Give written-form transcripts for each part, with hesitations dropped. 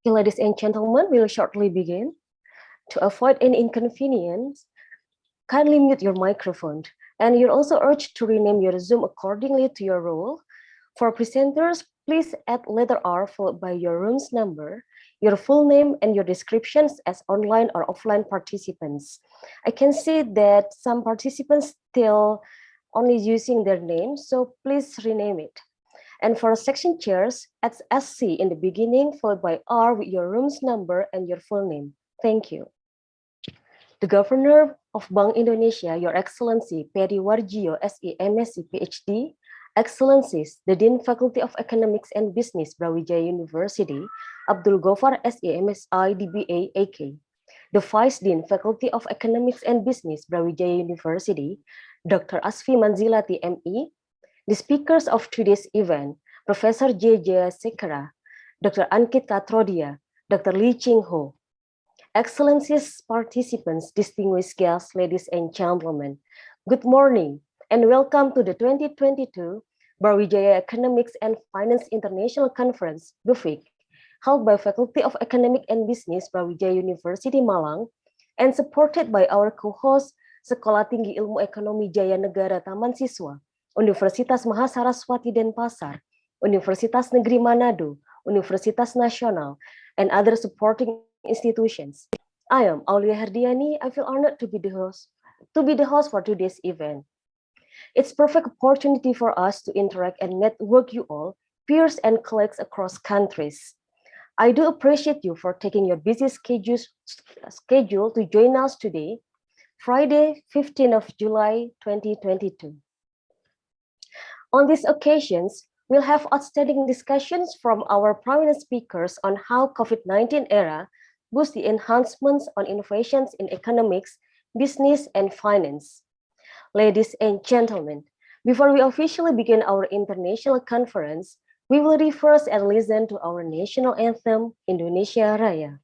Okay, ladies and gentlemen, we'll shortly begin. To avoid any inconvenience, kindly mute your microphone. And you're also urged to rename your Zoom accordingly to your role. For presenters, please add letter R followed by your room's number, your full name, and your descriptions as online or offline participants. I can see that some participants still only using their name, so please rename it. And for section chairs, add SC in the beginning, followed by R with your room's number and your full name. Thank you. The Governor of Bank Indonesia, Your Excellency Peri Warjio, SE, MSc, PhD, Excellencies, the Dean Faculty of Economics and Business, Brawijaya University, Abdul Gofar, SE, MSI, DBA, AK, the Vice Dean Faculty of Economics and Business, Brawijaya University, Dr. Asfi Manzilati, ME, the speakers of today's event, Professor J. Sekara, Dr. Ankit Katrodia, Dr. Lee Ching Ho, Excellencies, participants, distinguished guests, ladies and gentlemen, good morning and welcome to the 2022 Brawijaya Economics and Finance International Conference, BEFIC, held by Faculty of Economic and Business, Brawijaya University, Malang, and supported by our co-host, Sekolah Tinggi Ilmu Ekonomi Jaya Negara Taman Siswa, Universitas Mahasaraswati Denpasar, Universitas Negeri Manado, Universitas Nasional, and other supporting institutions. I am Aulia Herdiani. I feel honored to be the host for today's event. It's a perfect opportunity for us to interact and network you all, peers and colleagues across countries. I do appreciate you for taking your busy schedule to join us today, Friday, 15th of July, 2022. On these occasions, we'll have outstanding discussions from our prominent speakers on how COVID-19 era boosts the enhancements on innovations in economics, business, and finance. Ladies and gentlemen, before we officially begin our international conference, we will reverse and listen to our national anthem, Indonesia Raya.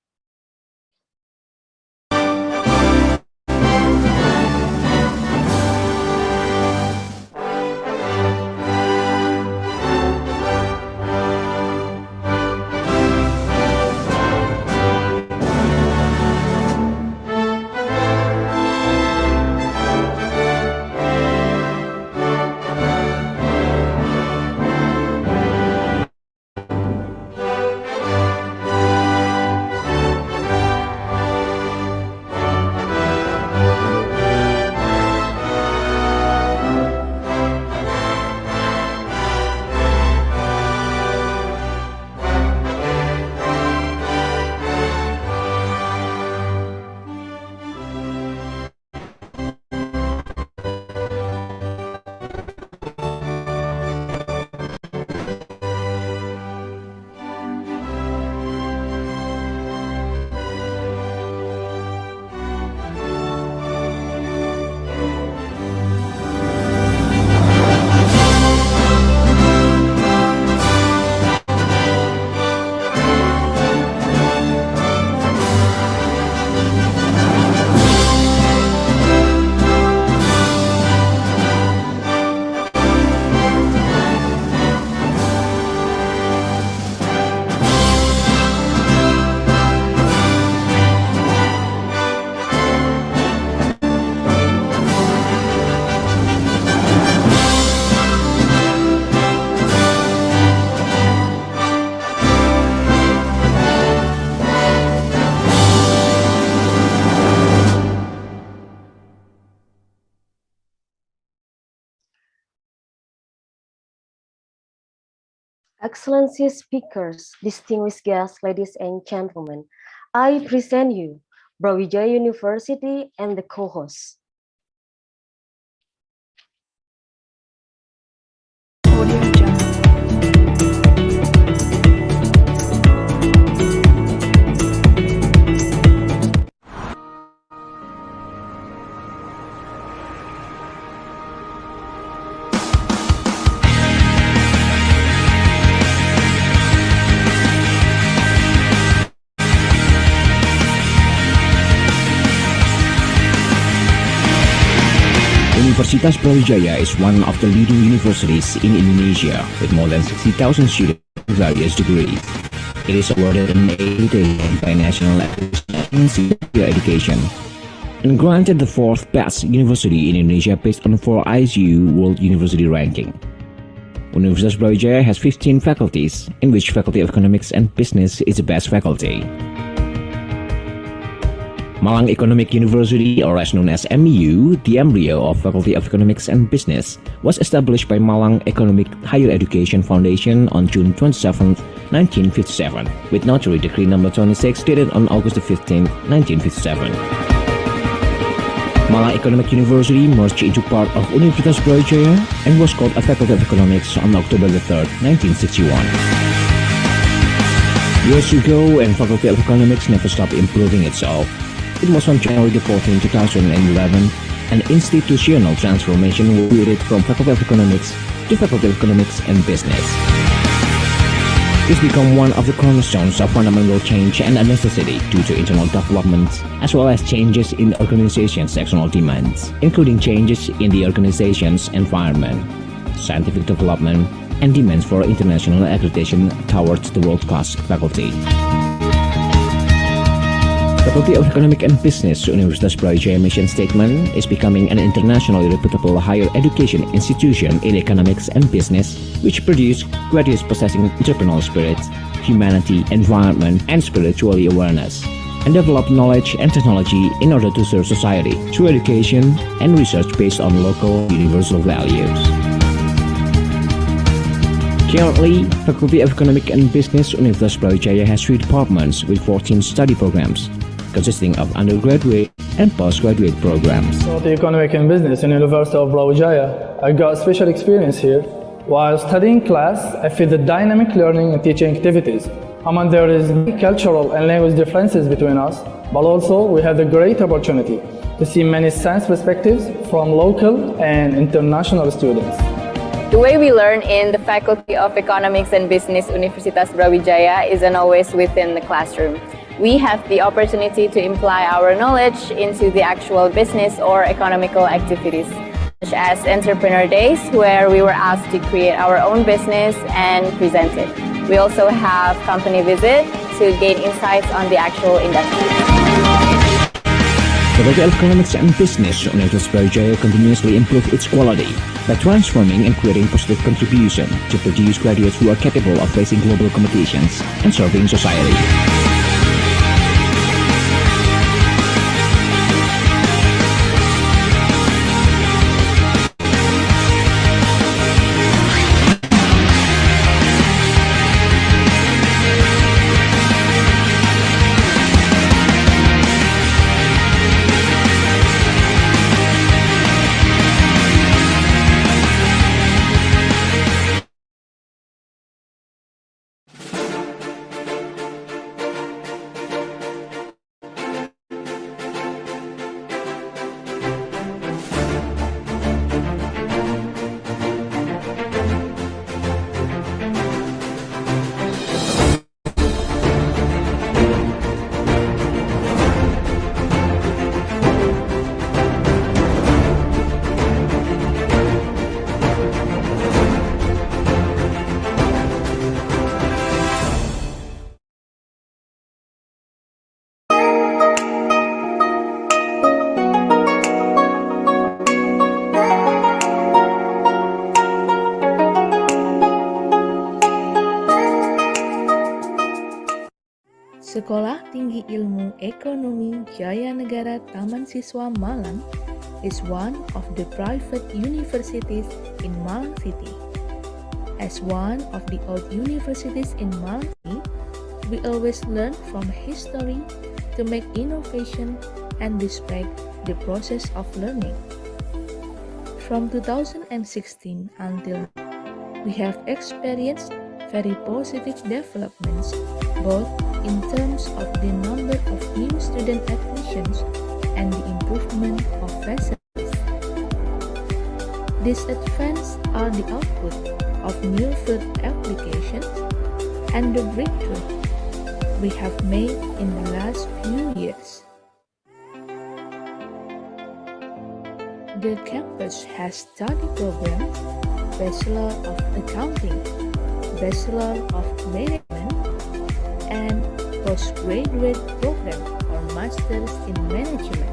Excellencies, speakers, distinguished guests, ladies and gentlemen, I present you Brawijaya University and the co-hosts. Universitas Brawijaya is one of the leading universities in Indonesia with more than 60,000 students with various degrees. It is awarded an accreditation by National Agency for Higher Education and granted the fourth best university in Indonesia based on 4 ISU World University Ranking. Universitas Brawijaya has 15 faculties, in which Faculty of Economics and Business is the best faculty. Malang Economic University, or as known as MEU, the embryo of Faculty of Economics and Business, was established by Malang Economic Higher Education Foundation on June 27, 1957, with Notary Decree No. 26 dated on August 15, 1957. Malang Economic University merged into part of Universitas Brawijaya and was called a Faculty of Economics on October 3, 1961. Years ago, and Faculty of Economics never stopped improving itself. It was on January 14, 2011, an institutional transformation was created from Faculty of Economics to Faculty of Economics and Business. It's become one of the cornerstones of fundamental change and a necessity due to internal developments, as well as changes in the organization's external demands, including changes in the organization's environment, scientific development, and demands for international accreditation towards the world-class faculty. Faculty of Economic and Business Universitas Brawijaya mission statement is becoming an internationally reputable higher education institution in economics and business, which produce graduates possessing entrepreneurial spirit, humanity, environment, and spiritual awareness, and develop knowledge and technology in order to serve society through education and research based on local universal values. Currently, Faculty of Economic and Business Universitas Brawijaya has 3 departments with 14 study programs, consisting of undergraduate and postgraduate programs. The Economic and Business in University of Brawijaya. I got special experience here. While studying class, I feel the dynamic learning and teaching activities. There is cultural and language differences between us, but also we have the great opportunity to see many science perspectives from local and international students. The way we learn in the Faculty of Economics and Business Universitas Brawijaya isn't always within the classroom. We have the opportunity to apply our knowledge into the actual business or economical activities, such as Entrepreneur Days, where we were asked to create our own business and present it. We also have company visit to gain insights on the actual industry. Faculty of Economics and Business Universitas Brawijaya continuously improve its quality by transforming and creating positive contribution to produce graduates who are capable of facing global competitions and serving society. Sekolah Tinggi Ilmu Ekonomi Jaya Negara Taman Siswa Malang is one of the private universities in Malang City. As one of the old universities in Malang City, we always learn from history to make innovation and respect the process of learning. From 2016 until now, we have experienced very positive developments both in terms of the number of new student admissions and the improvement of facilities. These advances are the output of new field applications and the breakthrough we have made in the last few years. The campus has study programs, Bachelor of Accounting, Bachelor of Management, postgraduate program or Masters in Management.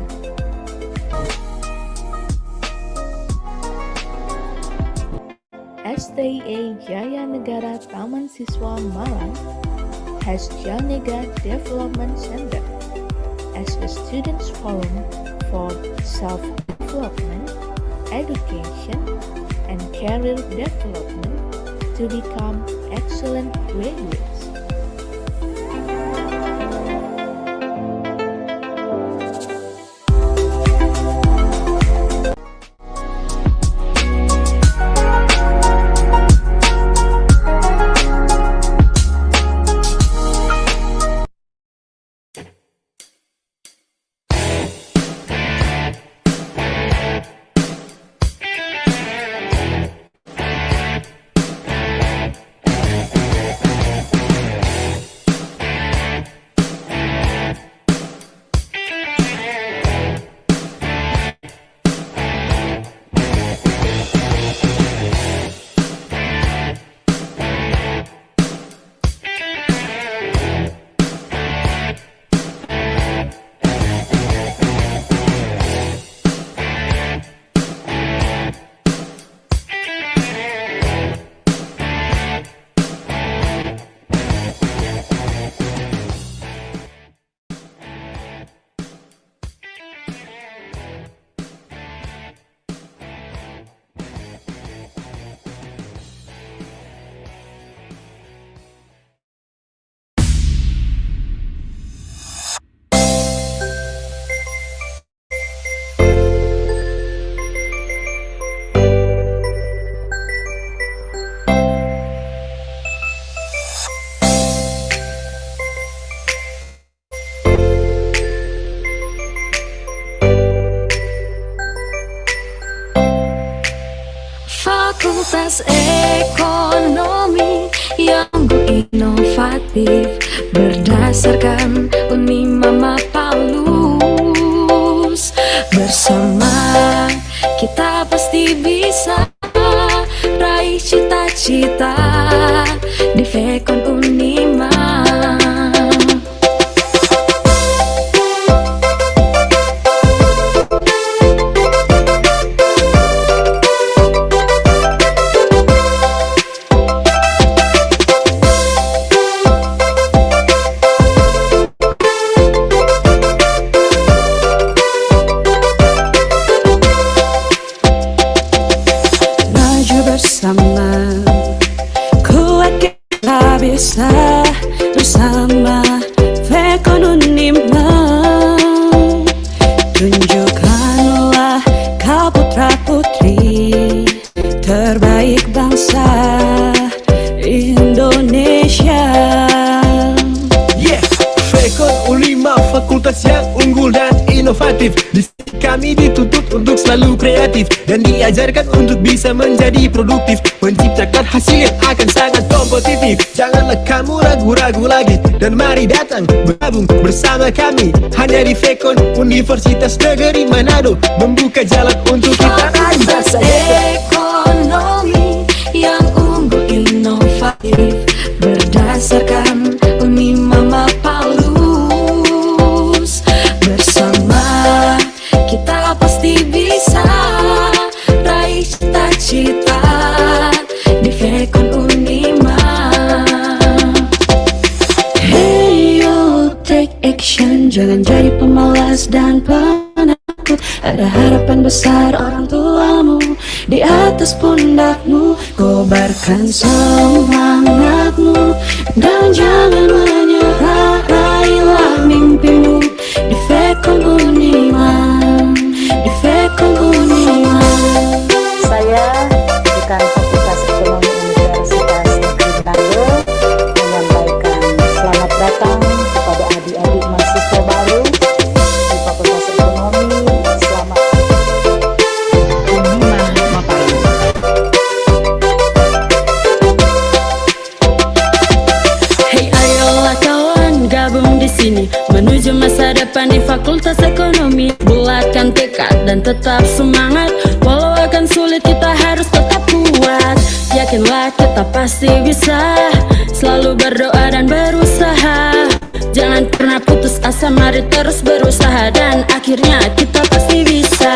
STIA Jaya Negara Taman Siswa Malang has Janega Development Center as a students' forum for self-development, education, and career development to become excellent graduates. Fakultas Ekonomi yang berinovatif berdasarkan Unimama Paulus. Bersama kita pasti bisa raih cita-cita di Fekon Unima. Bisa bersama Fekon Unima. Tunjukkanlah kau putra putri terbaik bangsa Indonesia. Yeah, Fekon Unima fakultas yang unggul dan inovatif. Di sini kami dituntut untuk selalu kreatif dan diajarkan untuk bisa menjadi produktif, menciptakan hasil yang akan sangat kompetitif. Janganlah kamu ragu-ragu lagi dan mari datang bergabung bersama kami hanya di Fekon Universitas Negeri Manado, membuka jalan untuk kita Fakultas Ekonomi yang unggul inovatif berdasarkan Unimama Paulus. Bersama kita pasti bisa raih cita-cita di Fekon Unima. Hey yo, take action, jangan jadi pemalas dan penakut. Ada harapan besar orang tuamu di atas pundakmu. Kobarkan semangatmu dan jangan menyerah, raihlah mimpimu di Fekon Unima. Di Fekon Unima. Saya Dekan Fakultas Ekonomi Universitas Negeri Manado menyampaikan selamat datang kepada adik-adik mahasiswa baru di Fakultas Ekonomi. Selamat Unima Mapai. Hey ayolah kawan, gabung di sini menuju masa depan di Fakultas Ekonomi. Bulatkan tekad dan tetap semangat, walau akan sulit kita harus tetap kuat. Yakinlah kita pasti bisa, selalu berdoa dan berusaha. Jangan pernah putus asa, mari terus berusaha dan akhirnya kita pasti bisa.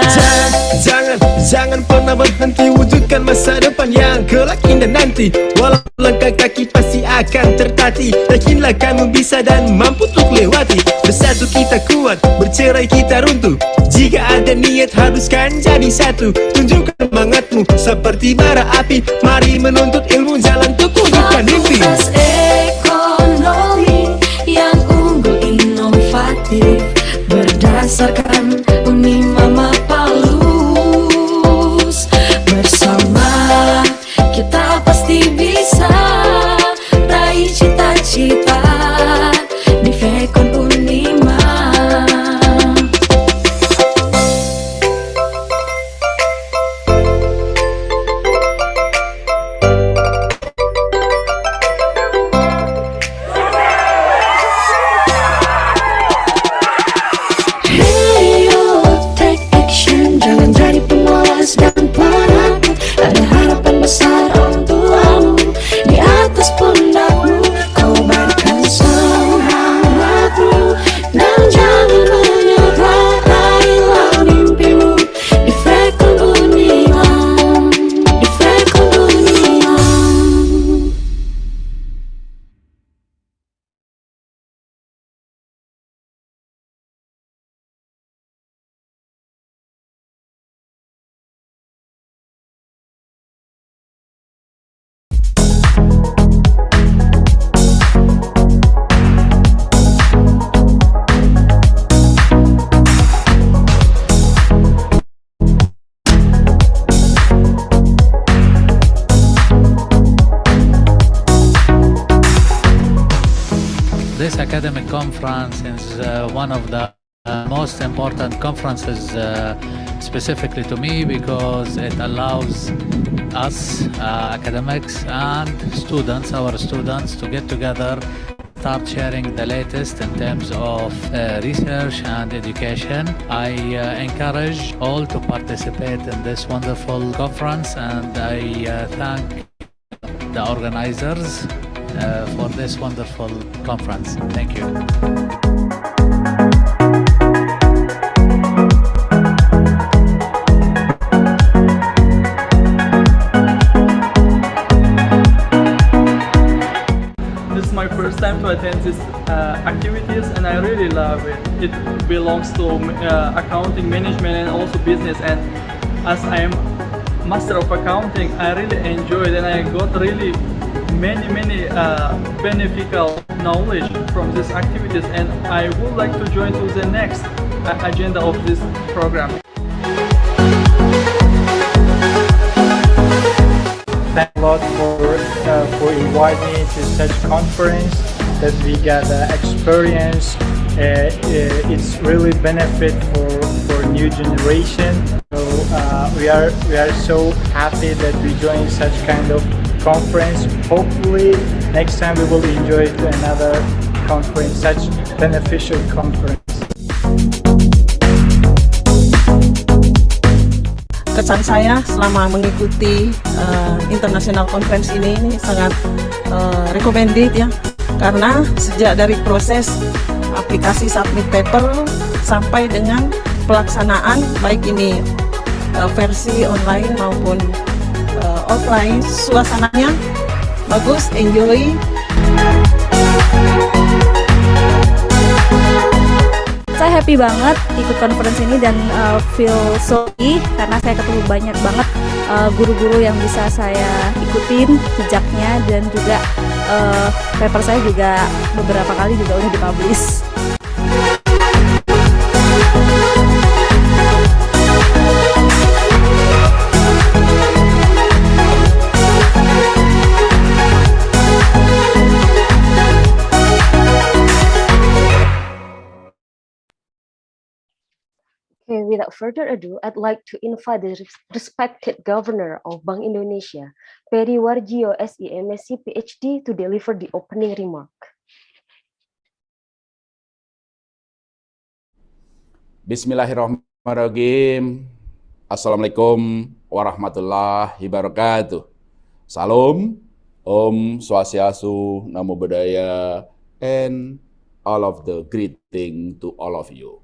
Jangan pernah berhenti wujudkan masa depan yang kelak indah nanti. Walau langkah kaki pasti akan tertatih, yakinlah kamu bisa dan mampu untuk lewati. Bersatu kita kuat, bercerai kita runtuh. Jika ada niat haruskan jadi satu. Tunjukkan semangatmu seperti bara api. Mari menuntut ilmu, jalan untuk wujudkan mimpi. Fakultas ekonomi yang unggul inovatif berdasarkan Unimama Palus. Bersama kita pasti bisa raih cita-cita di Fekon Unima. This academic conference is one of the most important conferences specifically to me because it allows us academics and students, our students, to get together, start sharing the latest in terms of research and education. I encourage all to participate in this wonderful conference, and I thank the organizers for this wonderful conference. Thank you. This is my first time to attend these activities, and I really love it. It belongs to accounting, management, and also business. And as I am master of accounting, I really enjoyed, and I got really many beneficial knowledge from these activities, and I would like to join to the next agenda of this program. Thank a lot for inviting me to such conference that we get experience. It's really benefit for new generation. So we are so happy that we join such kind of conference. Hopefully next time we will enjoy to another conference, such beneficial conference. Kesan saya selama mengikuti international conference ini sangat recommended ya, karena sejak dari proses aplikasi submit paper sampai dengan pelaksanaan baik ini versi online maupun offline, suasananya bagus, enjoy. Saya happy banget ikut conference ini dan feel so happy karena saya ketemu banyak banget guru-guru yang bisa saya ikutin jejaknya, dan juga paper saya juga beberapa kali juga udah dipublish. Okay, without further ado, I'd like to invite the respected Governor of Bank Indonesia, Brawijaya SE MSc PhD, to deliver the opening remark. Bismillahirrahmanirrahim. Assalamualaikum warahmatullahi wabarakatuh. Salam, Om Swastiastu, Namo Buddhaya, and all of the greeting to all of you.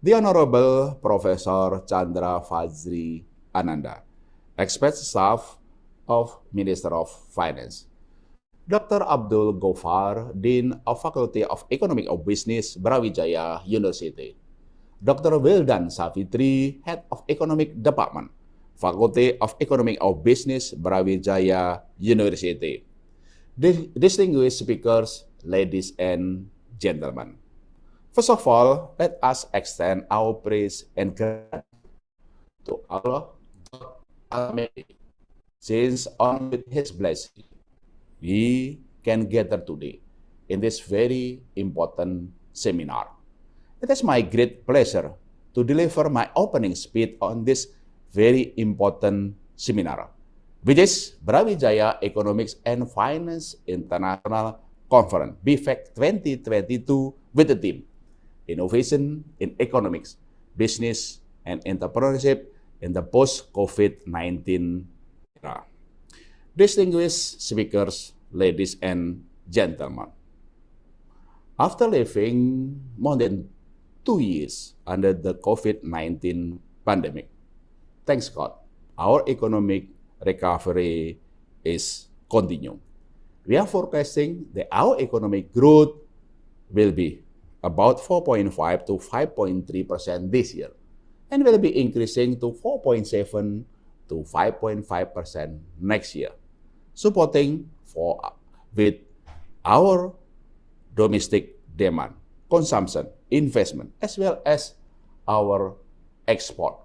The Honorable Professor Chandra Fazri Ananda, expert staff of Minister of Finance. Dr. Abdul Gofar, Dean of Faculty of Economic of Business, Brawijaya University. Dr. Wildan Savitri, Head of Economic Department, Faculty of Economic of Business, Brawijaya University. Distinguished speakers, ladies and gentlemen. First of all, let us extend our praise and gratitude to Allah Almighty, since on with His blessing, we can gather today in this very important seminar. It is my great pleasure to deliver my opening speech on this very important seminar, which is Brawijaya Economics and Finance International Conference, BFEC 2022, with the theme Innovation in Economics, Business and Entrepreneurship in the Post-COVID-19 era. Distinguished speakers, ladies and gentlemen, after living more than 2 years under the COVID-19 pandemic, thanks God, our economic recovery is continuing. We are forecasting that our economic growth will be about 4.5 to 5.3% this year, and will be increasing to 4.7 to 5.5% next year, supporting with our domestic demand, consumption, investment, as well as our export.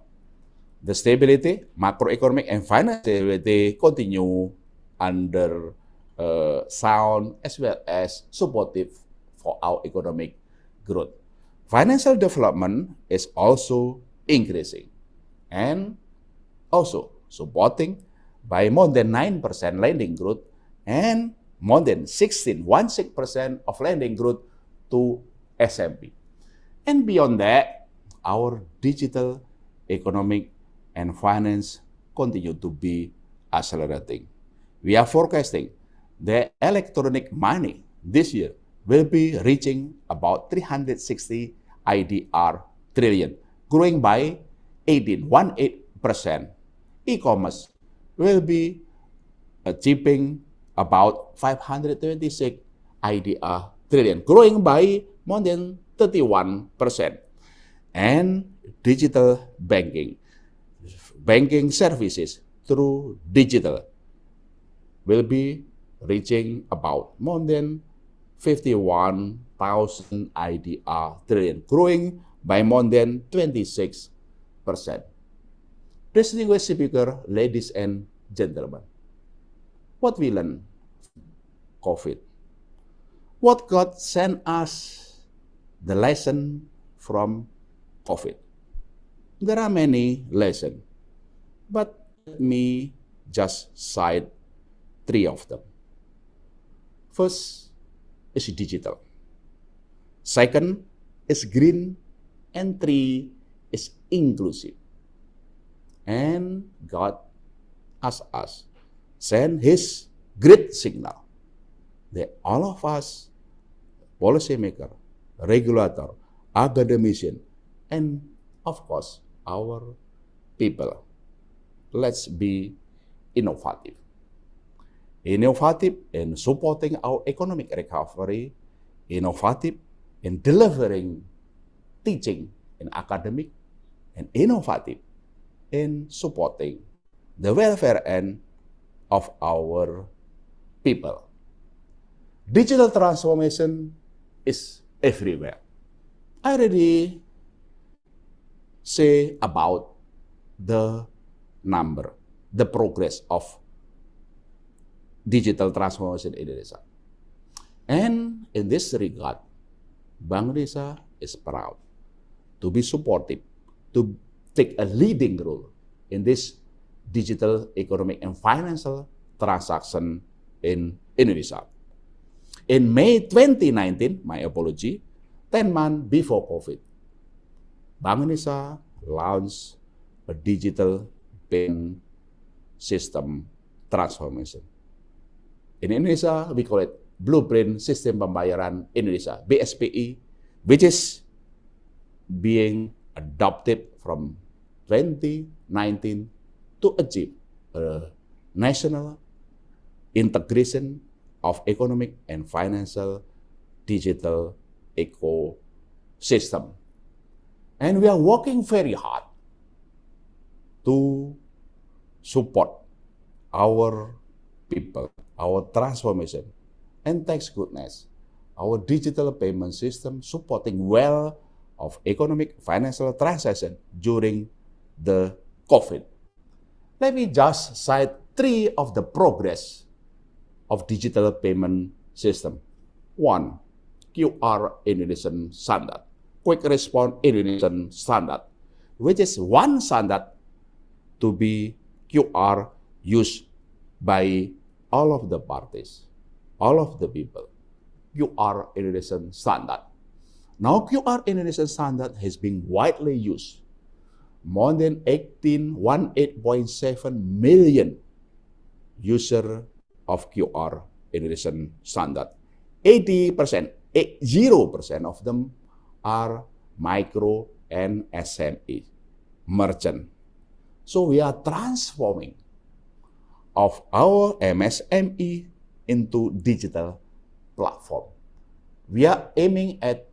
The stability, macroeconomic and financial stability continue under sound as well as supportive for our economic growth. Financial development is also increasing and also supporting by more than 9% lending growth and more than 16% of lending growth to SMB. And beyond that, our digital economic and finance continue to be accelerating. We are forecasting that electronic money this year will be reaching about 360 IDR trillion, growing by 18%. E-commerce will be achieving about 526 IDR trillion, growing by more than 31%. And digital banking services through digital will be reaching about more than 51,000 IDR trillion, growing by more than 26%. Distinguished speaker, ladies and gentlemen, what we learn from COVID? What God sent us the lesson from COVID? There are many lessons, but let me just cite 3 of them. First is digital. Second is green, and 3 is inclusive. And God asked us, send His great signal that all of us, policymaker, regulator, academician, and of course, our people, let's be innovative. Innovative in supporting our economic recovery, innovative in delivering teaching in academic, and innovative in supporting the welfare end of our people. Digital transformation is everywhere. I already say about the number, the progress of digital transformation in Indonesia. And in this regard, Bank Indonesia is proud to be supportive, to take a leading role in this digital economic and financial transaction in Indonesia. In May 2019, my apology, 10 months before COVID, Bank Indonesia launched a digital payment system transformation. In Indonesia, we call it Blueprint Sistem Pembayaran Indonesia, BSPI, which is being adopted from 2019 to achieve a national integration of economic and financial digital ecosystem. And we are working very hard to support our people, our transformation, and thanks goodness, our digital payment system supporting well of economic financial transaction during the COVID. Let me just cite 3 of the progress of digital payment system. 1, QR Indonesian standard, quick response Indonesian standard, which is one standard to be QR used by all of the parties, all of the people. QR Indonesian standard. Now QR Indonesian standard has been widely used. More than 18.7 million user of QR Indonesian standard. 80% of them are micro and SME merchant. So we are transforming of our MSME into digital platform. We are aiming at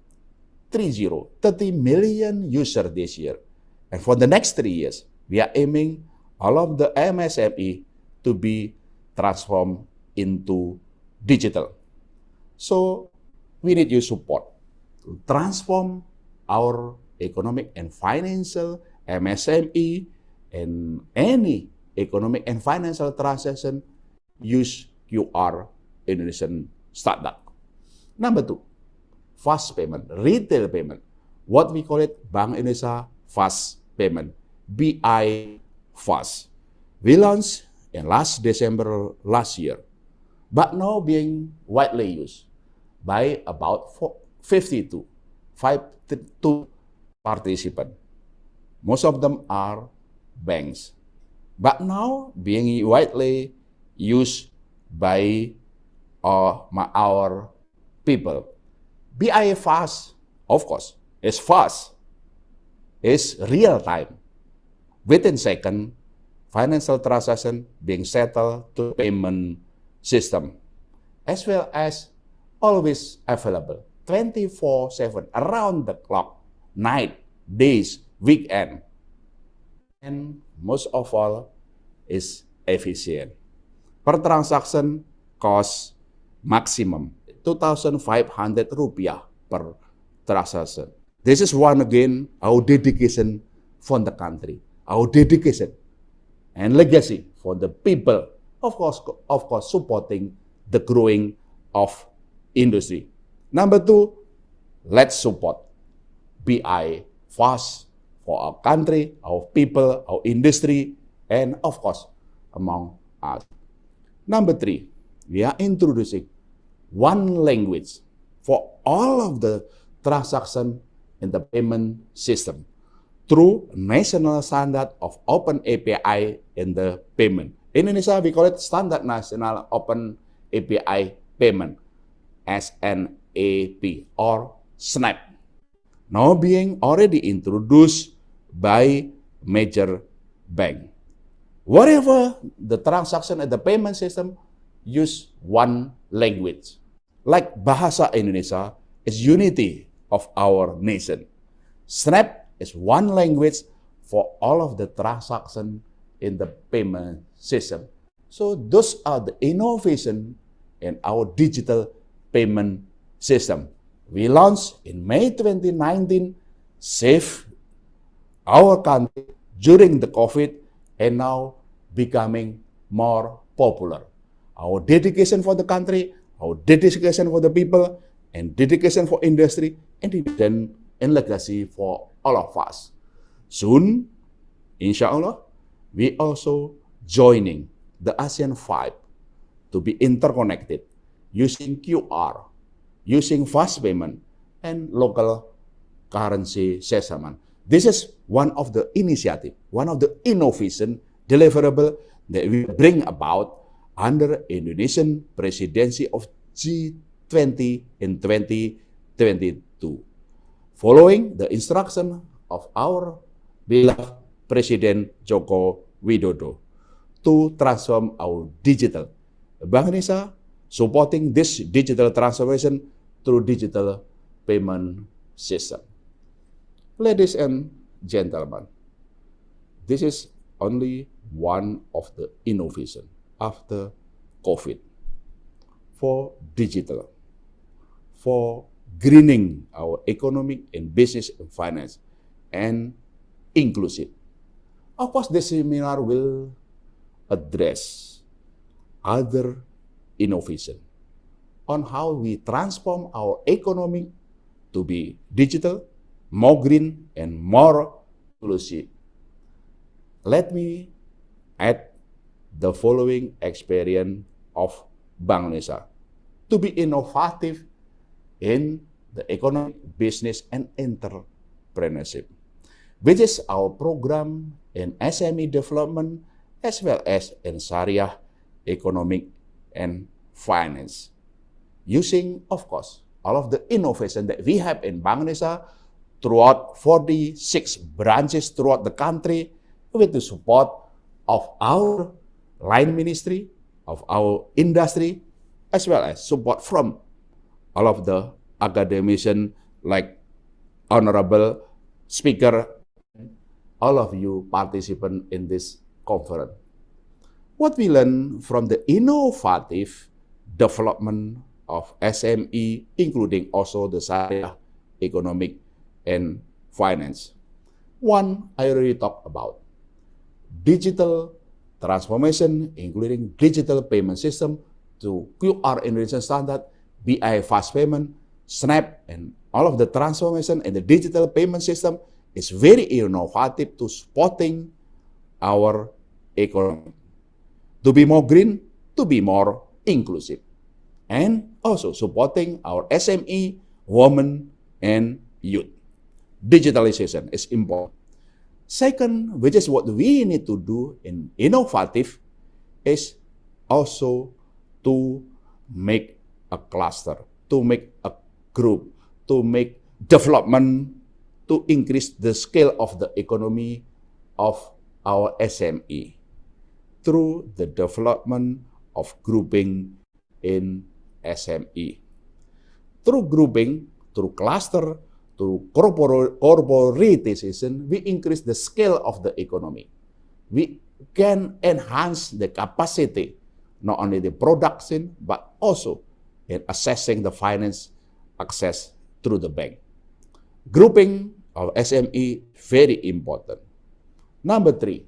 30 million users this year. And for the next 3 years, we are aiming all of the MSME to be transformed into digital. So we need your support to transform our economic and financial MSME and any economic and financial transaction use QR Indonesian standard. Number 2, fast payment, retail payment. What we call it, Bank Indonesia Fast Payment, BI Fast. We launched in last December last year, but now being widely used by about 52 participants. Most of them are banks, but now being widely used by our people. BI Fast, of course, is fast, is real time. Within second, financial transaction being settled to payment system, as well as always available 24/7, around the clock, night, days, weekend. And most of all is efficient. Per transaction cost maximum 2,500 rupiah per transaction. This is one again our dedication for the country, our dedication and legacy for the people, of course supporting the growing of industry. Number 2, let's support BI Fast for our country, our people, our industry, and of course among us. Number 3, we are introducing one language for all of the transaction in the payment system through national standard of open API in the payment. In Indonesia, we call it Standard National Open API Payment, SNAP or SNAP. Now being already introduced by major bank. Whatever the transaction at the payment system, use one language. Like Bahasa Indonesia is unity of our nation. SNAP is one language for all of the transaction in the payment system. So those are the innovation in our digital payment system. We launched in May 2019, save our country during the COVID, and now becoming more popular. Our dedication for the country, our dedication for the people, and dedication for industry, and legacy for all of us. Soon, inshallah, we also joining the ASEAN 5 to be interconnected using QR, using fast payment, and local currency settlement. This is one of the initiative, one of the innovation deliverable that we bring about under Indonesian presidency of G20 in 2022, following the instruction of our beloved President Joko Widodo to transform our digital. Bank Indonesia supporting this digital transformation through digital payment system. Ladies and gentlemen, this is only one of the innovation after COVID for digital, for greening our economic and business and finance, and inclusive. Of course, this seminar will address other innovation on how we transform our economy to be digital, more green, and more inclusive. Let me add the following experience of Bank Indonesia to be innovative in the economic, business, and entrepreneurship, which is our program in SME development as well as in Syariah economic and finance. Using, of course, all of the innovation that we have in Bank Indonesia throughout 46 branches throughout the country with the support of our line ministry, of our industry, as well as support from all of the academicians like honorable speaker, all of you participants in this conference. What we learn from the innovative development of SME, including also the Syariah economic and finance. One, I already talked about digital transformation, including digital payment system to QR Indonesian standard, BI fast payment, SNAP, and all of the transformation in the digital payment system is very innovative to supporting our economy. To be more green, to be more inclusive, and also supporting our SME, women, and youth. Digitalization is important. Second, which is what we need to do in innovative, is also to make a cluster, to make a group, to make development, to increase the scale of the economy of our SME through the development of grouping in SME. Through grouping, through cluster, through corporatization, we increase the scale of the economy. We can enhance the capacity, not only the production, but also in assessing the finance access through the bank. Grouping of SME, very important. Number three,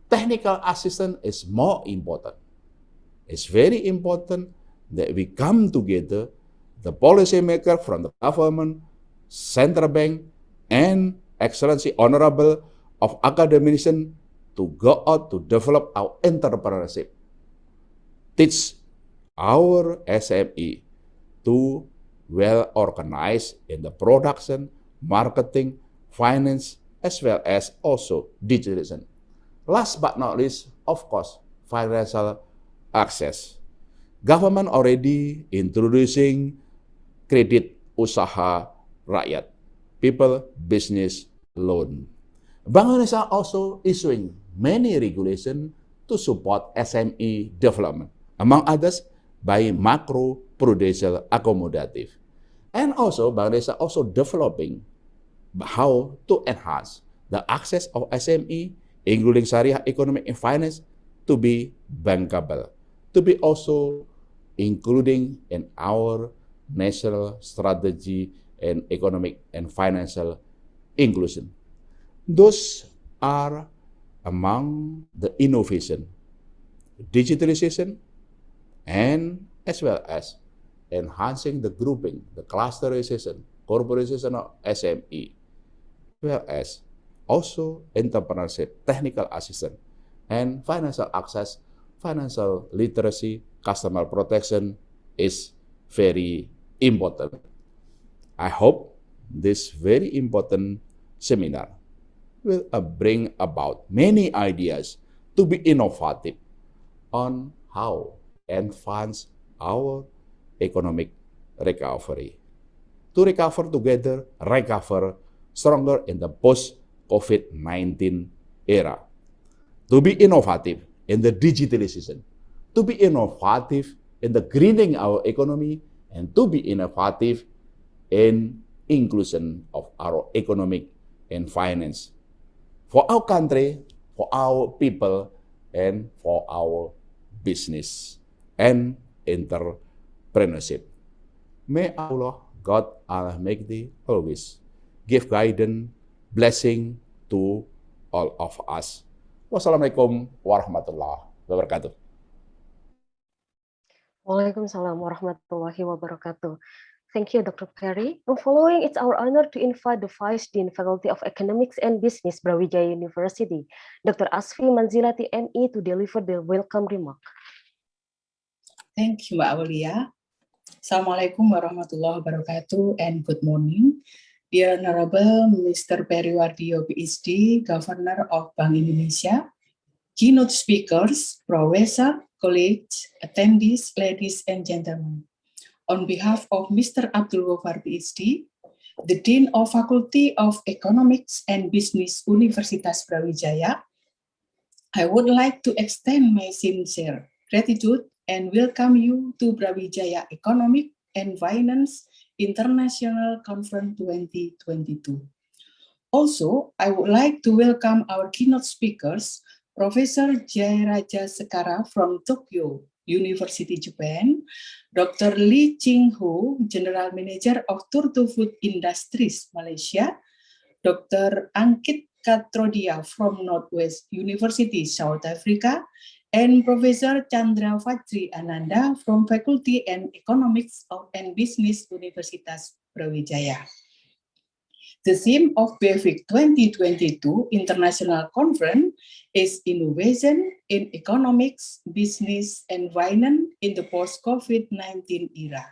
technical assistance is more important. It's very important that we come together, the policymaker from the government, central bank, and excellency honorable of academicians to go out to develop our entrepreneurship. Teach our SME to well organized in the production, marketing, finance, as well as also digitalization. Last but not least, of course, financial access. Government already introducing kredit usaha rakyat, people business loan. Bank Indonesia also issuing many regulations to support SME development, among others by macro prudential accommodative. And also Bank Indonesia also developing how to enhance the access of SME, including Syariah economic and finance, to be bankable, to be also including in our national strategy and economic and financial inclusion. Those are among the innovation, digitalization, and as well as enhancing the grouping, the clusterization, corporatization of SME, as well as also entrepreneurship, technical assistance, and financial access, financial literacy, customer protection is very important. I hope this very important seminar will bring about many ideas to be innovative on how to advance our economic recovery. To recover together, recover stronger in the post-COVID-19 era. To be innovative in the digitalization, to be innovative in the greening our economy, and to be innovative in inclusion of our economic and finance for our country, for our people, and for our business and entrepreneurship. May Allah, God Almighty, always give guidance, blessing to all of us. Wassalamualaikum warahmatullahi wabarakatuh. Waalaikumsalam warahmatullahi wabarakatuh. Thank you, Dr. Perry. And following, it's our honor to invite the Vice Dean, Faculty of Economics and Business, Brawijaya University, Dr. Asfi Manzilati, ME, to deliver the welcome remark. Thank you, Mbak Aulia. Assalamualaikum warahmatullahi wabarakatuh and good morning. Dear Honorable Mr. Perry Wardio, PhD, Governor of Bank Indonesia, keynote speakers, professor, colleagues, attendees, ladies and gentlemen. On behalf of Mr. Abdul Ghaffar, PhD, the Dean of Faculty of Economics and Business, Universitas Brawijaya, I would like to extend my sincere gratitude and welcome you to Brawijaya Economic and Finance International Conference 2022. Also, I would like to welcome our keynote speakers, Professor Jayaraja Sekara from Tokyo University, Japan, Dr. Lee Ching-ho, General Manager of Turtu Food Industries, Malaysia, Dr. Ankit Katrodia from Northwest University, South Africa, and Professor Chandra Fajri Ananda from Faculty and Economics and Business Universitas Brawijaya. The theme of befic 2022 International Conference is Innovation in Economics, Business, and Finance in the post-COVID-19 era.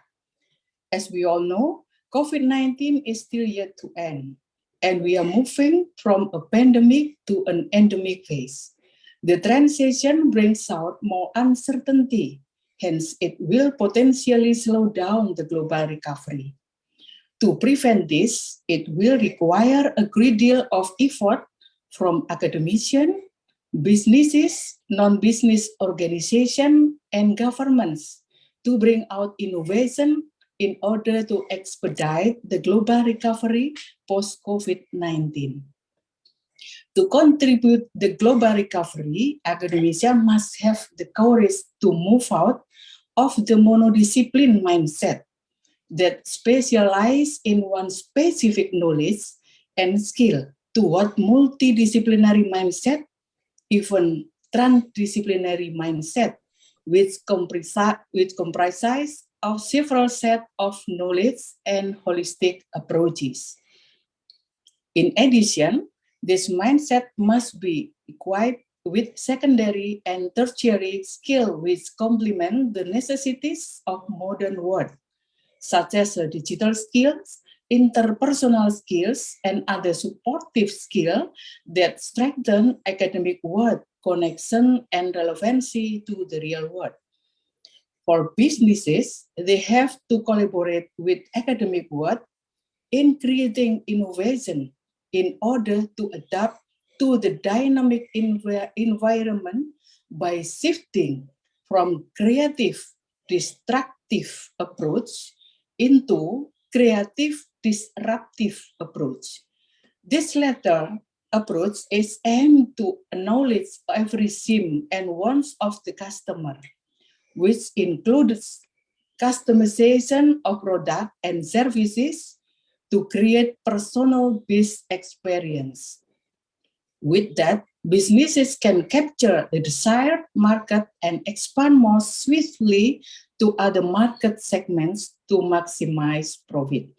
As we all know, COVID-19 is still yet to end, and we are moving from a pandemic to an endemic phase. The transition brings out more uncertainty, hence it will potentially slow down the global recovery. To prevent this, it will require a great deal of effort from academicians, businesses, non-business organizations, and governments to bring out innovation in order to expedite the global recovery post-COVID-19. To contribute the global recovery, academia must have the courage to move out of the monodiscipline mindset that specialize in one specific knowledge and skill toward multidisciplinary mindset, even transdisciplinary mindset, which comprises of several sets of knowledge and holistic approaches. In addition, this mindset must be equipped with secondary and tertiary skills which complement the necessities of modern world, such as digital skills, interpersonal skills, and other supportive skills that strengthen academic world connection and relevancy to the real world. For businesses, they have to collaborate with academic world in creating innovation in order to adapt to the dynamic environment by shifting from creative, destructive approach into creative, disruptive approach. This latter approach is aimed to acknowledge every sim and wants of the customer, which includes customization of product and services to create personal-based experience. With that, businesses can capture the desired market and expand more swiftly to other market segments to maximize profit.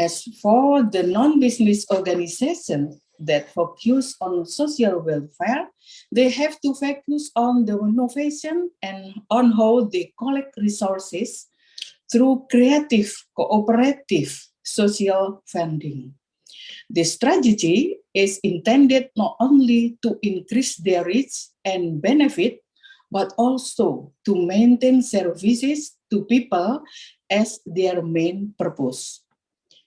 As for the non-business organizations that focus on social welfare, they have to focus on the innovation and on how they collect resources through creative, cooperative, social funding. This strategy is intended not only to increase their reach and benefit, but also to maintain services to people as their main purpose.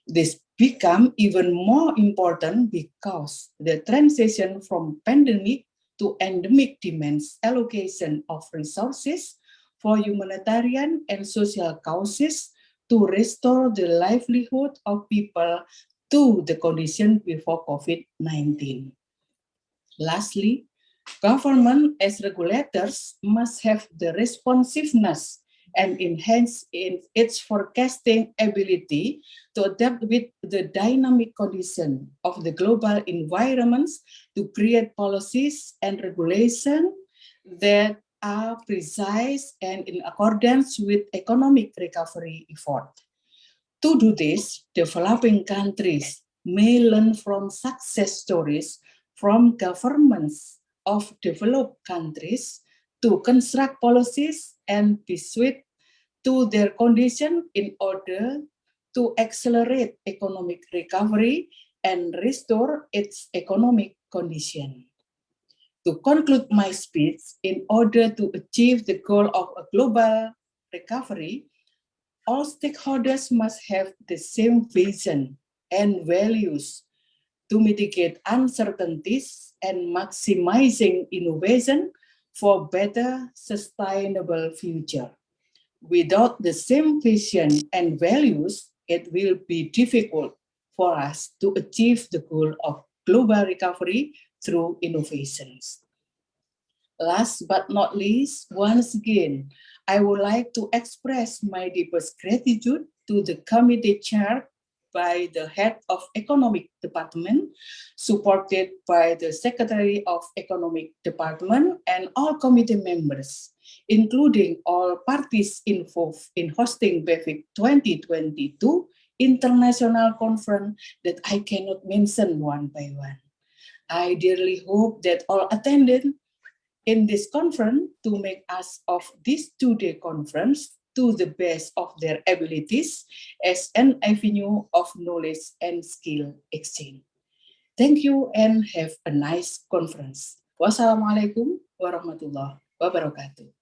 This become even more important because the transition from pandemic to endemic demands allocation of resources for humanitarian and social causes to restore the livelihood of people to the condition before COVID-19. Lastly, government as regulators must have the responsiveness and enhance in its forecasting ability to adapt with the dynamic condition of the global environments to create policies and regulation that are precise and in accordance with economic recovery effort. To do this, developing countries may learn from success stories from governments of developed countries to construct policies and be suited to their condition in order to accelerate economic recovery and restore its economic condition. To conclude my speech, in order to achieve the goal of a global recovery, all stakeholders must have the same vision and values to mitigate uncertainties and maximizing innovation for better sustainable future. Without the same vision and values, it will be difficult for us to achieve the goal of global recovery through innovations. Last but not least, once again, I would like to express my deepest gratitude to the committee chaired by the head of economic department, supported by the secretary of economic department and all committee members, including all parties involved in hosting BEFIC 2022 international conference that I cannot mention one by one. I dearly hope that all attendants in this conference to make us of this two-day conference to the best of their abilities as an avenue of knowledge and skill exchange. Thank you and have a nice conference. Wassalamualaikum warahmatullahi wabarakatuh.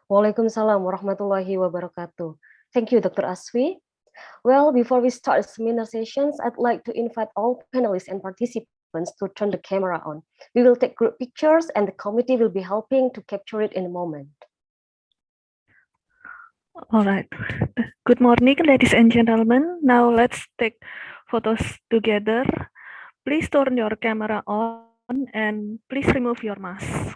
Waalaikumsalam warahmatullahi wabarakatuh. Thank you, Dr. Aswi. Well, before we start seminar sessions, I'd like to invite all panelists and participants to turn the camera on. We will take group pictures and the committee will be helping to capture it in a moment. All right. Good morning, ladies and gentlemen. Now let's take photos together. Please turn your camera on and please remove your mask.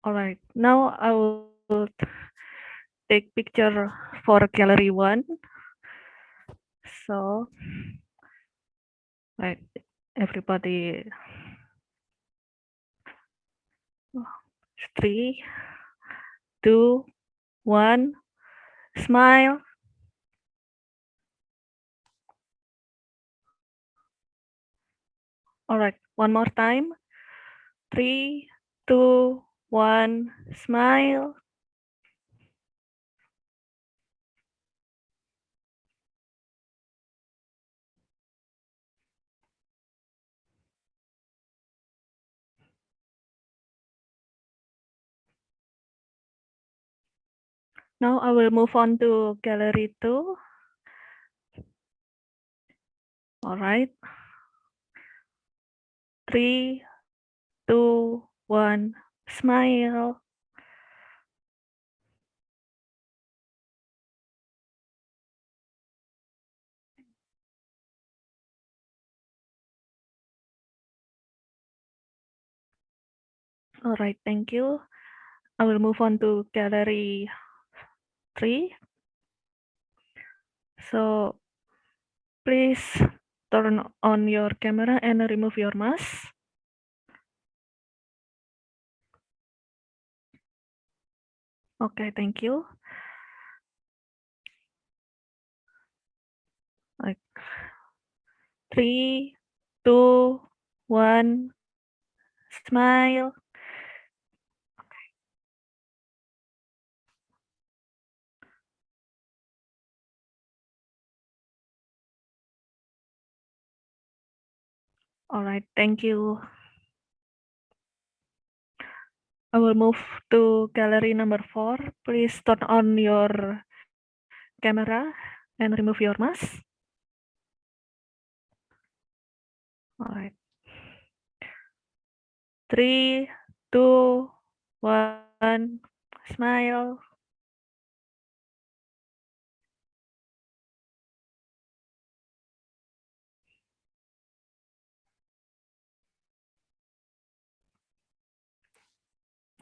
All right. Now I will take picture for gallery 1. So, right, everybody. 3, 2, 1, smile. All right, one more time. 3, 2, 1, smile. Now I will move on to gallery 2. All right. 3, 2, 1, smile. All right, thank you. I will move on to gallery 3. So please turn on your camera and remove your mask. Okay, thank you. Like 3, 2, 1, smile. All right, thank you. I will move to gallery number 4. Please turn on your camera and remove your mask. All right. 3, 2, 1, smile.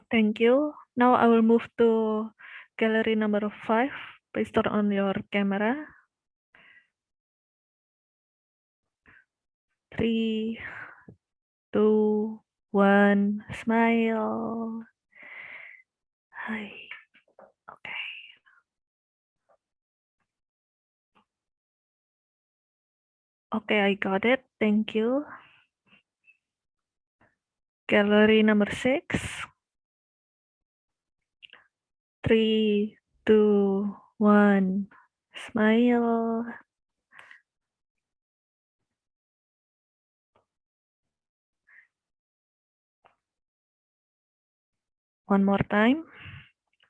Thank you. Now I will move to gallery number 5. Please turn on your camera. 3, 2, 1, smile. Hi. Okay. Okay, I got it. Thank you. Gallery number 6. 3, 2, 1, smile. One more time.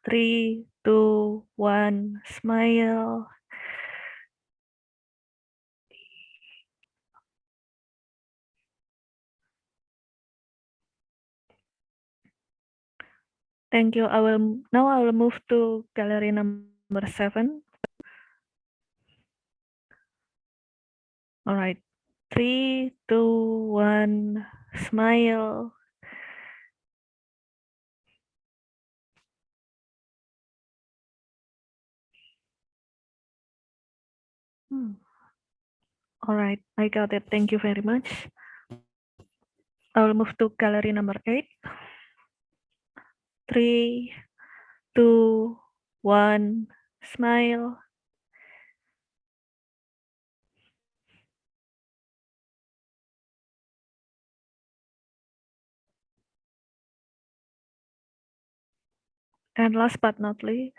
3, 2, 1, smile. Thank you. Now I will move to gallery number 7. All right. 3, 2, 1, smile. All right, I got it. Thank you very much. I will move to gallery number 8. 3, 2, 1, smile. And last but not least,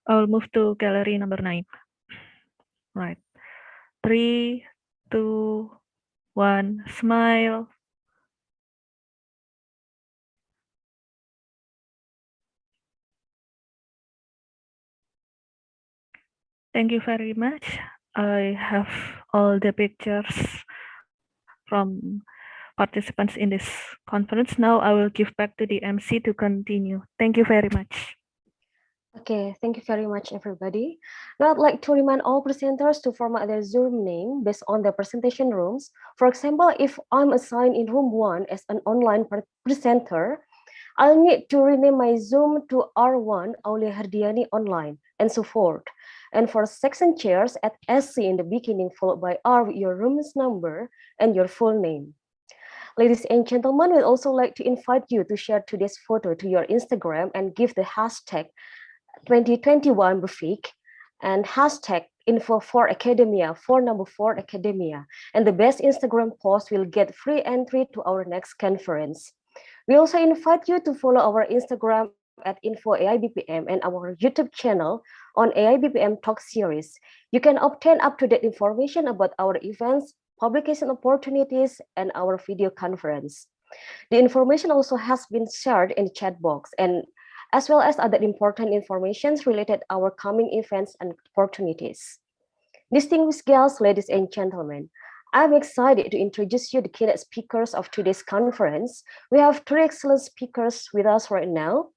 I will move to gallery number 9. Right. 3, 2, 1, smile. Thank you very much. I have all the pictures from participants in this conference. Now I will give back to the MC to continue. Thank you very much. Okay, thank you very much, everybody. Now, I'd like to remind all presenters to format their Zoom name based on their presentation rooms. For example, if I'm assigned in room 1 as an online presenter, I'll need to rename my Zoom to R1 Aulia Hardiani Online, and so forth. And for section chairs, add SC in the beginning, followed by R with your room's number and your full name. Ladies and gentlemen, we'd also like to invite you to share today's photo to your Instagram and give the hashtag 2021 befic and hashtag info4academia, 4 academia. And the best Instagram post will get free entry to our next conference. We also invite you to follow our Instagram at info.ai.bpm and our YouTube channel on AI-BPM Talk Series. You can obtain up-to-date information about our events, publication opportunities, and our video conference. The information also has been shared in the chat box, and as well as other important information related to our coming events and opportunities. Distinguished guests, ladies and gentlemen, I'm excited to introduce you the keynote speakers of today's conference. We have 3 excellent speakers with us right now.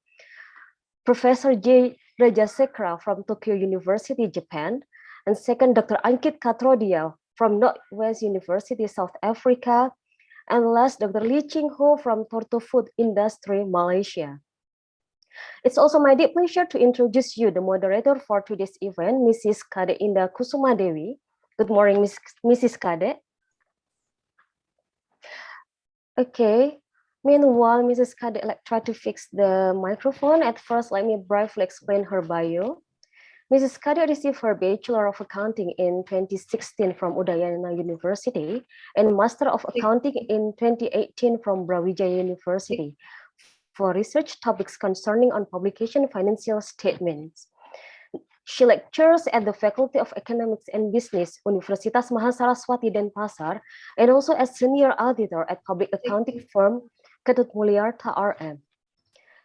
Professor J. Rajasekara from Tokyo University, Japan, and second, Dr. Ankit Katrodia from Northwest University, South Africa, and last, Dr. Lee Ching Ho from Torto Food Industry, Malaysia. It's also my deep pleasure to introduce you the moderator for today's event, Mrs. Kade Indah Kusuma Dewi. Good morning, Mrs. Kade. Okay. Meanwhile, Mrs. Kade try to fix the microphone. At first, let me briefly explain her bio. Mrs. Kade received her Bachelor of Accounting in 2016 from Udayana University and Master of Accounting in 2018 from Brawijaya University for research topics concerning on publication financial statements. She lectures at the Faculty of Economics and Business, Universitas Mahasaraswati Denpasar, and also as senior auditor at public accounting firm Ketut Mulyartha RM.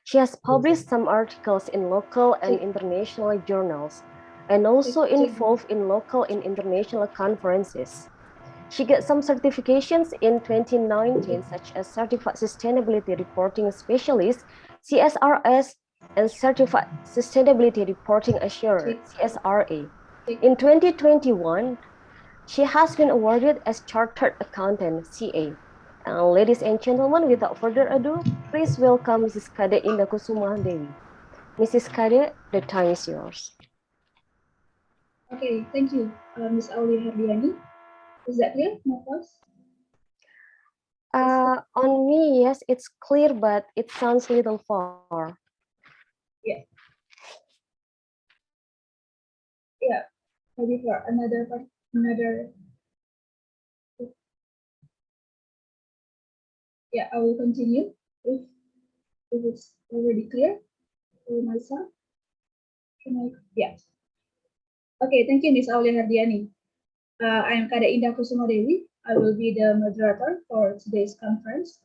She has published some articles in local and international journals, and also involved in local and international conferences. She got some certifications in 2019, such as Certified Sustainability Reporting Specialist, CSRS, and Certified Sustainability Reporting Assurer, CSRA. In 2021, she has been awarded as Chartered Accountant, CA. Ladies and gentlemen, without further ado, please welcome Mrs. Kade Indakusuma Dewi. Mrs. Kade, the time is yours. Okay, thank you, Ms. Aulia Herdiani. Is that clear, my voice? On me, yes, it's clear, but it sounds a little far. Yeah. Yeah, maybe for another. Yeah, I will continue if it's already clear for myself. Can I? Yeah. Okay, thank you, Ms. Aulia Herdiani. I am Kade Indakusuma Dewi. I will be the moderator for today's conference.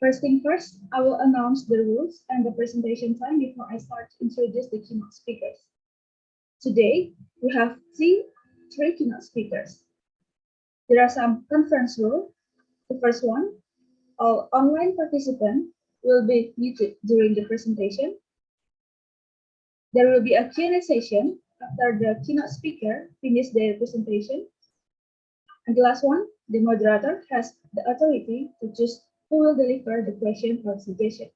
First thing first, I will announce the rules and the presentation time before I start to introduce the keynote speakers. Today, we have three keynote speakers. There are some conference rules. The first one, all online participants will be muted during the presentation. There will be a Q&A session after the keynote speaker finishes their presentation. And the last one, the moderator has the authority to choose who will deliver the question or suggestion.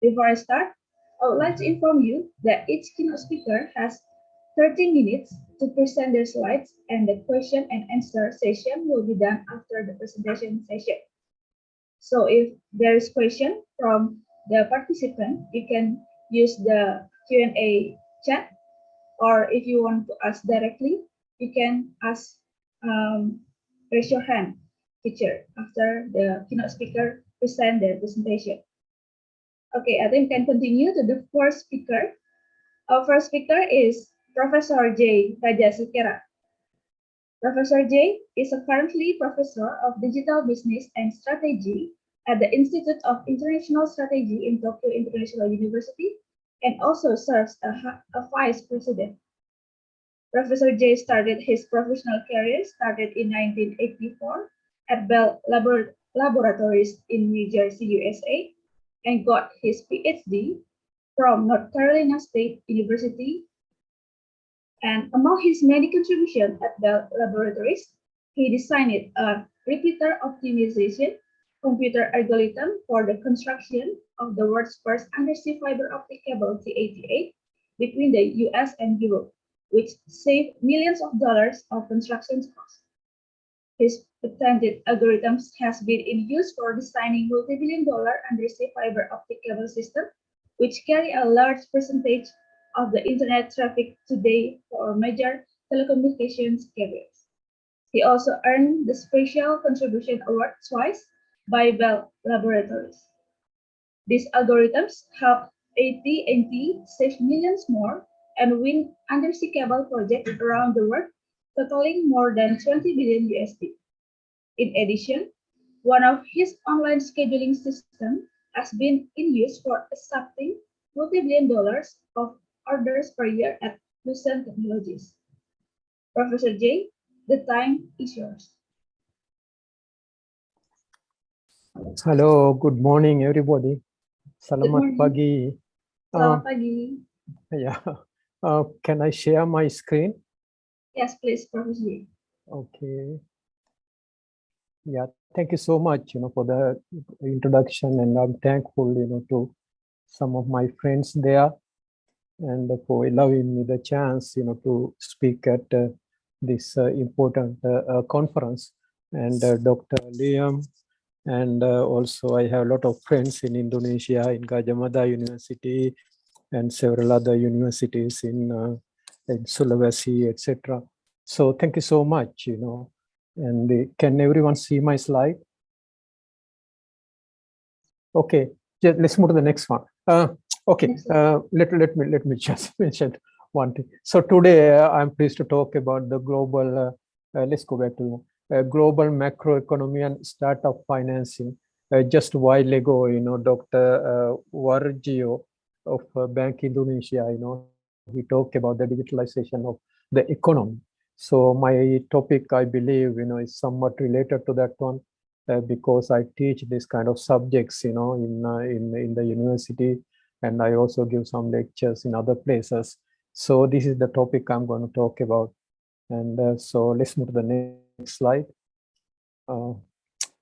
Before I start, I would like to inform you that each keynote speaker has 30 minutes to present their slides, and the question and answer session will be done after the presentation session. So if there is question from the participant, you can use the Q&A chat, or if you want to ask directly, you can ask raise your hand feature after the keynote speaker present their presentation. Okay, I think we can continue to the first speaker. Our first speaker is Professor J. Rajasekera. Professor J is currently Professor of Digital Business and Strategy at the Institute of International Strategy in Tokyo International University, and also serves as a Vice President. Professor J started his professional career in 1984 at Bell Laboratories in New Jersey, USA, and got his PhD from North Carolina State University. And among his many contributions at Bell Laboratories, he designed a repeater optimization computer algorithm for the construction of the world's first undersea fiber optic cable T88 between the US and Europe, which saved millions of dollars of construction costs. His patented algorithms has been in use for designing multi-billion-dollar undersea fiber optic cable systems, which carry a large percentage of the internet traffic today for major telecommunications carriers. He also earned the Special Contribution Award twice by Bell Laboratories. These algorithms help AT&T save millions more and win undersea cable projects around the world, totaling more than 20 billion USD. In addition, one of his online scheduling systems has been in use for accepting multi-billion dollars of orders per year at Lucent Technologies. Professor J, the time is yours. Hello, good morning, everybody. Selamat pagi. Selamat pagi. Yeah. Can I share my screen? Yes, please, Professor J. Okay. Yeah, thank you so much, for the introduction, and I'm thankful, to some of my friends there, and for allowing me the chance, to speak at this important conference. And Dr. Liam, and also I have a lot of friends in Indonesia, in Gajah Mada University, and several other universities in Sulawesi, etc. So thank you so much, And can everyone see my slide? Okay, let's move to the next one. Okay, let me just mention one thing. So today I'm pleased to talk about the global, let's go back to global macroeconomy and startup financing. Just a while ago, Dr. Wargio of Bank Indonesia, he talked about the digitalization of the economy. So my topic, I believe, is somewhat related to that one because I teach this kind of subjects, in the university, and I also give some lectures in other places. So this is the topic I'm going to talk about. And so let's move to the next slide. Uh,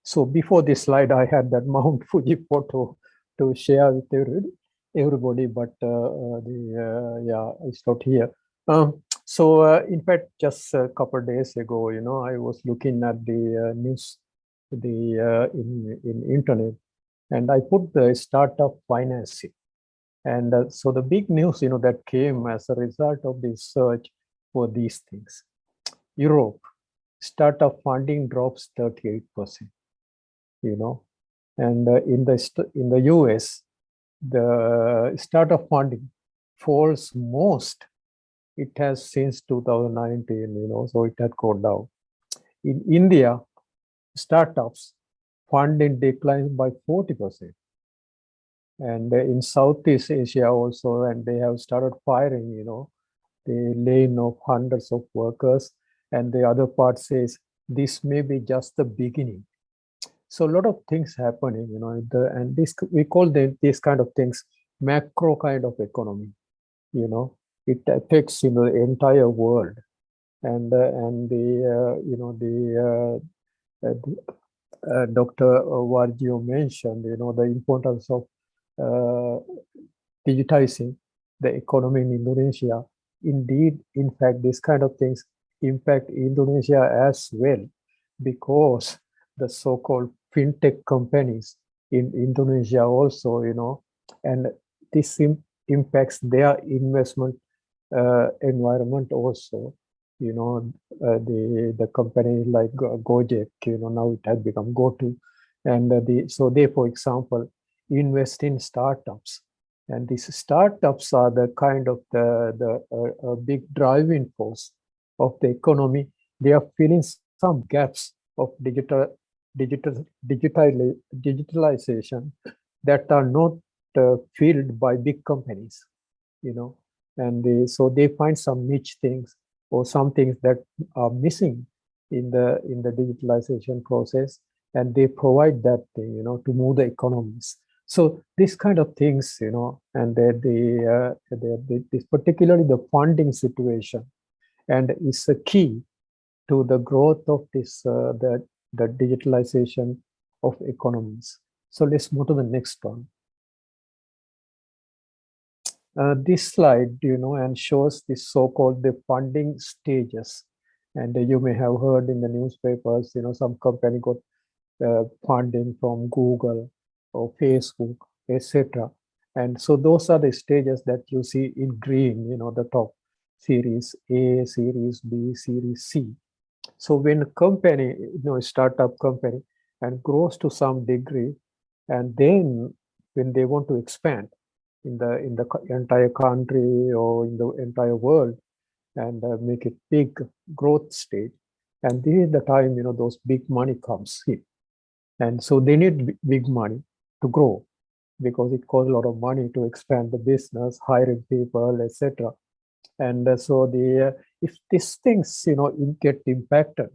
so before this slide, I had that Mount Fuji photo to share with everybody, but yeah, it's not here. So in fact, just a couple of days ago, I was looking at the news, in internet, and I put the startup financing. And so the big news, that came as a result of this search for these things. Europe, startup funding drops 38%, and in the US, the startup funding falls most. It has since 2019, so it had gone down. In India, startups funding declines by 40%. And in Southeast Asia also, and they have started firing, the laying of hundreds of workers. And the other part says this may be just the beginning. So a lot of things happening, and this, we call these kind of things macro kind of economy. It affects the entire world, and Dr. Wargio mentioned, the importance of digitizing the economy in Indonesia. Indeed, in fact, these kind of things impact Indonesia as well, because the so-called fintech companies in Indonesia also, and this impacts their investment environment also. The company like Gojek, now it has become GoTo, and so they, for example, invest in startups, and these startups are the kind of the big driving force of the economy. They are filling some gaps of digitalization that are not filled by big companies, and so they find some niche things or some things that are missing in the digitalization process, and they provide that thing, to move the economies. So these kind of things, and this particularly the funding situation, and is a key to the growth of this the digitalization of economies. So let's move to the next one. This slide, and shows the so-called the funding stages. And you may have heard in the newspapers, some company got funding from Google or Facebook, etc. And so those are the stages that you see in green, the top: Series A, Series B, Series C. So when a company, a startup company, and grows to some degree, and then when they want to expand in the entire country or in the entire world, and make it big growth stage, and this is the time those big money comes in, and so they need big money to grow, because it costs a lot of money to expand the business, hiring people, etc. And so if these things get impacted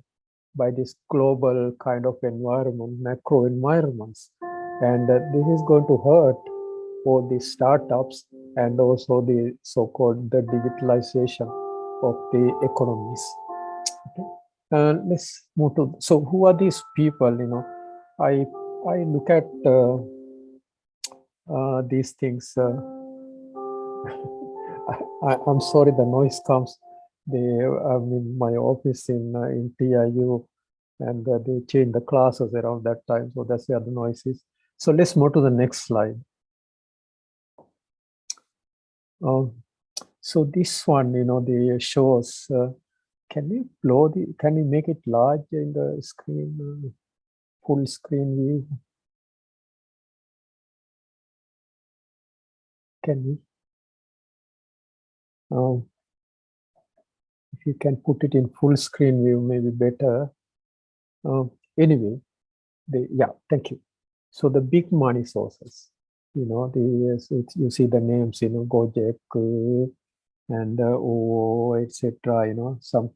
by this global kind of environment, macro environments, and this is going to hurt for the startups and also the so-called the digitalization of the economies. Okay. Let's move to, so who are these people? I look at these things. I'm sorry, the noise comes. I'm in my office in TIU, and they change the classes around that time, so that's where the noise is. So let's move to the next slide. So this one, they shows. Can we blow the? Can we make it large in the screen? Full screen view. Can we? you can put it in full screen view, maybe better. Anyway, yeah, thank you. So the big money sources, you see the names, Gojek and OO, etc. Some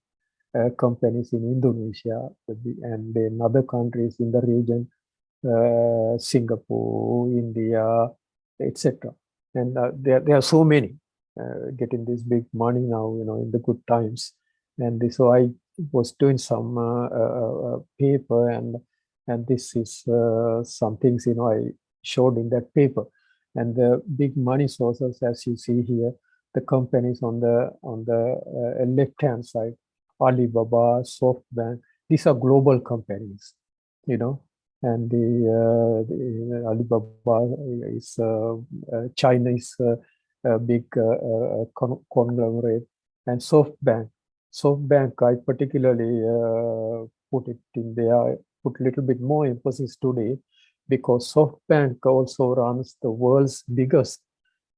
companies in Indonesia and in other countries in the region, Singapore, India, etc. And there are so many getting this big money now, in the good times. And so I was doing some paper, and this is some things I showed in that paper. And the big money sources, as you see here, the companies on the left-hand side, Alibaba, SoftBank, these are global companies, and the Alibaba is Chinese big conglomerate, and SoftBank I particularly put it in there, put a little bit more emphasis today, because SoftBank also runs the world's biggest,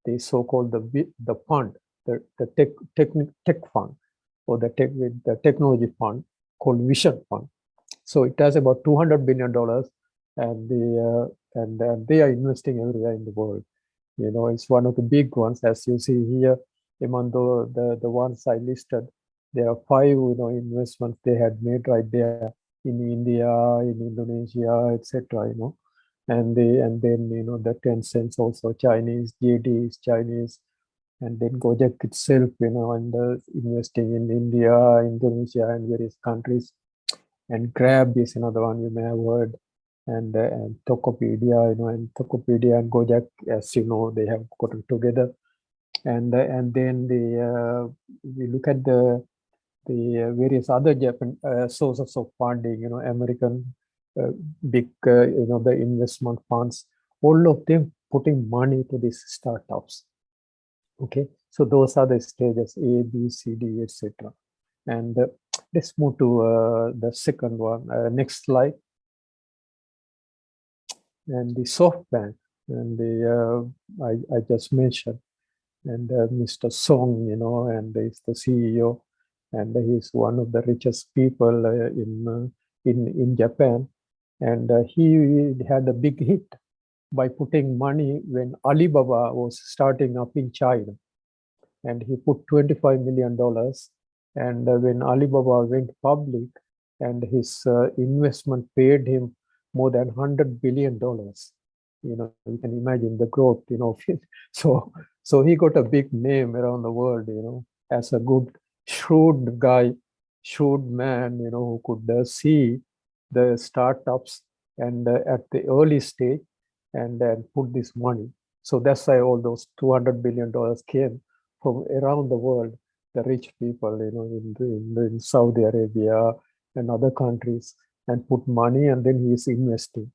the so-called the fund, the tech fund, or the technology fund called Vision Fund. So it has about $200 billion, and they are investing everywhere in the world. It's one of the big ones, as you see here. Among the ones I listed, there are 5 investments they had made right there in India, in Indonesia, etc. And then the Tencent also Chinese, JD is Chinese, and then Gojek itself, and investing in India, Indonesia, and various countries. And Grab is another one you may have heard, and Tokopedia, and Tokopedia and Gojek, as you know, they have gotten together. And then we look at the various other Japan sources of funding, American big, the investment funds, all of them putting money to these startups. Okay, so those are the stages A, B, C, D, etc. And let's move to the second one. Next slide. And the SoftBank, and I just mentioned, and Mr. Song, and he's the CEO, and he's one of the richest people in Japan, and he had a big hit by putting money when Alibaba was starting up in China, and he put $25 million. And when Alibaba went public, and his investment paid him more than $100 billion. You can imagine the growth, so he got a big name around the world, as a good, shrewd guy, shrewd man, who could see the startups and at the early stage, and then put this money. So that's why all those $200 billion came from around the world, the rich people, in Saudi Arabia and other countries, and put money, and then he is investing.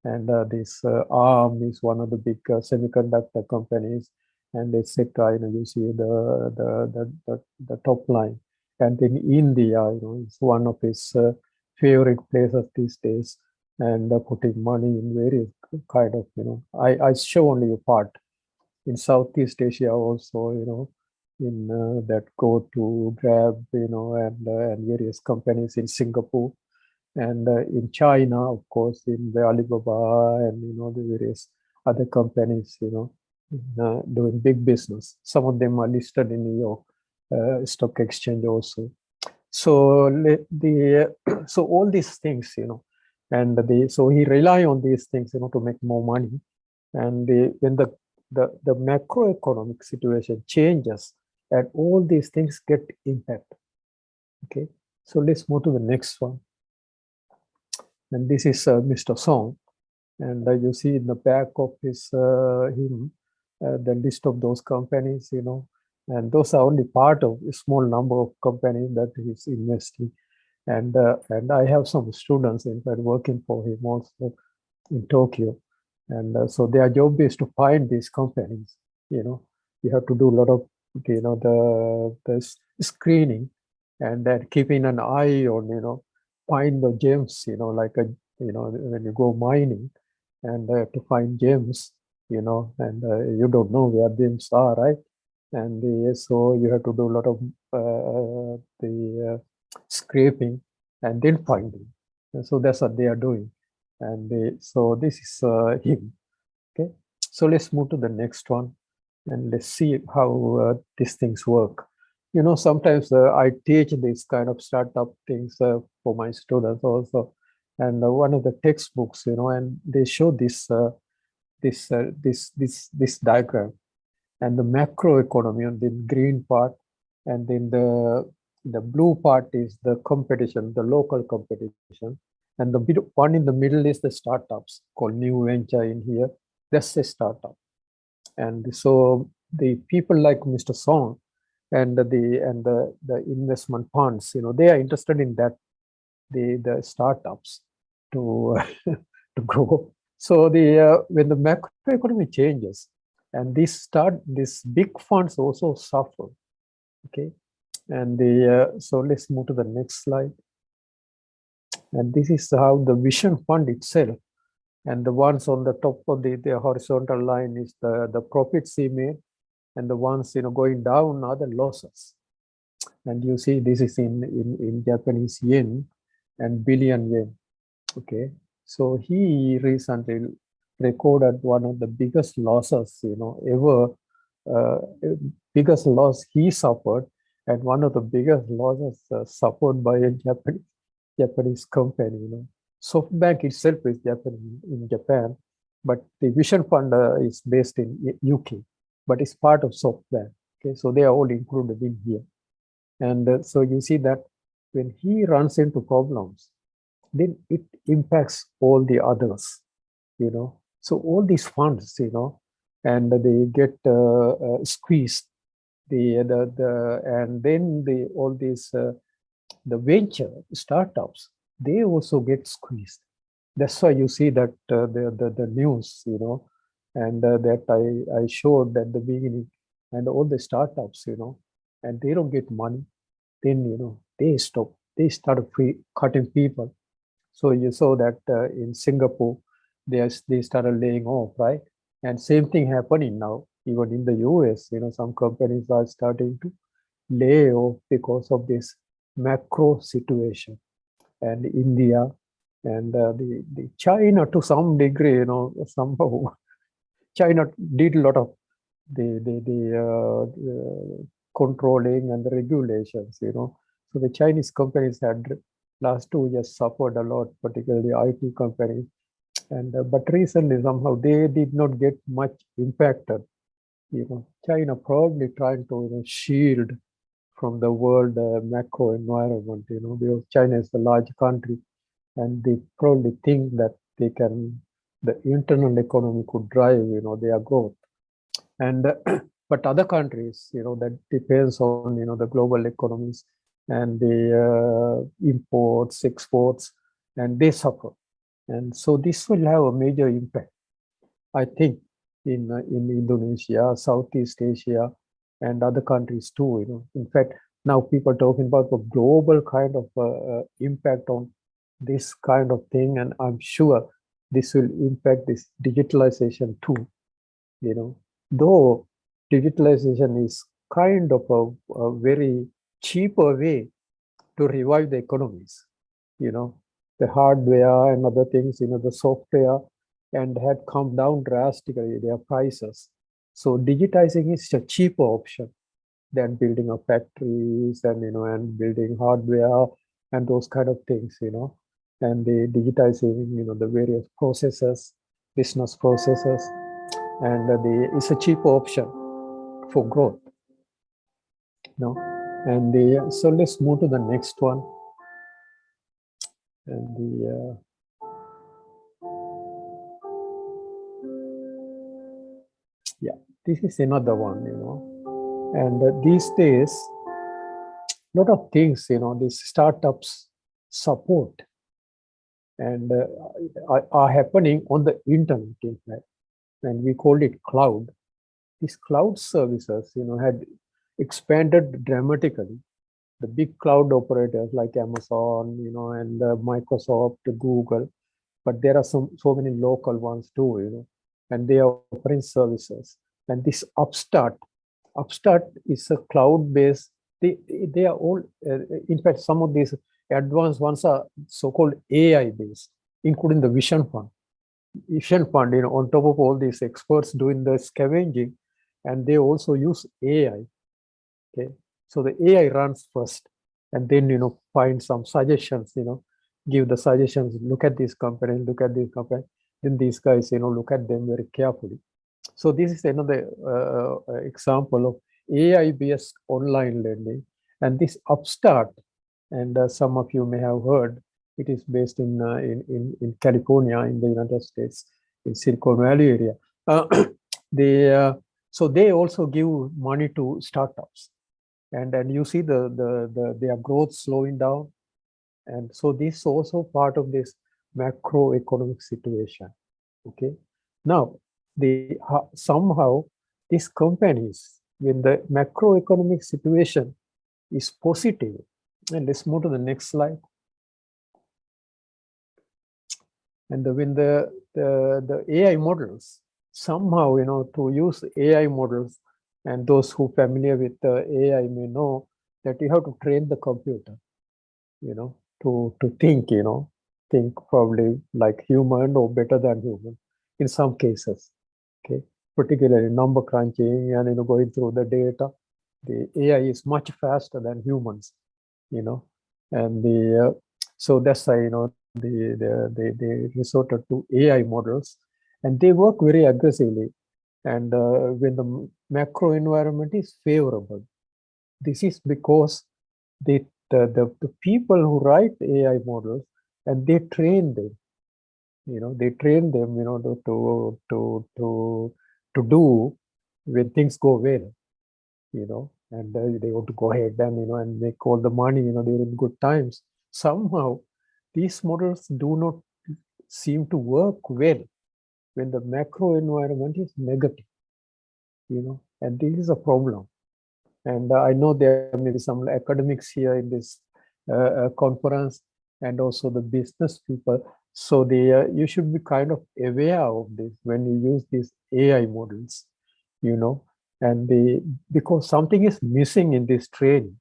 And this ARM is one of the big semiconductor companies, and etc. You see the top line. And in India, it's one of his favorite places these days, and putting money in various kind of, I show only a part. In Southeast Asia also, in that go to Grab, and various companies in Singapore, and in China, of course, in the Alibaba, and the various other companies, doing big business. Some of them are listed in New York Stock Exchange also. So so all these things, and so he rely on these things, to make more money. And when the macroeconomic situation changes, and all these things get impact. Okay, so let's move to the next one. And this is Mr. Song, and you see in the back of his him the list of those companies, and those are only part of a small number of companies that he's investing. And I have some students, in fact, working for him also in Tokyo. And so their job is to find these companies. You have to do a lot of the screening, and then keeping an eye on find the gems, like when you go mining, and to find gems, and you don't know where gems are, right? and so you have to do a lot of scraping and then finding. And so that's what they are doing, and so this is him. Okay, so let's move to the next one, and let's see how these things work. You know, sometimes I teach this kind of startup things for my students also, and one of the textbooks, you know, and they show this diagram, and the macroeconomy on the green part, and then the blue part is the competition, the local competition, and the one in the middle is the startups called new venture in here. That's a startup. And so the people like Mr. Song and the investment funds, you know, they are interested in that, the startups to to grow. So when the macroeconomy changes, and these big funds also suffer. Okay, and so let's move to the next slide. And this is how the vision fund itself, and the ones on the top of the horizontal line is the profits he made, and the ones, you know, going down are the losses. And you see this is in Japanese yen and billion yen. Okay, so he recently recorded one of the biggest losses, you know, ever, biggest loss he suffered, and one of the biggest losses suffered by a Japanese company. You know, SoftBank itself is Japanese in Japan, but the Vision Fund is based in UK, but it's part of SoftBank. Okay, so they are all included in here, and so you see that when he runs into problems, then it impacts all the others, you know. So all these funds, you know, and they get squeezed. And then all these the venture startups, they also get squeezed. That's why you see that the news, you know, and that I showed at the beginning, and all the startups, you know, and they don't get money. Then, you know, they stop. They start cutting people. So you saw that in Singapore, they started laying off, right? And same thing happening now, even in the US. You know, some companies are starting to lay off because of this macro situation. And India and the China, to some degree, you know, somehow China did a lot of the controlling and the regulations, you know. So the Chinese companies had last 2 years suffered a lot, particularly IT companies. And but recently somehow they did not get much impacted. You know, China probably trying to, you know, shield from the world macro environment. You know, because China is a large country, and they probably think that the internal economy could drive, you know, their growth. And but other countries, you know, that depends on, you know, the global economies and the imports, exports, and they suffer. And so this will have a major impact, I think, in Indonesia, Southeast Asia, and other countries too. You know, in fact, now people are talking about the global kind of impact on this kind of thing, and I'm sure this will impact this digitalization too. You know, though digitalization is kind of a very cheaper way to revive the economies. You know, the hardware and other things, you know, the software, and had come down drastically, their prices. So digitizing is a cheaper option than building up factories and, you know, and building hardware and those kind of things, you know, and the digitizing, you know, the various processes, business processes, and it's a cheaper option for growth. No, and so let's move to the next one. And yeah, this is another one, you know, and these days, a lot of things, you know, these startups support and are happening on the internet, in fact, and we call it cloud. These cloud services, you know, had expanded dramatically. The big cloud operators like Amazon, you know, and Microsoft, Google, but there are so many local ones too, you know, and they are offering services. And this upstart Upstart is a cloud-based. They are all, in fact, some of these advanced ones are so-called AI-based, including the Vision Fund. Vision Fund, on top of all these experts doing the scavenging, and they also use AI. Okay, so the AI runs first, and then find some suggestions. Give the suggestions. Look at this company. Look at this company. Then these guys, look at them very carefully. So this is another example of AI-based online learning, and this Upstart, and some of you may have heard, it is based in California, in the United States, in Silicon Valley area. So they also give money to startups, and you see their growth slowing down, and so this is also part of this macroeconomic situation. Okay, now somehow these companies, when the macroeconomic situation is positive, and let's move to the next slide. And when the AI models, somehow, to use AI models, and those who are familiar with AI may know that you have to train the computer, to think, think probably like human or better than human in some cases. Okay, particularly number crunching and going through the data, the AI is much faster than humans, and so that's why they resorted to AI models, and they work very aggressively. And when the macro environment is favorable, this is because the people who write AI models, and they train them, to do when things go well, and they want to go ahead and make all the money, during good times. Somehow, these models do not seem to work well when the macro environment is negative, and this is a problem. And I know there may be some academics here in this conference, and also the business people. So you should be kind of aware of this when you use these AI models, and because something is missing in this training,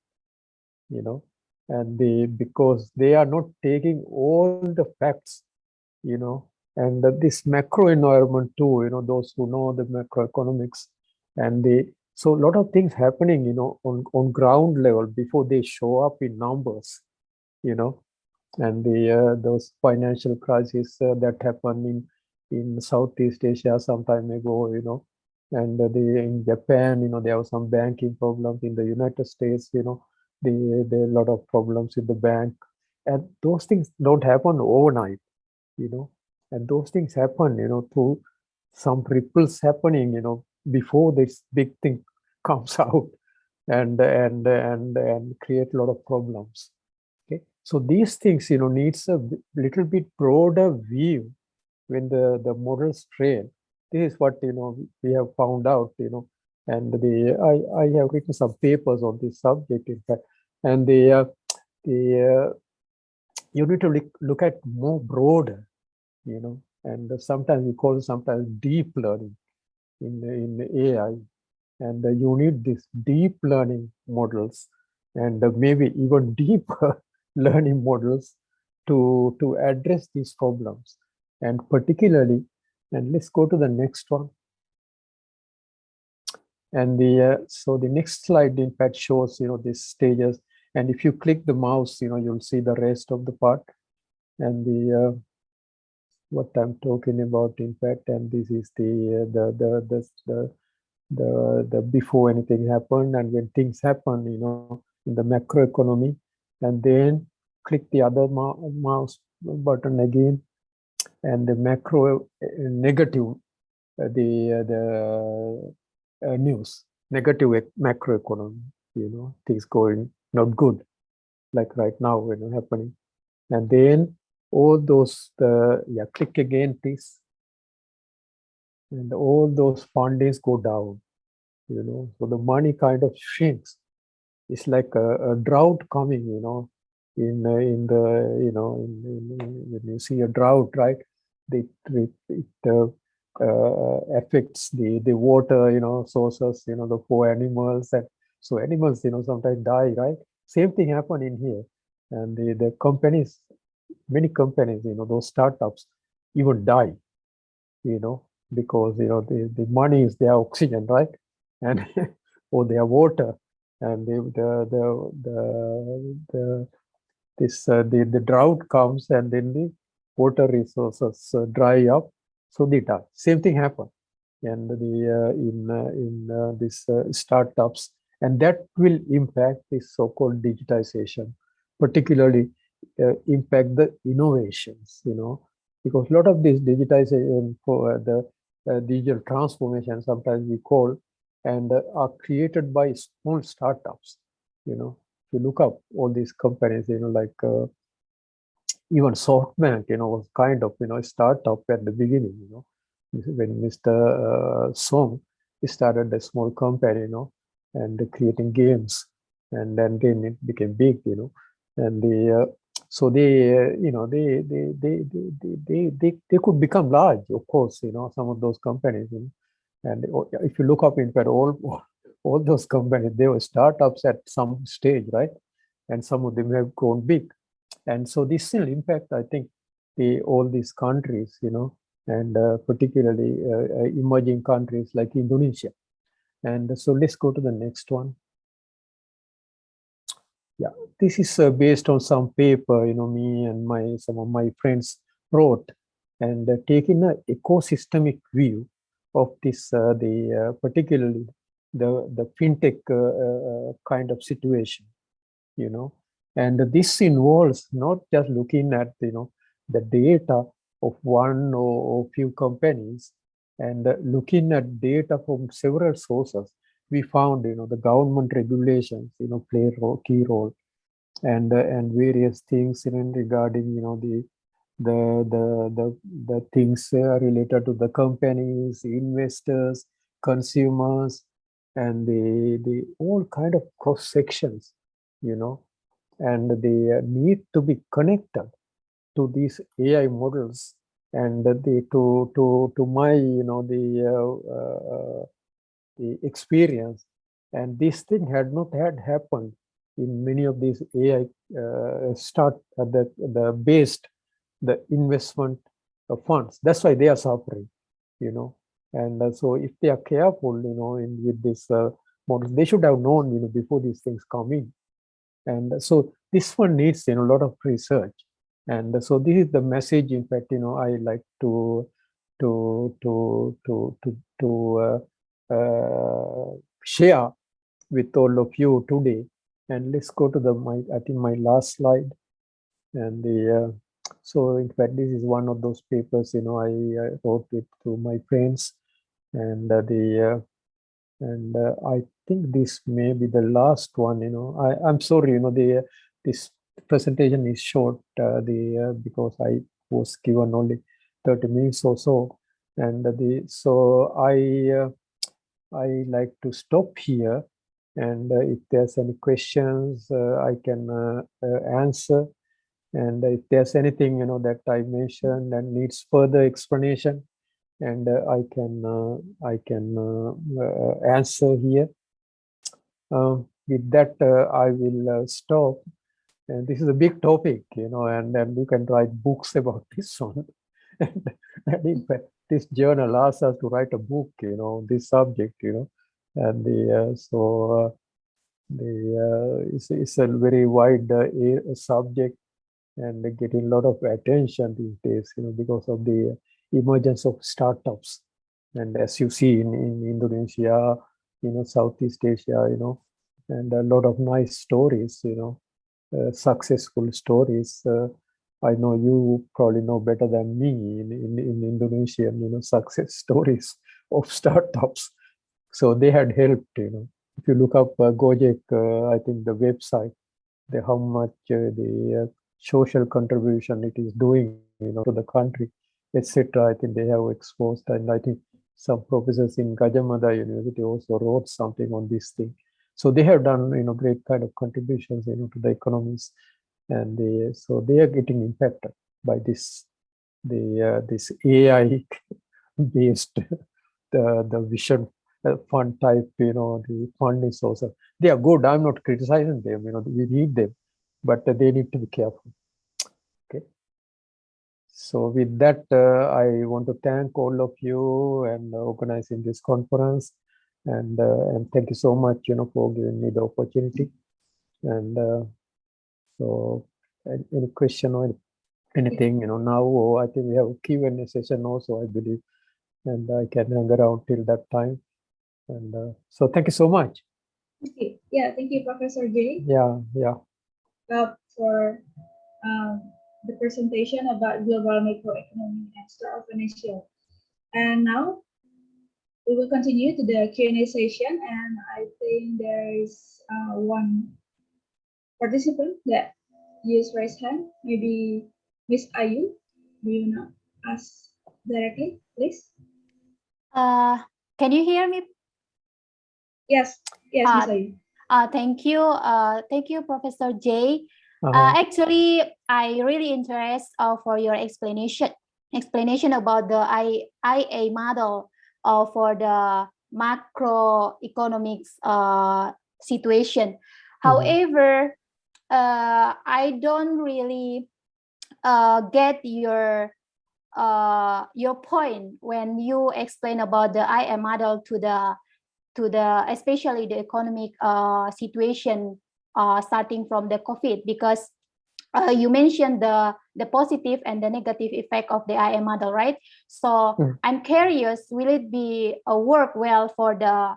and because they are not taking all the facts, and this macro environment too, those who know the macroeconomics, and so a lot of things happening, on ground level before they show up in numbers, and those financial crises that happened in Southeast Asia some time ago, and in Japan, there were some banking problems. In the United States, there are a lot of problems with the bank, and those things don't happen overnight, and those things happen, through some ripples happening, before this big thing comes out, and create a lot of problems. Okay, so these things, needs a little bit broader view when the models train. This is what we have found out, and I have written some papers on this subject, in fact, and you need to look at more broader, and sometimes we call it sometimes deep learning in AI, and you need these deep learning models, and maybe even deeper learning models to address these problems, and particularly, and let's go to the next one. And so the next slide, in fact, shows these stages, and if you click the mouse, you'll see the rest of the part, and what I'm talking about, in fact, and this is the before anything happened, and when things happen, in the macroeconomy, and then click the other mouse button again, and the macro negative, the news, negative macroeconomy, things going not good, like right now, happening, and then all those, click again, please, and all those fundings go down, so the money kind of shrinks. It's like a drought coming, in the when you see a drought, right? affects the water, sources, the poor animals, and so animals, sometimes die, right? Same thing happened in here, and the companies, many companies, those startups even die, because the money is their oxygen, right? And or their water, and the drought comes, and then the water resources dry up, so they die. Same thing happened, and in these startups, and that will impact this so-called digitization, particularly impact the innovations, because a lot of this digitization for the digital transformation, sometimes we call, and are created by small startups. If you look up all these companies, like even SoftBank, was kind of, a startup at the beginning, when Mr. Song started a small company, and creating games, and then it became big, and so they could become large, of course, some of those companies, and if you look up, in fact, all those companies, they were startups at some stage, right? And some of them have grown big. And so this will impact, I think, all these countries, and particularly emerging countries like Indonesia. And so let's go to the next one. Yeah, this is based on some paper, me and some of my friends wrote, and taking an ecosystemic view of this, particularly the fintech kind of situation, and this involves not just looking at, the data of one or few companies, and looking at data from several sources. We found, the government regulations, play a key role, and various things, regarding, the things related to the companies, investors, consumers, and the all kind of cross sections, and they need to be connected to these AI models, and to my, the experience. And this thing had not had happened in many of these AI start the based the investment funds. That's why they are suffering, and so if they are careful, with this models, they should have known, before these things come in. And so this one needs, a lot of research. And so this is the message, in fact, I like to share with all of you today. And let's go to I think my last slide. And so in fact, this is one of those papers, I wrote it to my friends, and I think this may be the last one. I'm sorry, this presentation is short, because I was given only 30 minutes or so, and so I like to stop here, and if there's any questions, I can answer, and if there's anything, that I mentioned and needs further explanation, and I can answer here. With that, I will stop. And this is a big topic, and then you can write books about this one. And in fact, this journal asks us to write a book, this subject, and it's a very wide subject, and getting a lot of attention these days, because of the emergence of startups. And as you see in Indonesia, Southeast Asia, and a lot of nice stories, successful stories. I know you probably know better than me in Indonesian, success stories of startups. So they had helped, If you look up Gojek, I think the website, how much the social contribution it is doing, to the country, etc. I think they have exposed, and I think some professors in Gajah Mada University also wrote something on this thing. So they have done, great kind of contributions, to the economies, and so they are getting impacted by this AI based the vision fund type, the fund is also, they are good. I'm not criticizing them, we need them, but they need to be careful. Okay. So with that, I want to thank all of you and organizing this conference, and thank you so much, for giving me the opportunity. And so, any question or anything, now I think we have a Q&A session also, I believe, and I can hang around till that time. And so, thank you so much. Okay. Yeah, thank you, Professor J. Yeah. For the presentation about global macroeconomy and start of financial. And now we will continue to the Q&A session, and I think there is one participant that used raise hand. Maybe Miss Ayu, do you know ask directly, please? Can you hear me? Yes, Miss Ayu. Thank you, Professor J. Uh-huh. Actually, I really interest for your explanation about the IA model for the macroeconomics situation. However, I don't really get your point when you explain about the IA model to the especially the economic situation starting from the COVID, because you mentioned the positive and the negative effect of the IA model, right? So I'm curious, will it be work well for the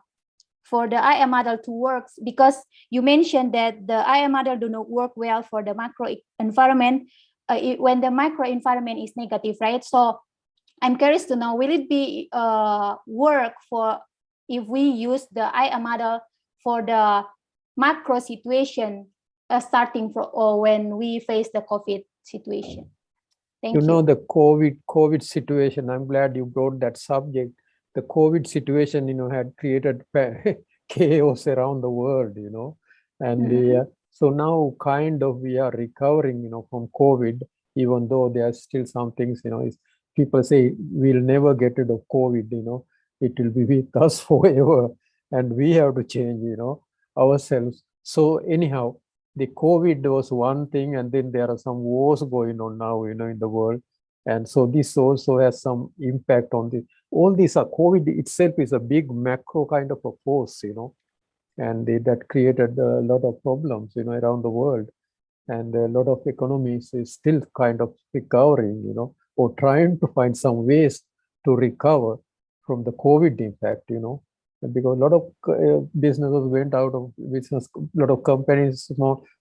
IA model to work? Because you mentioned that the IA model do not work well for the macro environment when the macro environment is negative, right? So I'm curious to know, will it be work for if we use the IA model for the macro situation starting from or when we face the COVID situation? Thank you. The COVID situation, I'm glad you brought that subject. The COVID situation, had created chaos around the world, and so now kind of we are recovering, from COVID, even though there are still some things, people say we'll never get rid of COVID, it will be with us forever, and we have to change, ourselves. So anyhow, the COVID was one thing, and then there are some wars going on now, in the world. And so this also has some impact on the, all these are, COVID itself is a big macro kind of a force, and that created a lot of problems, around the world. And a lot of economies is still kind of recovering, or trying to find some ways to recover from the COVID impact, because a lot of businesses went out of business, a lot of companies,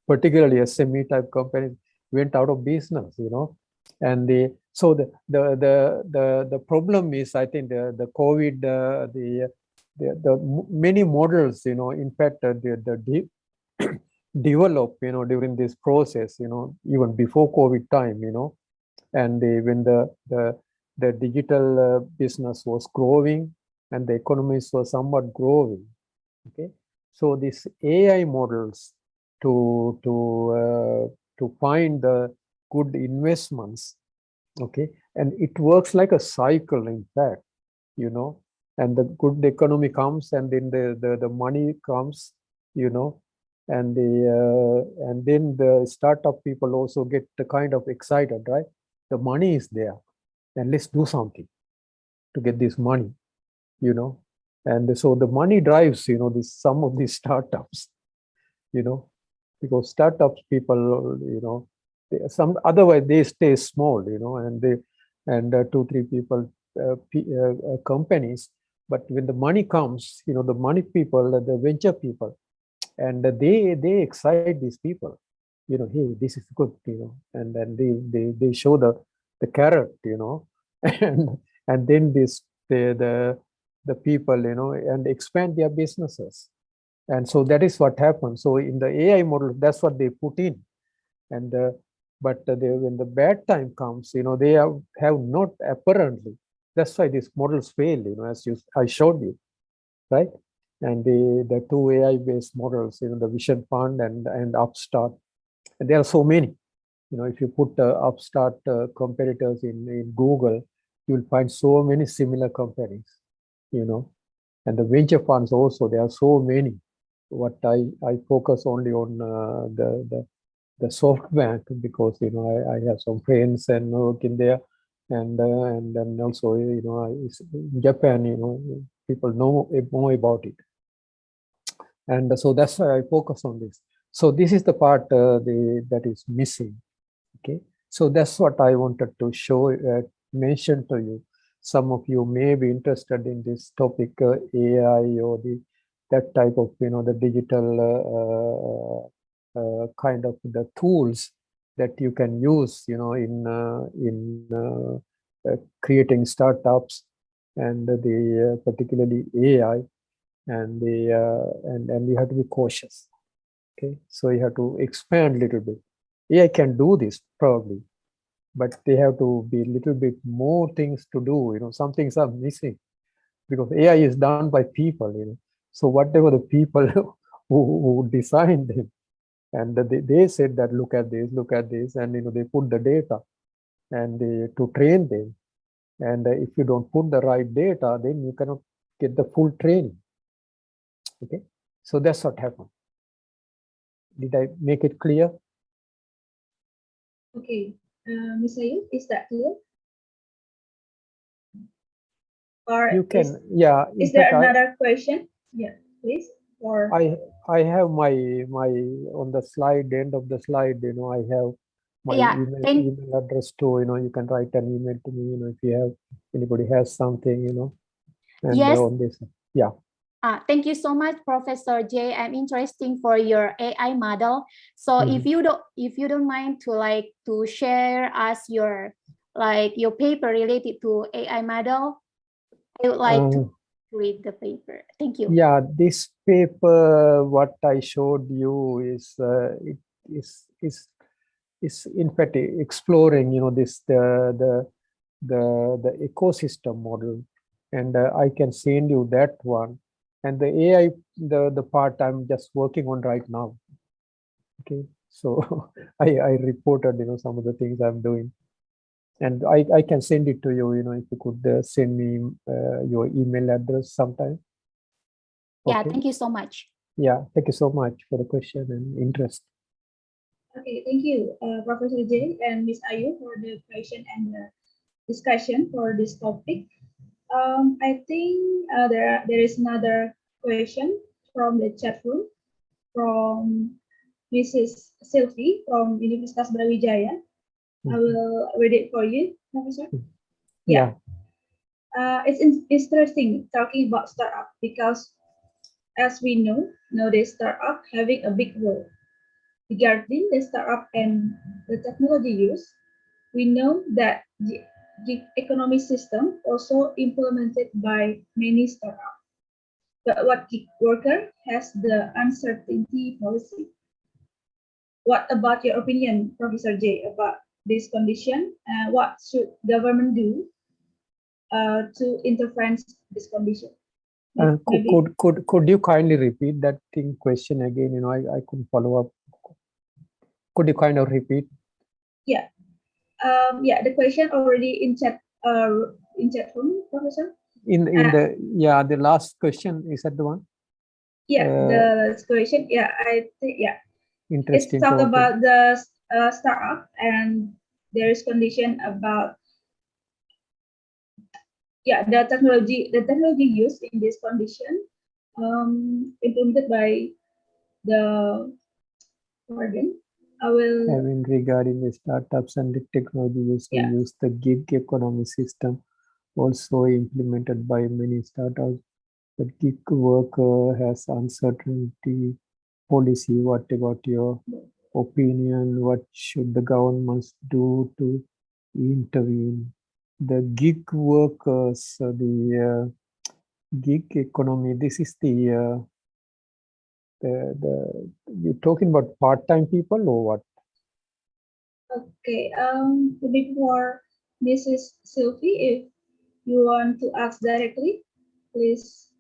particularly SME type companies, went out of business, and so the problem is, I think the COVID, the many models, in fact, develop, during this process, even before COVID time, and when the digital business was growing and the economies were somewhat growing. Okay, so these AI models to find the good investments. Okay, and it works like a cycle, in fact, and the good economy comes, and then the money comes, and then the startup people also get the kind of excited, right? The money is there, and let's do something to get this money, and so the money drives, some of these startups, because startups people, some otherwise they stay small, and they 2-3 people companies, but when the money comes, the money people, the venture people, and they excite these people, hey, this is good, and then they show the carrot, and then the people, and expand their businesses. And so that is what happens. So in the AI model, that's what they put in. And but when the bad time comes, they have not apparently. That's why these models fail, as I showed you, right? And the two AI-based models, the Vision Fund and Upstart. And there are so many. If you put Upstart competitors in Google, you'll find so many similar companies, and the venture funds also, there are so many. What I focus only on the SoftBank because I have some friends and work in there, and then also in Japan, people know more about it, and so that's why I focus on this. So this is the part that is missing. Okay, so that's what I wanted to show, mention to you. Some of you may be interested in this topic, AI or that type of the digital kind of the tools that you can use in creating startups, and the particularly AI, and and you have to be cautious. Okay, so you have to expand a little bit. AI can do this probably, but they have to be a little bit more things to do. Some things are missing because AI is done by people. So whatever the people who designed them, and they said that look at this, and they put the data and to train them. And if you don't put the right data, then you cannot get the full training. Okay, so that's what happened. Did I make it clear? Okay, Ms. Ayu, is that clear? Or you can, yeah. Is there another question? Yeah, please. Or I have my on the slide, end of the slide, I have my email address too. You can write an email to me. If you have anybody has something, and yes. On this, yeah. Thank you so much, Professor J. I'm interesting for your AI model. So if you don't mind to share us your paper related to AI model, I would like to read the paper. Thank you. Yeah, this paper, what I showed you is it is in fact exploring this the ecosystem model, and I can send you that one. And the AI, the part I'm just working on right now. Okay, so I reported some of the things I'm doing, and I can send it to you. If you could send me your email address sometime. Yeah, okay. Thank you so much. Yeah, thank you so much for the question and interest. Okay, thank you, Professor J and Ms. Ayu, for the question and the discussion for this topic. I think there is another question from the chat room from Mrs. Sylvie from Universitas Brawijaya. I will read it for you, Professor. Yeah. It's interesting talking about startup because, as we know, nowadays startup having a big role. Regarding the startup and the technology use, we know that the economic system also implemented by many startups. But what gig worker has the uncertainty policy? What about your opinion, Professor J, about this condition? And what should government do to interfere this condition? Could you kindly repeat that question again? I couldn't follow up. Could you kind of repeat? Yeah. The question already in chat room, Professor. The last question, is that the one? Yeah, the last question. Yeah, I think interesting. It's talk about the startup, and there is condition about the technology used in this condition implemented by the organ. I will. Having regarding the startups and the technology used to use the gig economy system, also implemented by many startups. But gig worker has uncertainty policy. What about your opinion? What should the governments do to intervene? The gig workers, the gig economy. This is the you're talking about part-time people or what? Okay. Before Mrs. Sylvie, if you want to ask directly, please.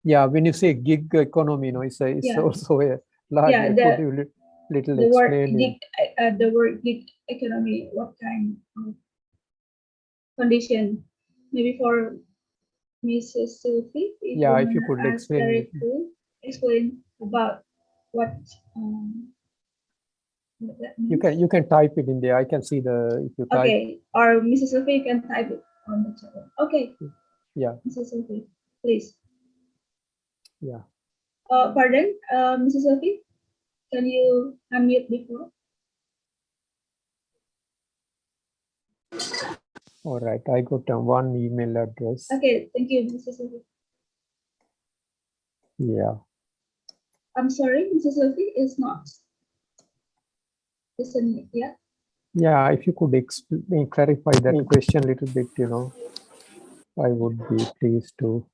Yeah, when you say gig economy, it's also a large. Could you little the explain word gig, the word gig economy, what kind of condition. Maybe for Mrs. Sylvie, if you Yeah, if want you to could ask directly, explain about what that means. you can type it in there. I can see the if you type. Okay, or Mrs. Sylvie can type it on the chat. Okay. Yeah. Mrs. Sylvie, please. Yeah. Pardon, Mrs. Sylvie, can you unmute before? All right, I got one email address. Okay, thank you, Mrs. Sylvie. Yeah. I'm sorry, Mrs. Sylvie is not listening yet. Yeah, if you could explain, clarify that question a little bit, I would be pleased to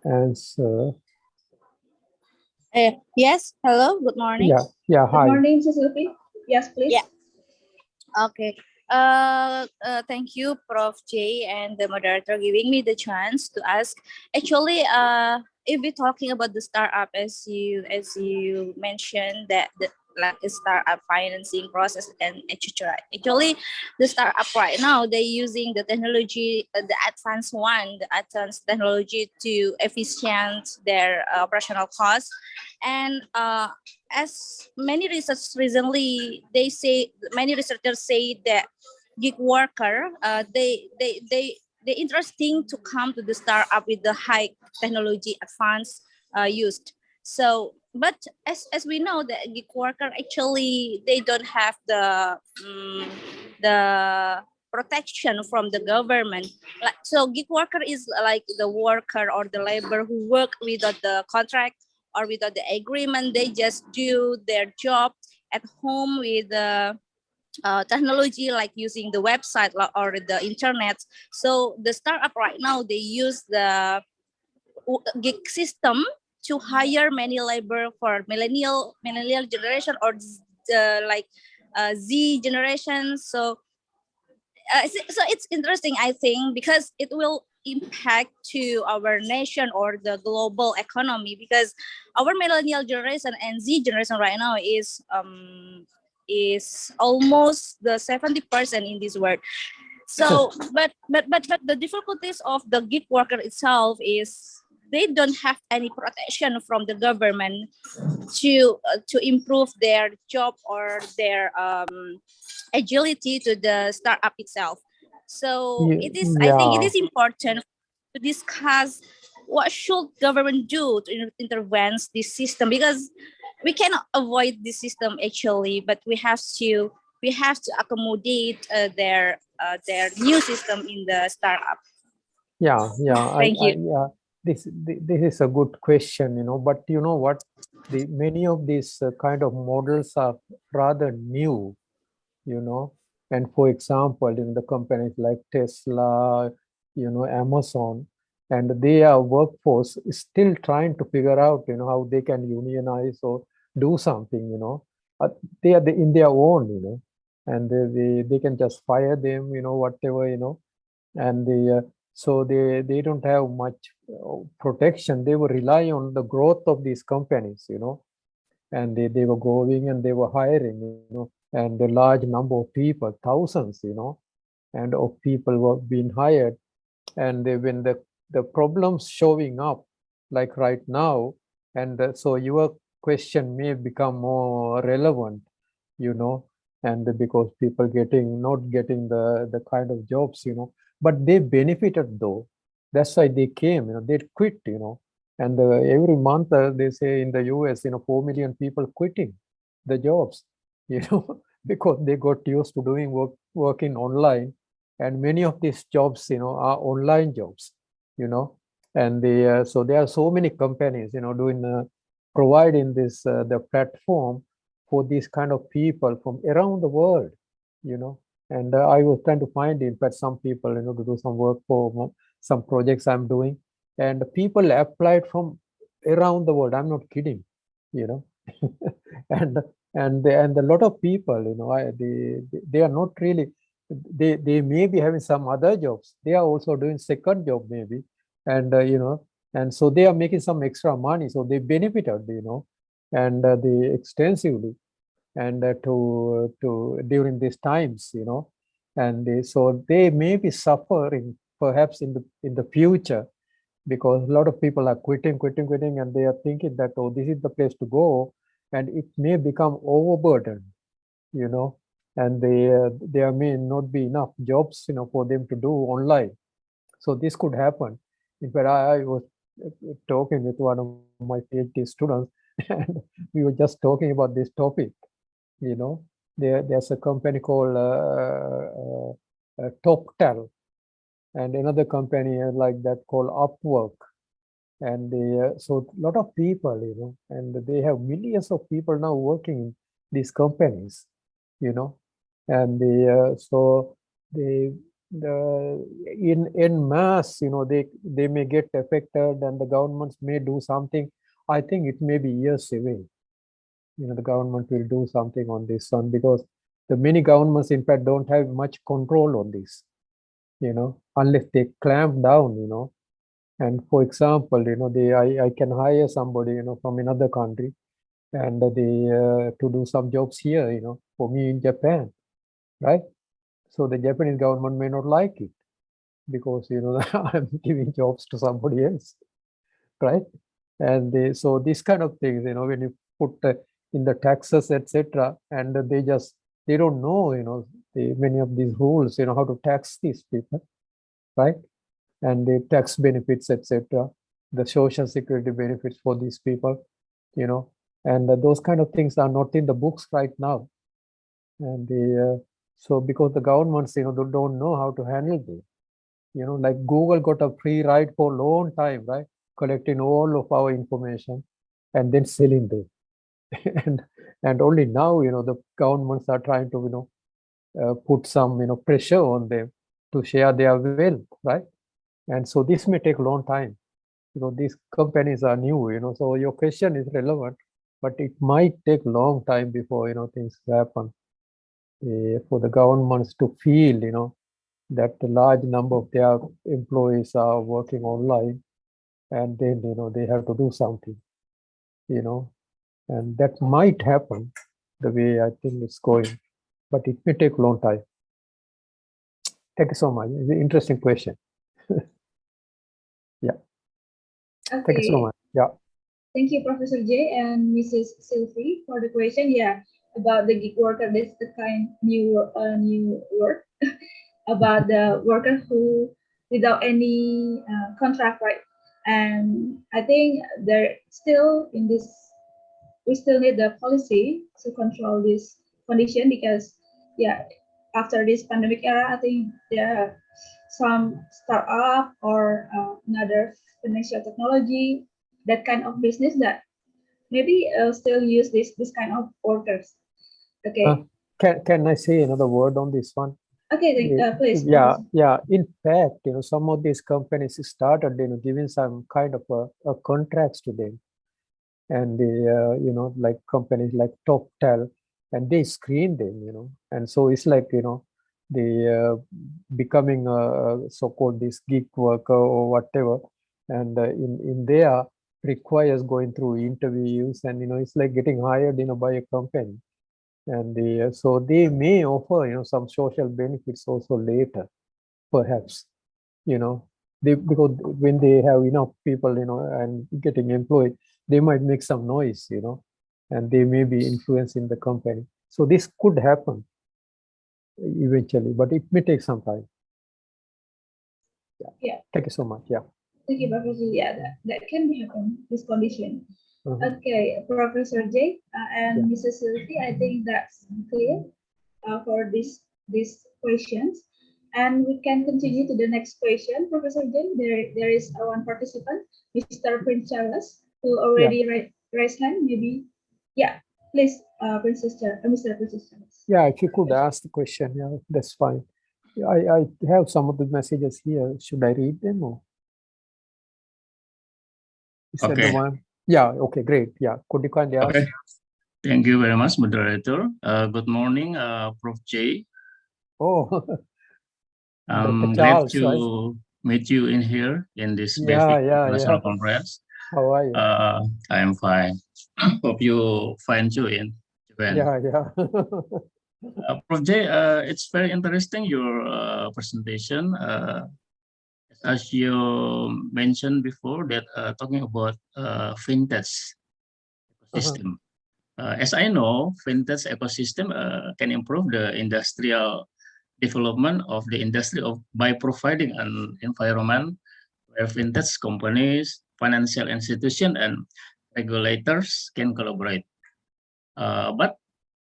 answer. Yes, hello, good morning. Yeah, hi. Good morning, Mrs. Sylvie. Yes, please. Yeah. Okay. Thank you, Prof. J, and the moderator giving me the chance to ask. Actually, if we're talking about the startup, as you mentioned that the like a startup financing process and etc. Actually, the startup right now they using the technology, the advanced technology to efficient their operational costs, and as many research recently, many researchers say that gig worker, they interesting to come to the startup with the high technology advanced used. So, but as we know, the gig worker actually they don't have the protection from the government. Like so, gig worker is like the worker or the labor who work without the contract or without the agreement. They just do their job at home with the technology like using the website or the internet. So the startup right now they use the gig system to hire many labor for millennial generation or Z generation. So so it's interesting, I think, because it will impact to our nation or the global economy, because our millennial generation and Z generation right now is almost the 70% in this world. So but the difficulties of the gig worker itself is they don't have any protection from the government to improve their job or their agility to the startup itself. So it is, I think it is important to discuss what should government do to intervene this system, because we cannot avoid this system actually, but we have to accommodate their new system in the startup. Yeah. Thank you. Yeah. This is a good question, but you know what? Many of these kind of models are rather new, and for example, in the companies like Tesla, Amazon, and their workforce is still trying to figure out, how they can unionize or do something, they are in their own, and they can just fire them, whatever, and so they don't have much protection. They will rely on the growth of these companies, and they were growing and they were hiring, and a large number of people, thousands, and of people were being hired. And when the problems showing up, like right now, and so your question may become more relevant, and because people not getting the kind of jobs, but they benefited though. That's why they came, they quit, and every month they say in the US, 4 million people quitting the jobs, because they got used to doing working online, and many of these jobs, are online jobs, and so there are so many companies, doing providing this the platform for these kind of people from around the world, and I was trying to find, in fact, some people, to do some work for some projects I'm doing, and people applied from around the world. I'm not kidding, and a lot of people, they are not really, they may be having some other jobs. They are also doing second job maybe, and and so they are making some extra money, so they benefited, and they extensively. and to during these times, and so they may be suffering perhaps in the future, because a lot of people are quitting, and they are thinking that, oh, this is the place to go, and it may become overburdened, and there may not be enough jobs, for them to do online. So this could happen. In fact, I was talking with one of my PhD students, and we were just talking about this topic. There's a company called TopTal, and another company like that called Upwork. And so a lot of people, and they have millions of people now working in these companies, and so in mass, they may get affected, and the governments may do something. I think it may be years away. The government will do something on this one, because the many governments, in fact, don't have much control on this, unless they clamp down, and for example, I can hire somebody, from another country, and they to do some jobs here, for me in Japan, right? So the Japanese government may not like it, because I'm giving jobs to somebody else, right? And so these kind of things, when you put in the taxes, etc., and they don't know, many of these rules, how to tax these people, right? And the tax benefits, etc., the social security benefits for these people, and those kind of things are not in the books right now. And so because the governments, they don't know how to handle this. Like Google got a free ride for a long time, right? Collecting all of our information and then selling them. and only now, the governments are trying to, put some, pressure on them to share their wealth, right? And so this may take a long time. These companies are new, so your question is relevant, but it might take a long time before, things happen. For the governments to feel, that the large number of their employees are working online, and then, they have to do something, and that might happen the way I think it's going, but it may take a long time. Thank you so much. It's an interesting question. Yeah. Okay. Thank you so much. Yeah. Thank you, Professor J and Mrs. Sylvie, for the question. Yeah, about the gig worker, that's the kind new word about the worker who without any contract, right? And I think there still in this, we still need the policy to control this condition, because yeah, after this pandemic era, I think there are some startup or another financial technology, that kind of business that maybe still use this kind of workers. Okay. Can I say another word on this one? Okay, please. Yeah. In fact, some of these companies started, giving some kind of a contracts to them, and they, like companies like TopTal, and they screen them, and so it's like, they becoming so-called this gig worker or whatever, and in there requires going through interviews, and it's like getting hired, by a company. And so they may offer, some social benefits also later, perhaps, because when they have enough people, and getting employed, they might make some noise, and they may be influencing the company. So this could happen eventually, but it may take some time. Yeah. Thank you so much. Yeah. Thank you, Professor. Yeah, that can be happen, this condition. Okay, Professor J and Mrs. Sylvie, I think that's clear for these questions. And we can continue to the next question, Professor J. There is one participant, Mr. Prince Charles, who already raised hand. Maybe, yeah, please, Mr. Princess Charles. Yeah, if you could ask the question, yeah, that's fine. I have some of the messages here. Should I read them or? Is that the one? Yeah, okay, great. Yeah, could you kindly ask? Okay. Thank you very much, moderator. Good morning, Prof. J. Oh, I'm glad to meet you in here in this befic International Conference. How are you? I am fine. Hope you fine too in event. Yeah. Prof. J, it's very interesting your presentation. As you mentioned before, that talking about fintech ecosystem. As I know, fintech ecosystem can improve the industrial development of the industry by providing an environment where fintech companies, financial institutions, and regulators can collaborate. But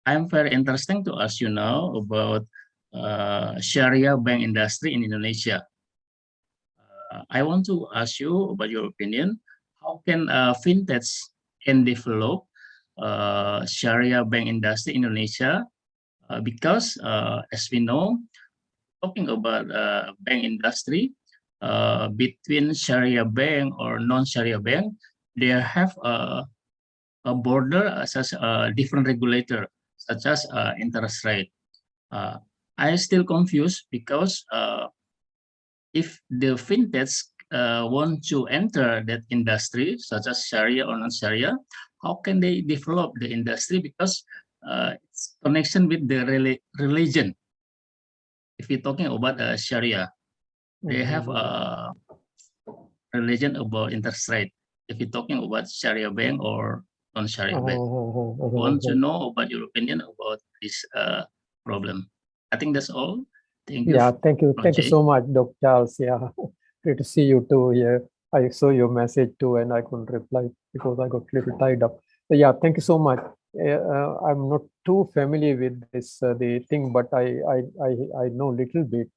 I'm very interesting to ask you now about Sharia bank industry in Indonesia. I want to ask you about your opinion. How can fintech can develop Sharia bank industry in Indonesia? Because as we know, talking about bank industry, between Sharia bank or non-Sharia bank, they have a border such different regulator, such as interest rate. I still confused because if the fintechs want to enter that industry, such as Sharia or non-Sharia, how can they develop the industry? Because it's connection with the religion. If you're talking about Sharia, they have a religion about interest rate. If you're talking about Sharia bank or non-Sharia bank, I want to know about your opinion about this problem. I think that's all. Thank you. Yeah, thank you so much, Dr. Charles. Yeah, great to see you too here. I saw your message too, and I couldn't reply because I got a little tied up. So yeah, thank you so much. I'm not too familiar with this the thing, but I know a little bit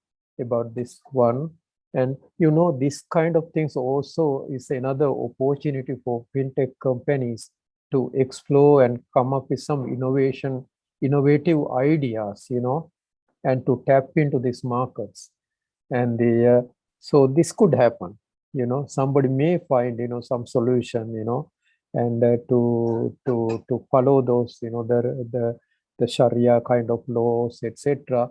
about this one. And you know, this kind of things also is another opportunity for fintech companies to explore and come up with some innovative ideas, you know, and to tap into these markets. And so this could happen, you know, somebody may find, you know, some solution, you know, and to follow those, you know, the Sharia kind of laws, etc.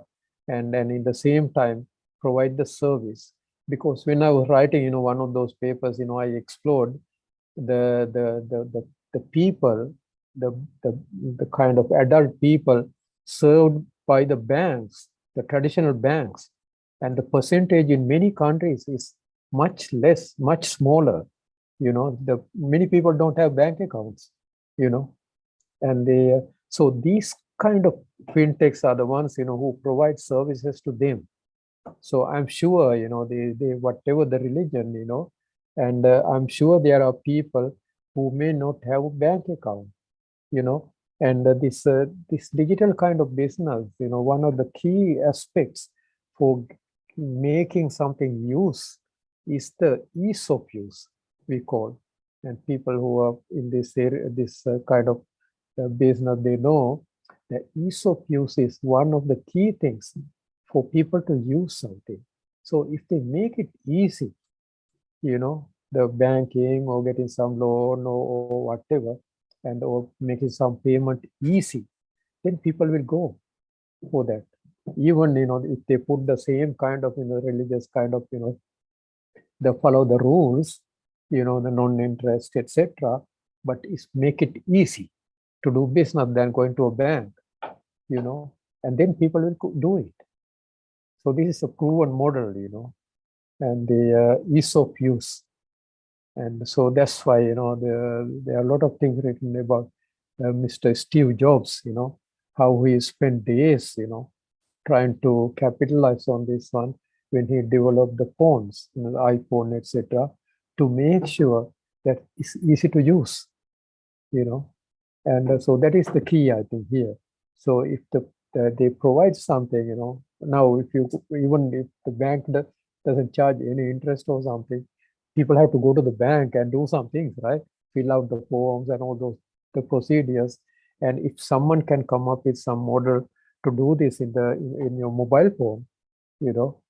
And then in the same time provide the service. Because when I was writing, you know, one of those papers, you know, I explored the people, the kind of adult people served by the banks, the traditional banks, and the percentage in many countries is much less, much smaller. You know, the many people don't have bank accounts, you know, and so these kind of fintechs are the ones, you know, who provide services to them. So I'm sure, you know, they whatever the religion, you know, and I'm sure there are people who may not have a bank account, you know, and this digital kind of business, you know, one of the key aspects for making something use is the ease of use, we call. And people who are in this area, this kind of business, they know that ease of use is one of the key things for people to use something. So if they make it easy, you know, the banking or getting some loan or whatever, and or making some payment easy, then people will go for that. Even, you know, if they put the same kind of, you know, religious kind of, you know, they follow the rules, you know, the non-interest, etc. But it's make it easy to do business than going to a bank, you know, and then people will do it. So this is a proven model, you know, and the ease of use. And so that's why, you know, there are a lot of things written about Mr. Steve Jobs, you know, how he spent days, you know, trying to capitalize on this one when he developed the phones, you know, the iPhone, etc., to make sure that it's easy to use, you know. And so that is the key, I think, here. So if they provide something, you know, now if you, even if the bank doesn't charge any interest or something, people have to go to the bank and do some things, right? Fill out the forms and all those the procedures. And if someone can come up with some model to do this in your mobile phone, you know,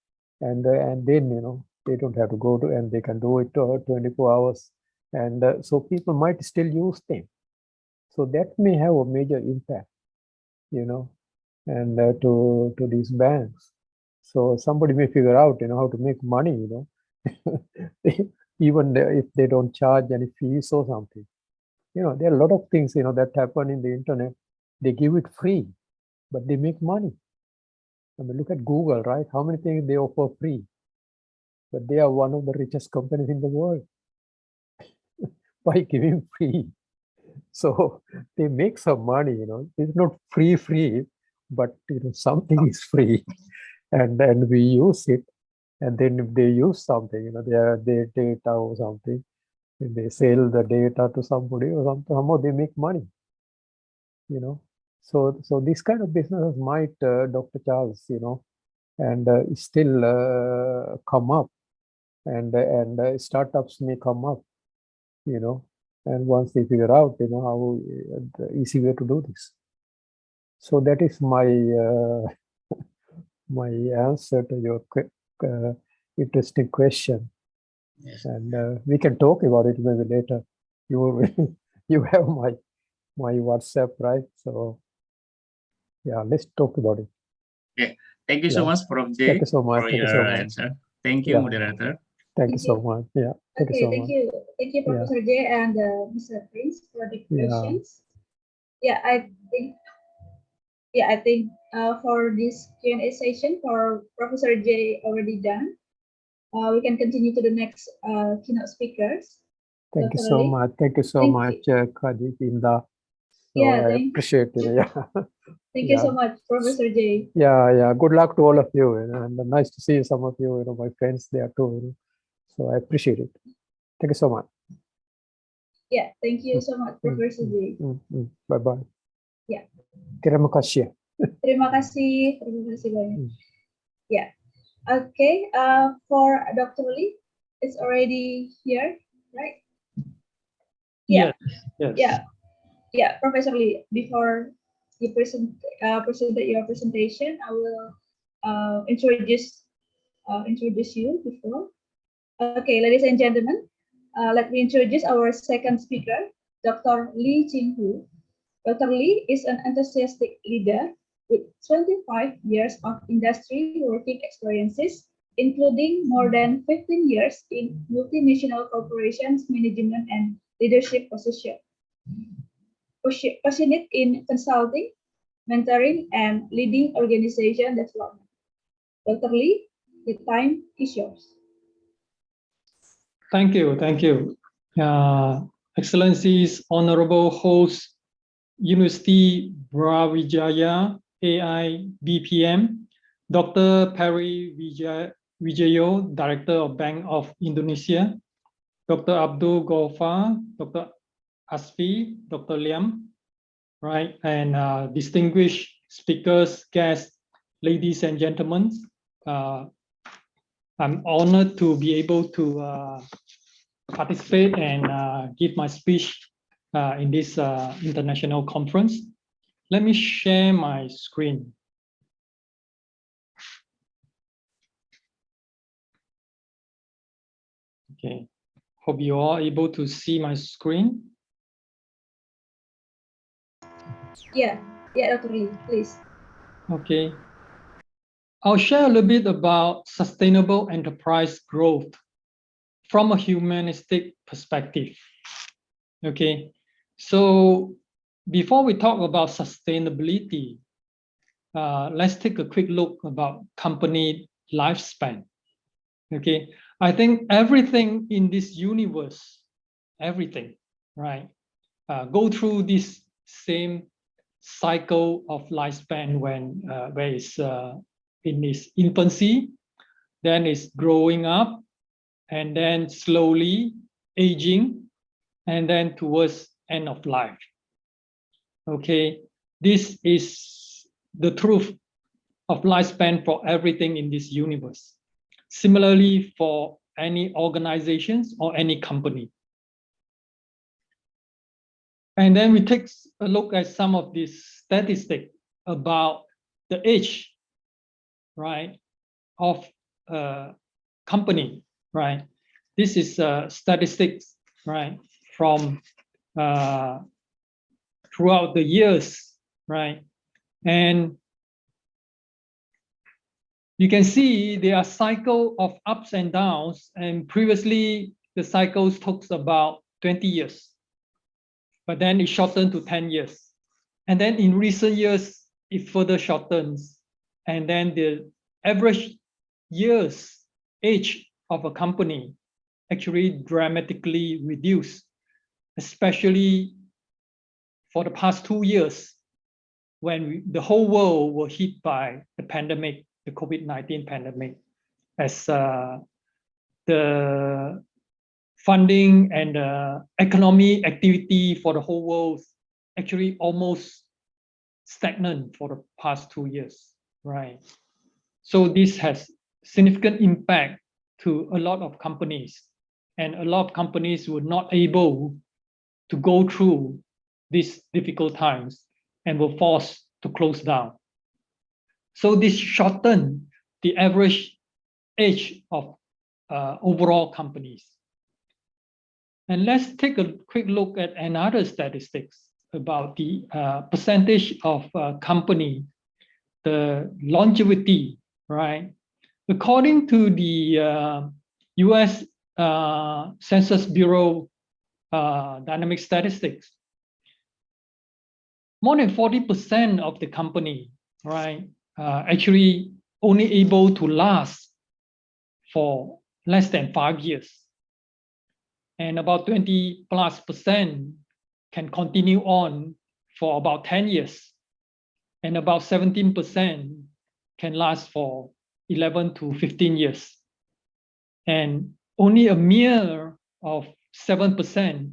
and then, you know, they don't have to go to, and they can do it 24 hours. And so people might still use them. So that may have a major impact, you know, and to these banks. So somebody may figure out, you know, how to make money, you know, even if they don't charge any fees or something. You know, there are a lot of things, you know, that happen in the internet they give it free, but they make money. I mean, look at Google, right? How many things they offer free? But they are one of the richest companies in the world by giving free. So they make some money, you know. It's not free, but you know, something is free, and then we use it. And then if they use something, you know, their data or something, if they sell the data to somebody or something, somehow they make money, you know. So this kind of businesses might, Dr. Charles, you know, and still come up, and startups may come up, you know, and once they figure out, you know, how the easy way to do this. So that is my my answer to your interesting question. Yes. And we can talk about it maybe later. You have my WhatsApp, right? So yeah, let's talk about it. Yeah. Thank you so Yeah. much, Prof. J, Thank you so much. for Thank you your so much. answer. Thank you, Yeah. moderator. Thank you so much. Yeah. Thank you Okay, so thank much. you. Thank you, Yeah. Professor J and Mr. Prince for the Yeah. questions. Yeah, I think for this Q&A session for Professor J already done. We can continue to the next keynote speakers. Thank you Dr. so Lee. much. Thank you so Thank much, Khadij Inda. So Yeah, I appreciate it. Yeah. Thank you Yeah. so much, Professor J. Yeah. Good luck to all of you, and nice to see some of you, my friends there too. So I appreciate it. Thank you so much. Yeah, thank you so much, Professor J. Bye bye. Yeah. Terima kasih. Terima kasih banyak. Yeah. Okay. For Dr. Lee, it's already here, right? Yeah. Yes. Yeah, Professor Lee. Before you presented your presentation, I will introduce you before. Okay, ladies and gentlemen, let me introduce our second speaker, Dr. Lee Ching-Hu. Dr. Lee is an enthusiastic leader with 25 years of industry working experiences, including more than 15 years in multinational corporations management and leadership positions. Passionate in consulting, mentoring, and leading organization development. Dr. Lee, the time is yours. Thank you. Excellencies, honorable host, University Brawijaya AI BPM, Dr. Perry Wijayo, Director of Bank of Indonesia, Dr. Abdul Ghaffar, Dr. Asfi, Dr. Liam, right, and distinguished speakers, guests, ladies and gentlemen. I'm honored to be able to participate and give my speech in this international conference. Let me share my screen. Okay, hope you are able to see my screen. Yeah, Dr. Lee, please. Okay. I'll share a little bit about sustainable enterprise growth from a humanistic perspective. Okay, so before we talk about sustainability, let's take a quick look about company lifespan. Okay, I think everything in this universe, everything, right, go through this same cycle of lifespan when where it's in its infancy, then it's growing up, and then slowly aging, and then towards end of life. Okay, this is the truth of lifespan for everything in this universe. Similarly, for any organizations or any company. And then we take a look at some of these statistics about the age, right, of a company, right? This is statistics, right, from throughout the years, right? And you can see there are cycle of ups and downs, and previously the cycles talks about 20 years, but then it shortened to 10 years. And then in recent years, it further shortens. And then the average years age of a company actually dramatically reduced, especially for the past 2 years when the whole world were hit by the pandemic, the COVID-19 pandemic, as the funding and economic activity for the whole world actually almost stagnant for the past 2 years, right? So this has significant impact to a lot of companies, and a lot of companies were not able to go through these difficult times and were forced to close down. So this shortened the average age of overall companies. And let's take a quick look at another statistics about the percentage of company, the longevity, right? According to the US Census Bureau dynamic statistics, more than 40% of the company, right, actually only able to last for less than 5 years. And about 20+% can continue on for about 10 years. And about 17% can last for 11 to 15 years. And only a mere of 7%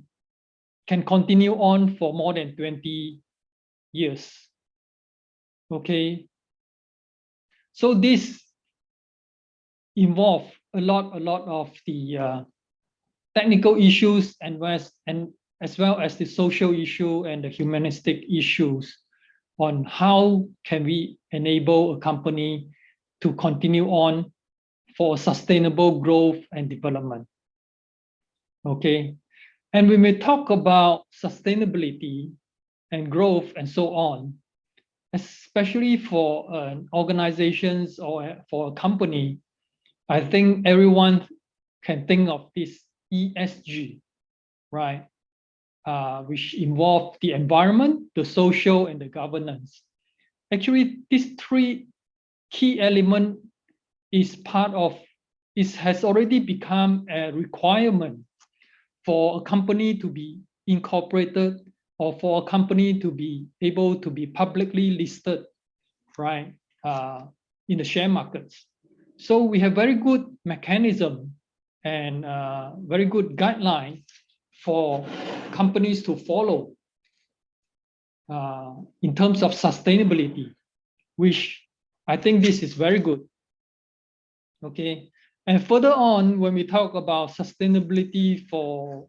can continue on for more than 20 years. Okay. So this involves a lot of the technical issues and as well as the social issue and the humanistic issues on how can we enable a company to continue on for sustainable growth and development. Okay. And when we talk about sustainability and growth and so on, especially for organizations or for a company, I think everyone can think of this ESG, right? Which involve the environment, the social, and the governance. Actually, these three key elements is part of, it has already become a requirement for a company to be incorporated or for a company to be able to be publicly listed, right, in the share markets. So we have very good mechanism and very good guideline for companies to follow in terms of sustainability, which I think this is very good. Okay, and further on, when we talk about sustainability for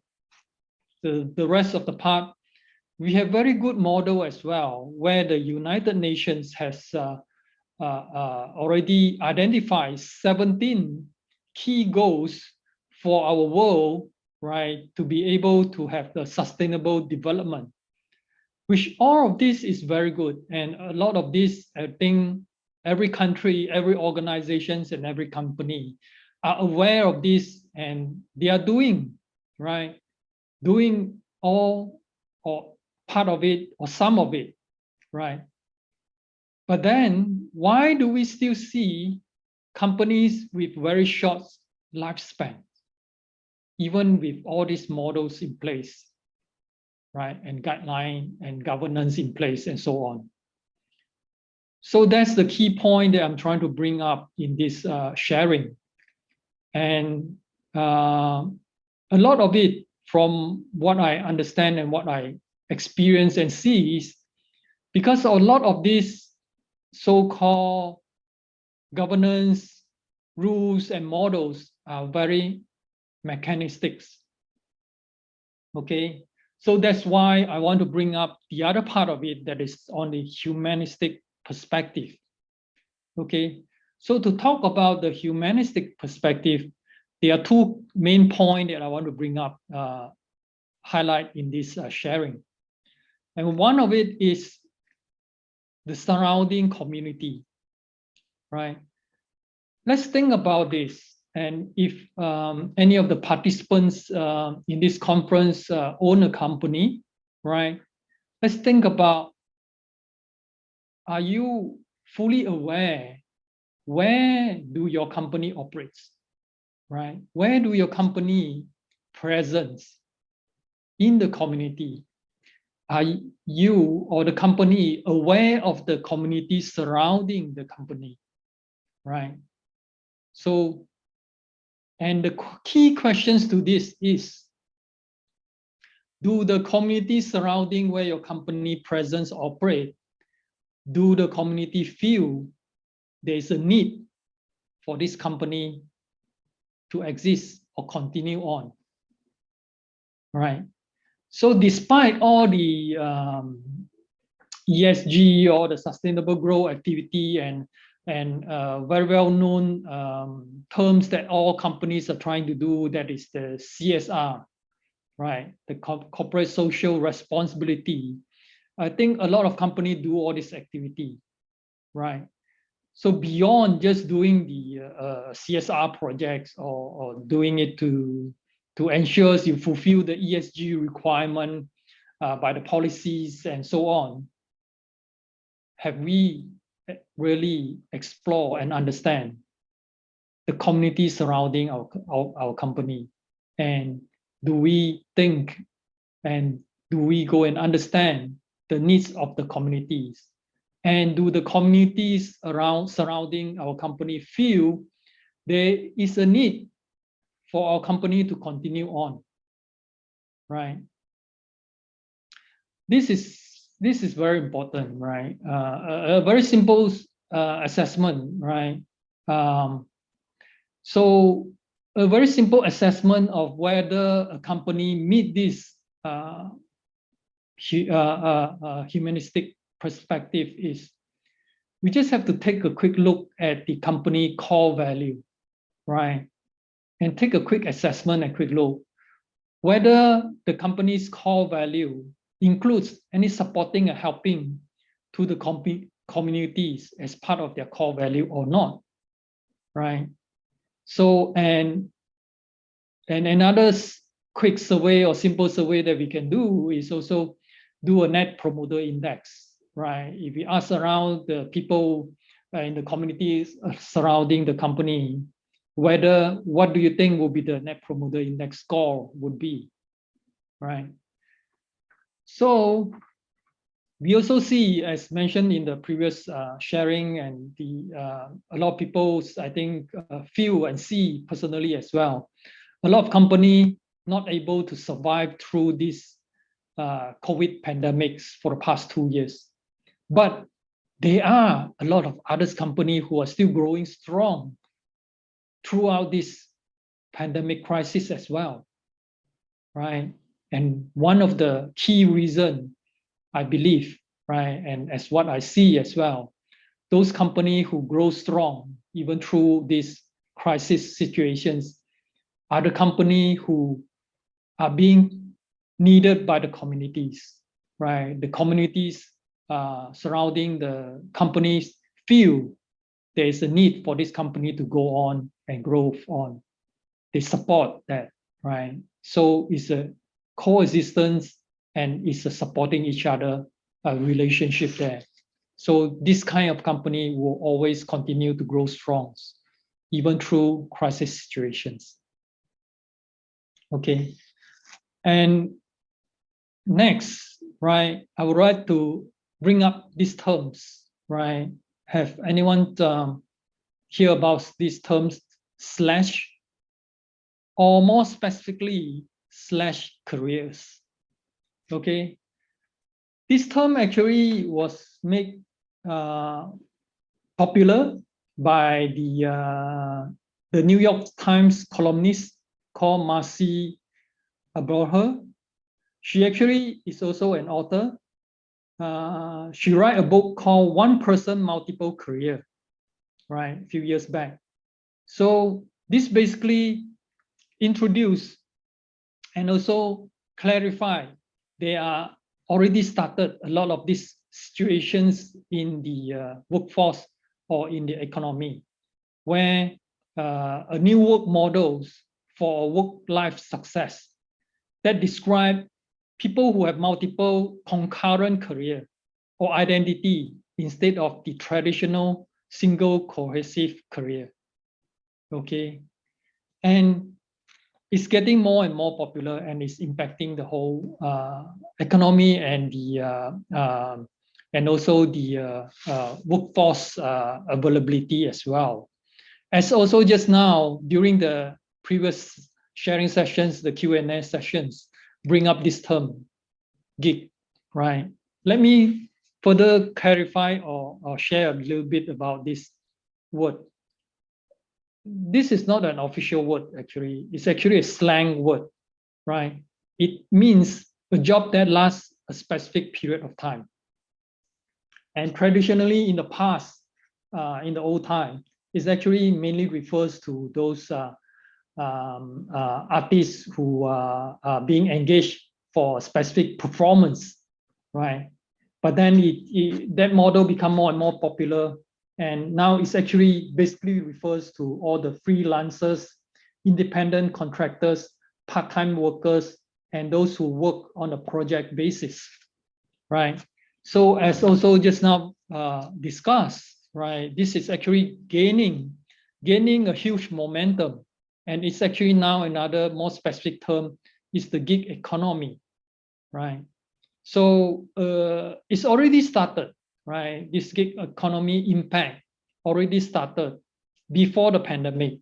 the rest of the part, we have very good model as well, where the United Nations has already identified 17 key goals for our world, right, to be able to have the sustainable development, which all of this is very good. And a lot of this, I think every country, every organizations, and every company are aware of this, and they are doing, right, doing all or part of it or some of it, right? But then why do we still see companies with very short lifespan, even with all these models in place, right, and guideline and governance in place and so on? So that's the key point that I'm trying to bring up in this sharing. And a lot of it, from what I understand and what I experience and see, is because a lot of these so-called governance rules and models are very mechanistic. Okay, so that's why I want to bring up the other part of it, that is on the humanistic perspective. Okay, so to talk about the humanistic perspective, there are two main points that I want to bring up, highlight in this sharing. And one of it is the surrounding community, right? Let's think about this. And if any of the participants in this conference own a company, right? Let's think about are you fully aware where do your company operates, right? Where do your company presence in the community? Are you or the company aware of the community surrounding the company, right? So, and the key questions to this is, do the community surrounding where your company presence operate, do the community feel there's a need for this company to exist or continue on, right? So despite all the ESG or the sustainable growth activity and very well known terms that all companies are trying to do, that is the CSR, right? The corporate social responsibility. I think a lot of companies do all this activity, right? So beyond just doing the CSR projects or doing it to ensure you fulfill the ESG requirement by the policies and so on, have we really explore and understand the community surrounding our company? And do we think and do we go and understand the needs of the communities? And do the communities surrounding our company feel there is a need for our company to continue on, right? This is very important, right? A very simple assessment, right? So a very simple assessment of whether a company meet this humanistic perspective is, we just have to take a quick look at the company core value, right? And take a quick assessment and quick look whether the company's core value includes any supporting and helping to the communities as part of their core value or not, right? So, and another quick survey or simple survey that we can do is also do a net promoter index, right? If we ask around the people in the communities surrounding the company, what do you think will be the net promoter index score would be, right? So we also see, as mentioned in the previous sharing, and a lot of people, I think, feel and see personally as well, a lot of companies not able to survive through this COVID pandemics for the past 2 years. But there are a lot of other companies who are still growing strong throughout this pandemic crisis as well, right? And one of the key reasons, I believe, right, and as what I see as well, those companies who grow strong even through these crisis situations are the companies who are being needed by the communities, right? The communities surrounding the companies feel there is a need for this company to go on and grow on. They support that, right? So it's a coexistence and it's a supporting each other relationship there. So this kind of company will always continue to grow strong, even through crisis situations. Okay, and next, right, I would like to bring up these terms, right? Have anyone hear about these terms, slash, or more specifically, slash careers? Okay, this term actually was made popular by the New York Times columnist called Marcy Abraham. She actually is also an author. She wrote a book called One Person, Multiple Career, right, a few years back. So this basically introduced and also clarify there are already started a lot of these situations in the workforce or in the economy where a new work models for work-life success that describe people who have multiple concurrent career or identity instead of the traditional single cohesive career. Okay, and it's getting more and more popular, and it's impacting the whole economy and the and also the workforce availability as well. As also just now during the previous sharing sessions, the Q&A sessions bring up this term, gig, right? Let me further clarify or share a little bit about this word. This is not an official word, actually. It's actually a slang word, right? It means a job that lasts a specific period of time. And traditionally in the past, in the old time, it actually mainly refers to those artists who are being engaged for a specific performance, right? But then that model become more and more popular, and now it's actually basically refers to all the freelancers, independent contractors, part-time workers, and those who work on a project basis, right? So as also just now discussed, right, this is actually gaining a huge momentum, and it's actually now another more specific term is the gig economy, right? So it's already started, right? This gig economy impact already started before the pandemic,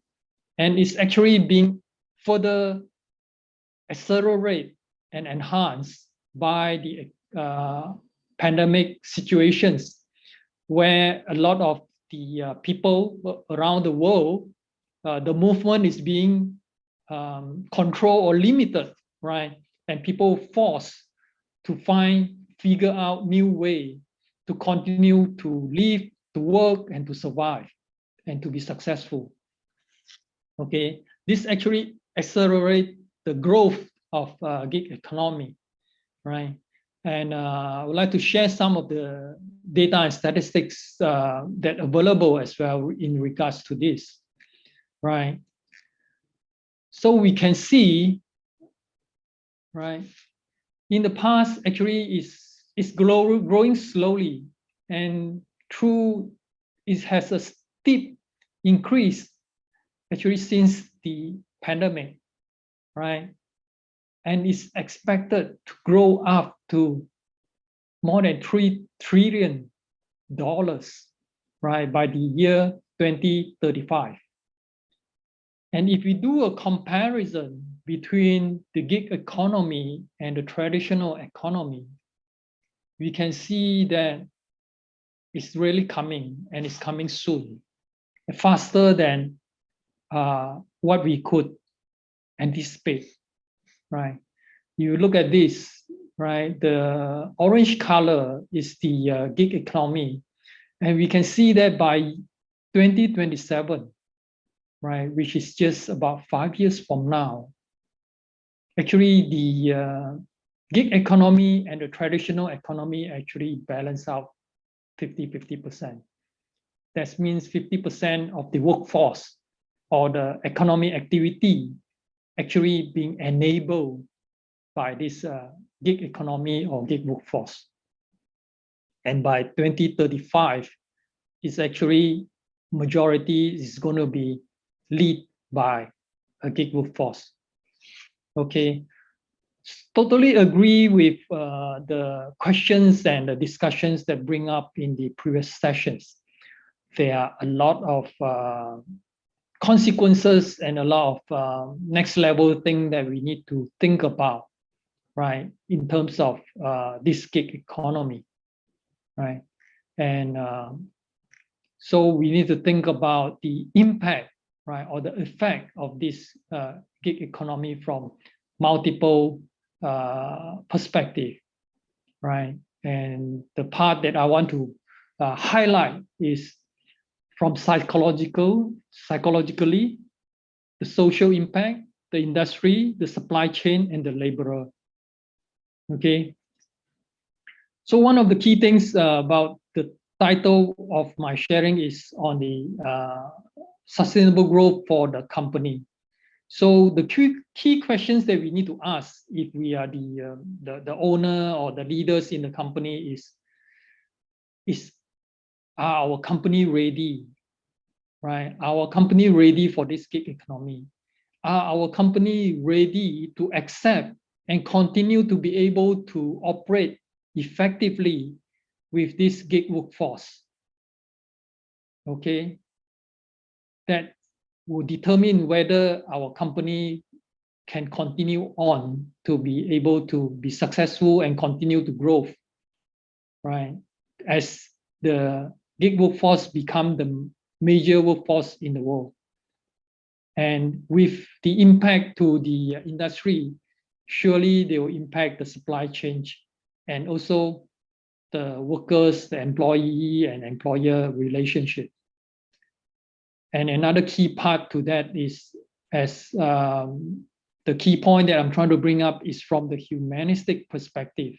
and it's actually being further accelerated and enhanced by the pandemic situations, where a lot of the people around the world, the movement is being controlled or limited, right? And people forced to figure out new way to continue to live, to work, and to survive, and to be successful. Okay, this actually accelerates the growth of gig economy, right? And I would like to share some of the data and statistics that are available as well in regards to this, right? So we can see, right, in the past, actually, it's growing slowly, and it has a steep increase, actually, since the pandemic, right? And it's expected to grow up to more than $3 trillion, right, by the year 2035. And if we do a comparison between the gig economy and the traditional economy, we can see that it's really coming, and it's coming soon, faster than what we could anticipate, right? You look at this, right? The orange color is the gig economy, and we can see that by 2027, right, which is just about 5 years from now, actually the gig economy and the traditional economy actually balance out 50-50%. That means 50% of the workforce or the economic activity actually being enabled by this gig economy or gig workforce. And by 2035, it's actually majority is going to be led by a gig workforce. Okay, totally agree with the questions and the discussions that bring up in the previous sessions. There are a lot of consequences and a lot of next level thing that we need to think about, right, in terms of this gig economy, right? And so we need to think about the impact, right, or the effect of this gig economy from multiple perspectives, right? And the part that I want to highlight is from psychologically, the social impact, the industry, the supply chain, and the laborer. Okay. So one of the key things about the title of my sharing is on the sustainable growth for the company. So the key questions that we need to ask if we are the owner or the leaders in the company is Are our company ready? Right? Our company ready for this gig economy? Are our company ready to accept and continue to be able to operate effectively with this gig workforce? Okay, that will determine whether our company can continue on to be able to be successful and continue to grow, right? As the gig workforce become the major workforce in the world. And with the impact to the industry, surely they will impact the supply chain and also the workers, the employee and employer relationship. And another key part to that is, as the key point that I'm trying to bring up is from the humanistic perspective.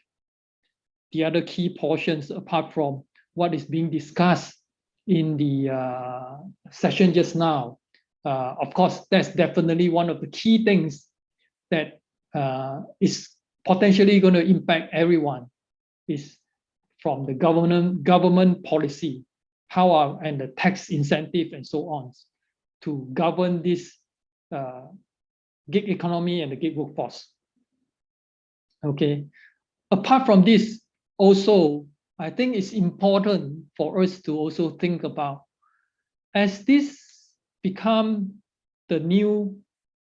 The other key portions, apart from what is being discussed in the session just now, of course, that's definitely one of the key things that is potentially going to impact everyone, is from the government policy, and the tax incentive and so on, to govern this gig economy and the gig workforce. Okay. Apart from this, also, I think it's important for us to also think about, as this become the new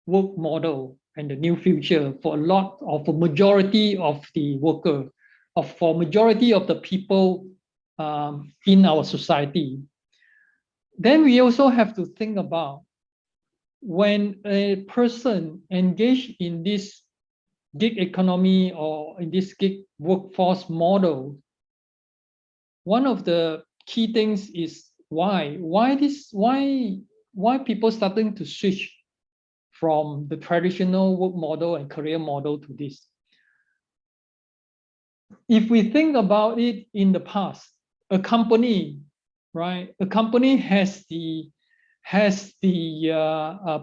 work model and the new future for a majority of the worker, for majority of the people in our society, then we also have to think about, when a person engaged in this gig economy or in this gig workforce model, one of the key things is why people starting to switch from the traditional work model and career model to this. If we think about it in the past, a company, right? A company has the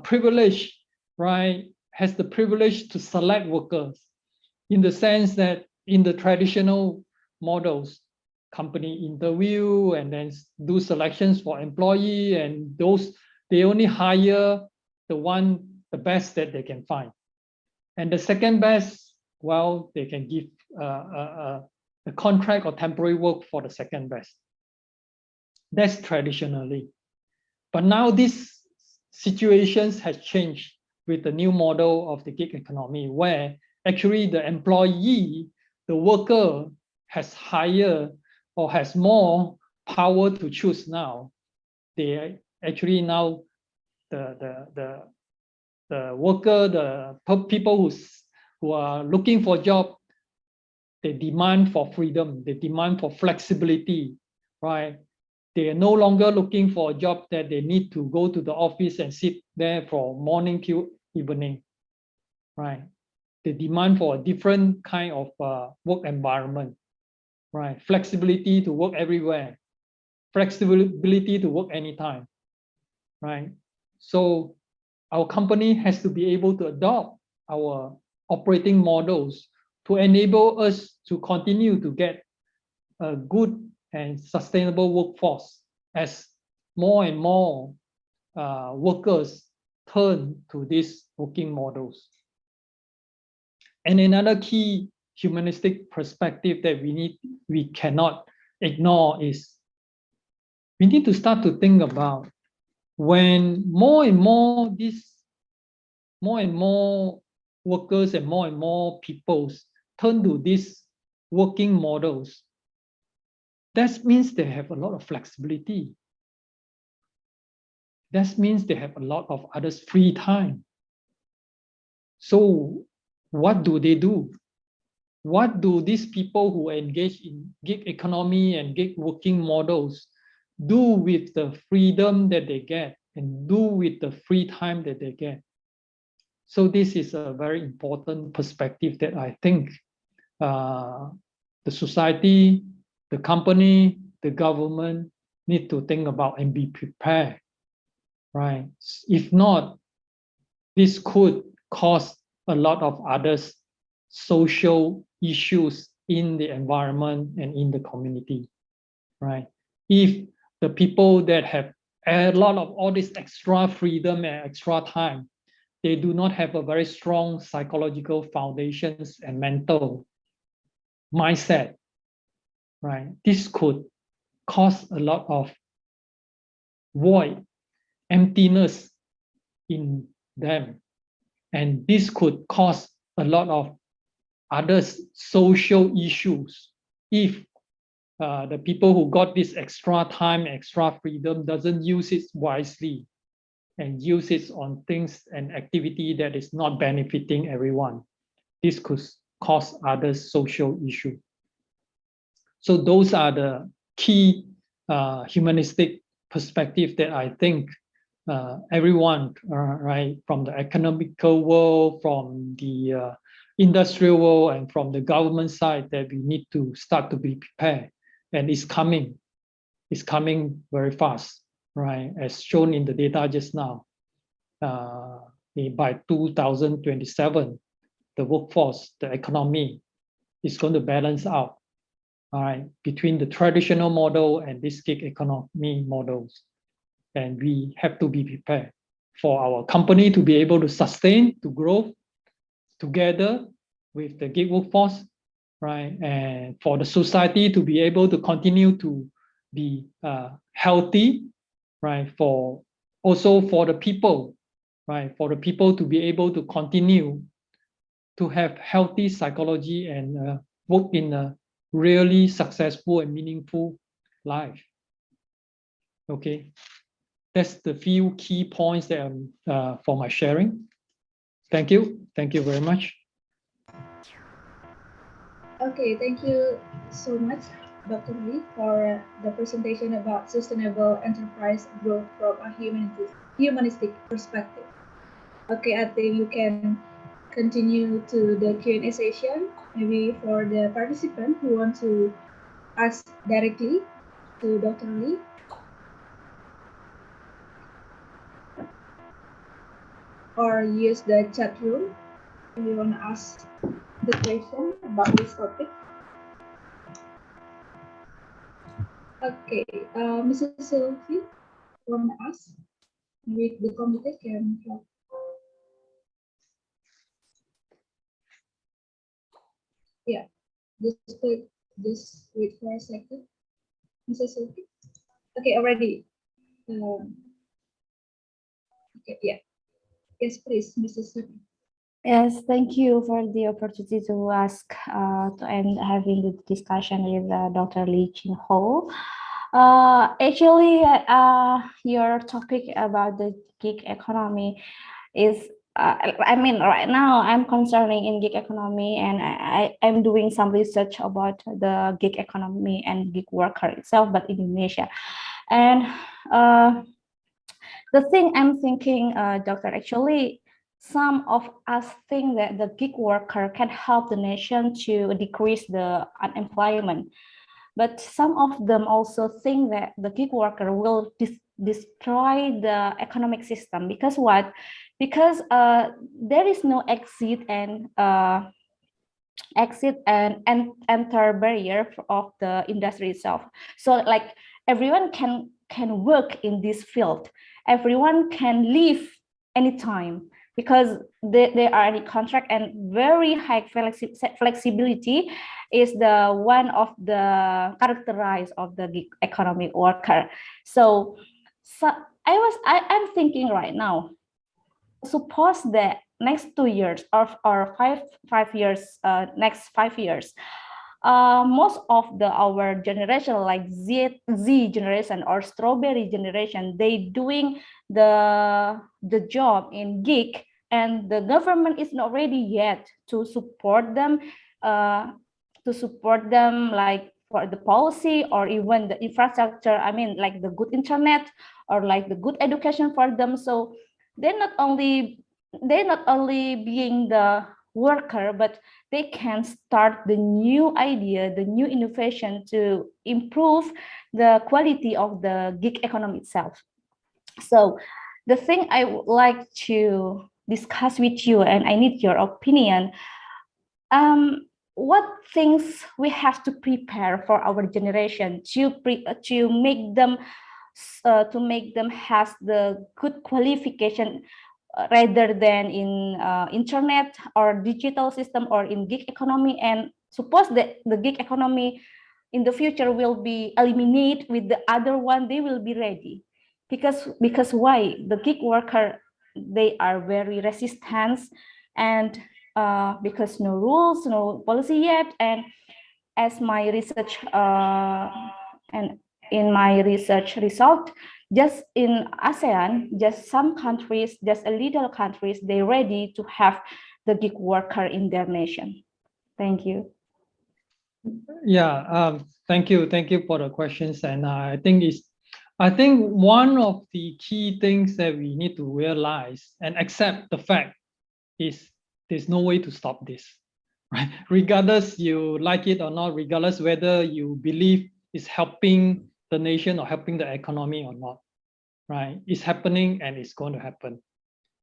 privilege, right? Has the privilege to select workers, in the sense that in the traditional models, company interview and then do selections for employee, and those, they only hire the best that they can find. And the second best, well, they can give a contract or temporary work for the second best. That's traditionally. But now these situations has changed with the new model of the gig economy, where actually the employee, the worker, has higher or has more power to choose now. They actually now, the worker, the people who are looking for a job, they demand for freedom, they demand for flexibility, right? They are no longer looking for a job that they need to go to the office and sit there from morning till evening, right? They demand for a different kind of work environment, right? Flexibility to work everywhere, flexibility to work anytime, right? So our company has to be able to adopt our operating models to enable us to continue to get a good and sustainable workforce, as more and more workers turn to these working models. And another key humanistic perspective that we cannot ignore is, we need to start to think about, when more and more workers and more people turn to these working models, that means they have a lot of flexibility. That means they have a lot of others free time. So what do? What do these people who engage in gig economy and gig working models do with the freedom that they get and do with the free time that they get? So this is a very important perspective that I think the society, the company, the government need to think about and be prepared, right? If not, this could cause a lot of other social issues in the environment and in the community, right? if the people that have a lot of all this extra freedom and extra time, they do not have a very strong psychological foundations and mental mindset, right? This could cause a lot of void, emptiness in them. And this could cause a lot of other social issues if the people who got this extra time, extra freedom doesn't use it wisely and use it on things and activity that is not benefiting everyone. This could cause other social issues. So those are the key humanistic perspective that I think everyone, right, from the economical world, from the industrial world, and from the government side, that we need to start to be prepared. And it's coming very fast, right? As shown in the data just now. By 2027, the workforce, the economy is going to balance out, all right, between the traditional model and this gig economy models. And we have to be prepared for our company to be able to sustain, to grow together with the gig workforce, right? And for the society to be able to continue to be healthy, right? Also for the people, right? For the people to be able to continue to have healthy psychology and work in a really successful and meaningful life. Okay, that's the few key points that for my sharing. Thank you very much. Okay, thank you so much, Dr. Lee, for the presentation about sustainable enterprise growth from a humanistic perspective. Okay, I think you can continue to the Q&A session, maybe for the participant who want to ask directly to Dr. Lee. Or use the chat room if you want to ask the question about this topic. Okay, Mrs. Sylvie, want to ask? Maybe the committee can help. Yeah, just wait for a second. Mrs. Sylvie? Okay, already. Okay, yeah. Yes, please, Mrs. Sylvie. Yes, thank you for the opportunity to ask and having the discussion with Dr. Lee Chin Ho. Actually, your topic about the gig economy is, I mean, right now I'm concerning in gig economy, and I'm doing some research about the gig economy and gig worker itself, but in Indonesia. And the thing I'm thinking, Doctor, actually, some of us think that the gig worker can help the nation to decrease the unemployment. But some of them also think that the gig worker will destroy the economic system. Because what? Because there is no exit and enter barrier of the industry itself. So like everyone can work in this field. Everyone can leave anytime because they are in contract, and very high flexibility is the one of the characterized of the gig economic worker. So I'm thinking right now, suppose that next 2 years or 5 years, next 5 years, most of our generation, like Z generation or strawberry generation, they doing the job in gig, and the government is not ready yet to support them, like for the policy or even the infrastructure. I mean, like the good internet or like the good education for them. So they're not only being the worker, but they can start the new idea, the new innovation to improve the quality of the gig economy itself. So the thing I would like to discuss with you, and I need your opinion, what things we have to prepare for our generation to make them have the good qualification rather than in internet or digital system or in gig economy. And suppose that the gig economy in the future will be eliminated with the other one, they will be ready. Because why? The gig worker, they are very resistant, and because no rules, no policy yet. And as my research and in my research result, just in ASEAN, just some countries, just a little countries, they ready to have the gig worker in their nation. Thank you. Yeah, thank you for the questions, and I think one of the key things that we need to realize and accept the fact is there's no way to stop this, right? Regardless you like it or not, regardless whether you believe it's helping the nation or helping the economy or not, right? It's happening and it's going to happen,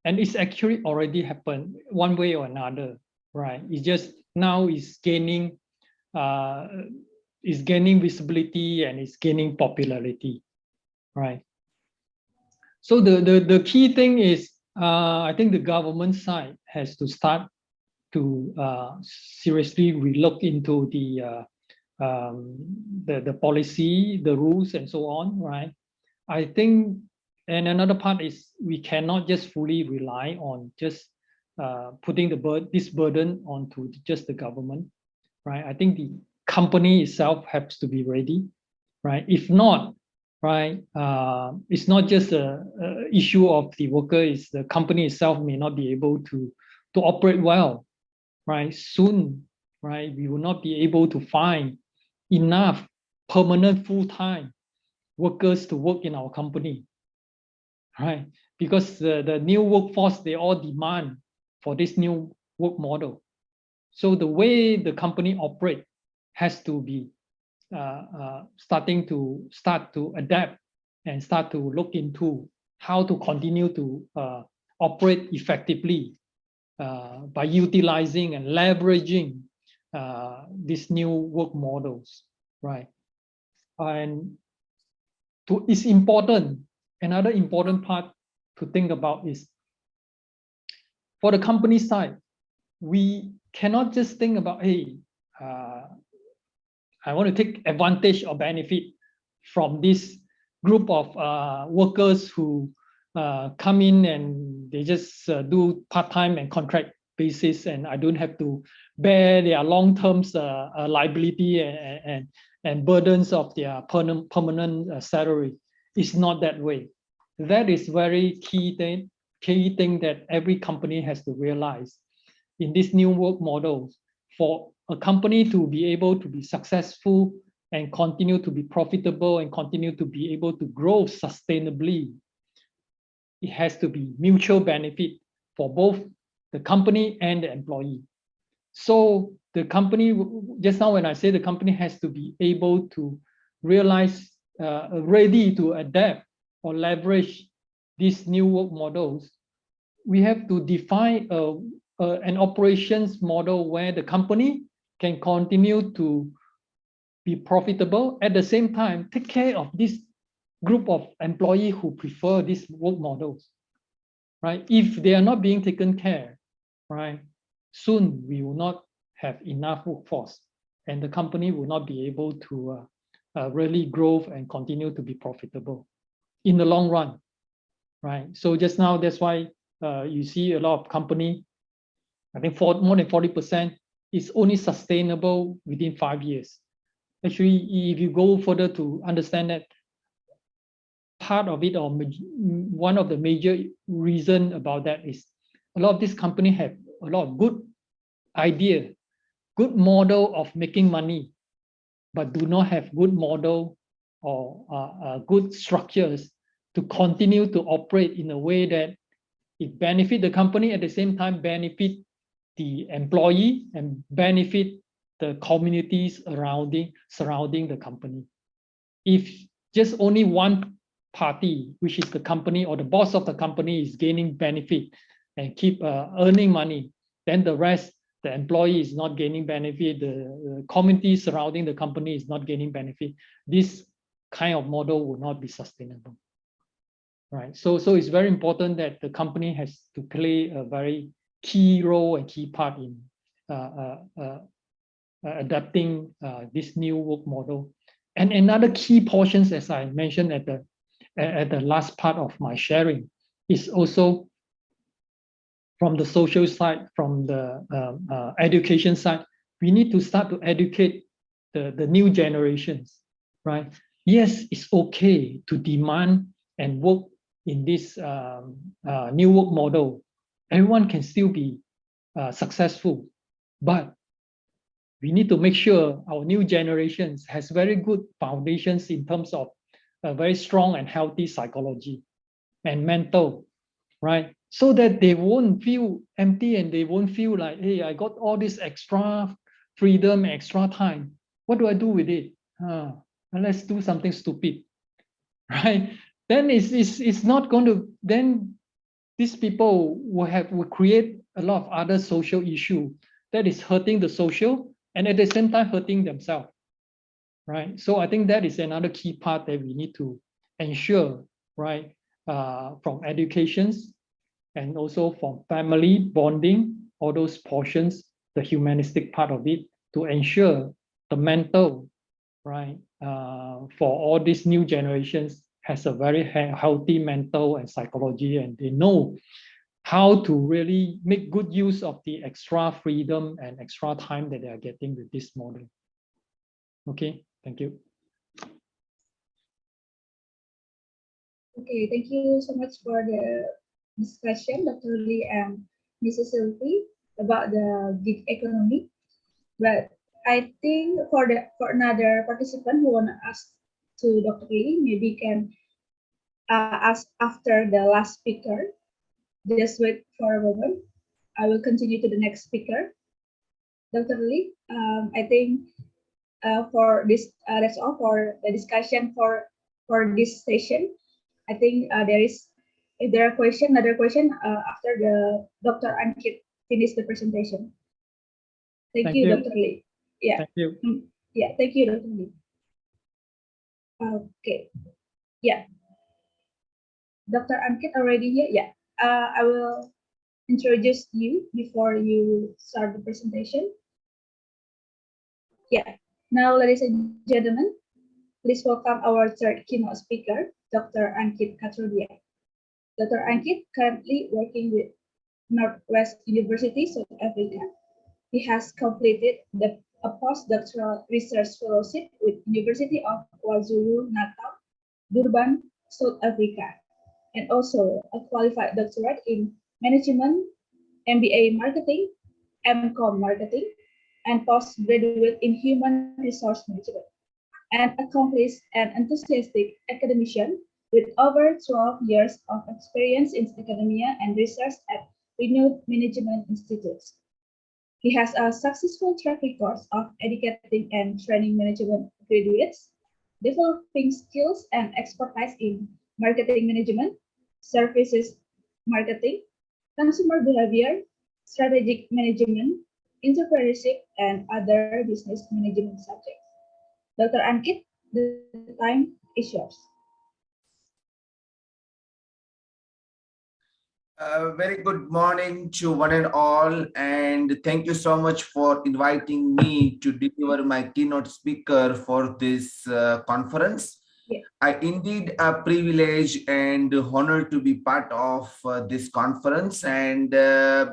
and it's actually already happened one way or another, right? It's just now is gaining visibility and it's gaining popularity, right? So the key thing is, I think the government side has to start to seriously relook into the policy, the rules, and so on, right? I think, and another part is we cannot just fully rely on just putting this burden onto just the government, right? I think the company itself has to be ready, right? If not, right, it's not just a issue of the worker, it's the company itself may not be able to operate well, right? Soon, right, we will not be able to find enough permanent full-time workers to work in our company, right? Because the new workforce, they all demand for this new work model. So the way the company operate has to be start to adapt and start to look into how to continue to operate effectively by utilizing and leveraging these new work models, right? And it's important. Another important part to think about is for the company side, we cannot just think about, hey, I want to take advantage or benefit from this group of workers who come in and they just do part-time and contract basis, and I don't have to bear their long-term liability and burdens of their permanent salary. It's not that way. That is very key thing that every company has to realize in this new work models. For a company to be able to be successful and continue to be profitable and continue to be able to grow sustainably, it has to be mutual benefit for both the company and the employee. So the company, just now when I say the company has to be able to realize, ready to adapt or leverage these new work models, we have to define an operations model where the company can continue to be profitable, at the same time take care of this group of employees who prefer these work models, right? If they are not being taken care, right, soon we will not have enough workforce and the company will not be able to really grow and continue to be profitable in the long run, right? So just now, that's why you see a lot of company, I think more than 40% is only sustainable within 5 years. Actually, if you go further to understand that, part of it, or one of the major reason about that is a lot of these companies have a lot of good idea, good model of making money, but do not have good model or good structures to continue to operate in a way that it benefit the company, at the same time benefit the employee and benefit the communities surrounding the company. If just only one party, which is the company or the boss of the company, is gaining benefit and keep earning money, then the rest the employee is not gaining benefit, the community surrounding the company is not gaining benefit, this kind of model will not be sustainable. Right. So it's very important that the company has to play a very key role and key part in adapting this new work model. And another key portions, as I mentioned at the last part of my sharing, is also from the social side, from the education side. We need to start to educate the new generations, right? Yes, it's okay to demand and work in this new work model. Everyone can still be successful, but we need to make sure our new generations has very good foundations in terms of a very strong and healthy psychology and mental, right? So that they won't feel empty and they won't feel like, hey, I got all this extra freedom, extra time. What do I do with it? Let's do something stupid, right? Then it's not going to, then these people will create a lot of other social issue that is hurting the social and at the same time hurting themselves, right? So I think that is another key part that we need to ensure, right? From educations and also from family bonding, all those portions, the humanistic part of it, to ensure the mental, right, for all these new generations has a very healthy mental and psychology, and they know how to really make good use of the extra freedom and extra time that they are getting with this model. Okay, thank you. Okay, thank you so much for the discussion, Dr. Lee and Mrs. Sylvie, about the gig economy. But I think for another participant who wanna ask to Dr. Lee, maybe can ask after the last speaker. Just wait for a moment. I will continue to the next speaker. Dr. Lee, I think for this, that's all for the discussion for this session. I think if there are another question after the Dr. Ankit finish the presentation. Thank you, Dr. Lee. Yeah. Thank you. Yeah, thank you, Dr. Lee. Okay. Yeah. Dr. Ankit already here? Yeah. I will introduce you before you start the presentation. Yeah. Now, ladies and gentlemen, please welcome our third keynote speaker, Dr. Ankit Katrodia. Dr. Ankit currently working with Northwest University, South Africa. He has completed a postdoctoral research fellowship with University of KwaZulu-Natal, Durban, South Africa, and also a qualified doctorate in management, MBA marketing, MCom marketing, and postgraduate in human resource management, and accomplished and enthusiastic academician with over 12 years of experience in academia and research at renowned management institutes. He has a successful track record of educating and training management graduates, developing skills and expertise in marketing management, services marketing, consumer behavior, strategic management, entrepreneurship, and other business management subjects. Dr. Ankit, the time is yours. Very good morning to one and all, and thank you so much for inviting me to deliver my keynote speaker for this conference. Yeah. I indeed a privilege and honor to be part of this conference. And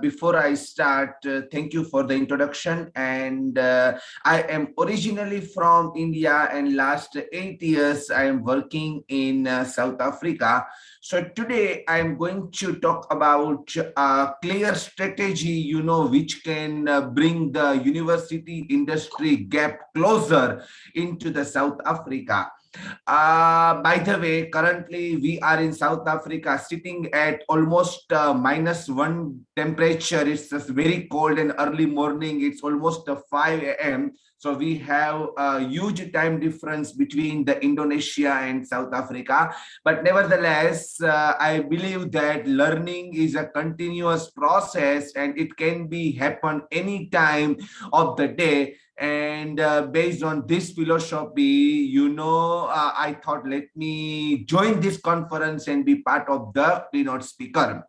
before I start, thank you for the introduction. And I am originally from India, and last 8 years I am working in South Africa. So today I'm going to talk about a clear strategy, which can bring the university industry gap closer into the South Africa. By the way, currently we are in South Africa sitting at almost -1 temperature. It's just very cold and early morning. It's almost 5 a.m. So we have a huge time difference between the Indonesia and South Africa. But nevertheless, I believe that learning is a continuous process and it can be happen any time of the day. And based on this philosophy, I thought, let me join this conference and be part of the keynote speaker.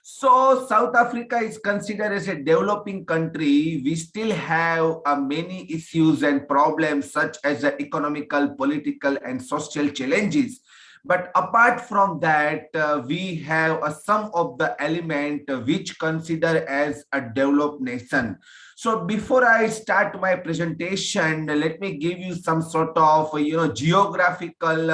So South Africa is considered as a developing country. We still have many issues and problems such as the economical, political, and social challenges. But apart from that, we have some of the element which consider as a developed nation. So before I start my presentation, let me give you some sort of geographical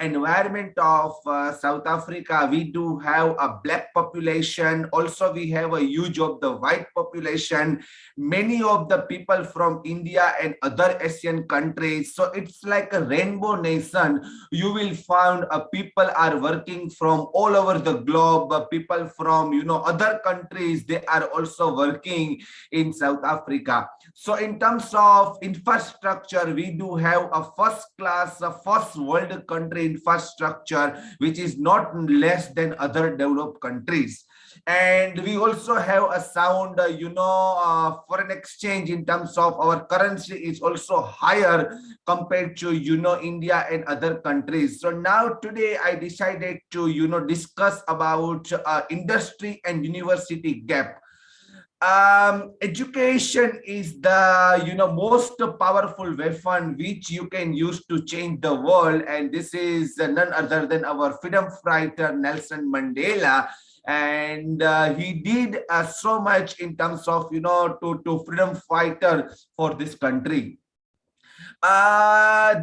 environment of South Africa. We do have a black population. Also, we have a huge of the white population. Many of the people from India and other Asian countries. So it's like a rainbow nation. You will find people are working from all over the globe. People from other countries, they are also working in South Africa. So in terms of infrastructure, we do have a first class, a first world country infrastructure, which is not less than other developed countries. And we also have a sound, foreign exchange in terms of our currency is also higher compared to, India and other countries. So now today I decided to, discuss about industry and university gap. Education is the most powerful weapon which you can use to change the world, and this is none other than our freedom fighter Nelson Mandela. And he did so much in terms of to freedom fighter for this country.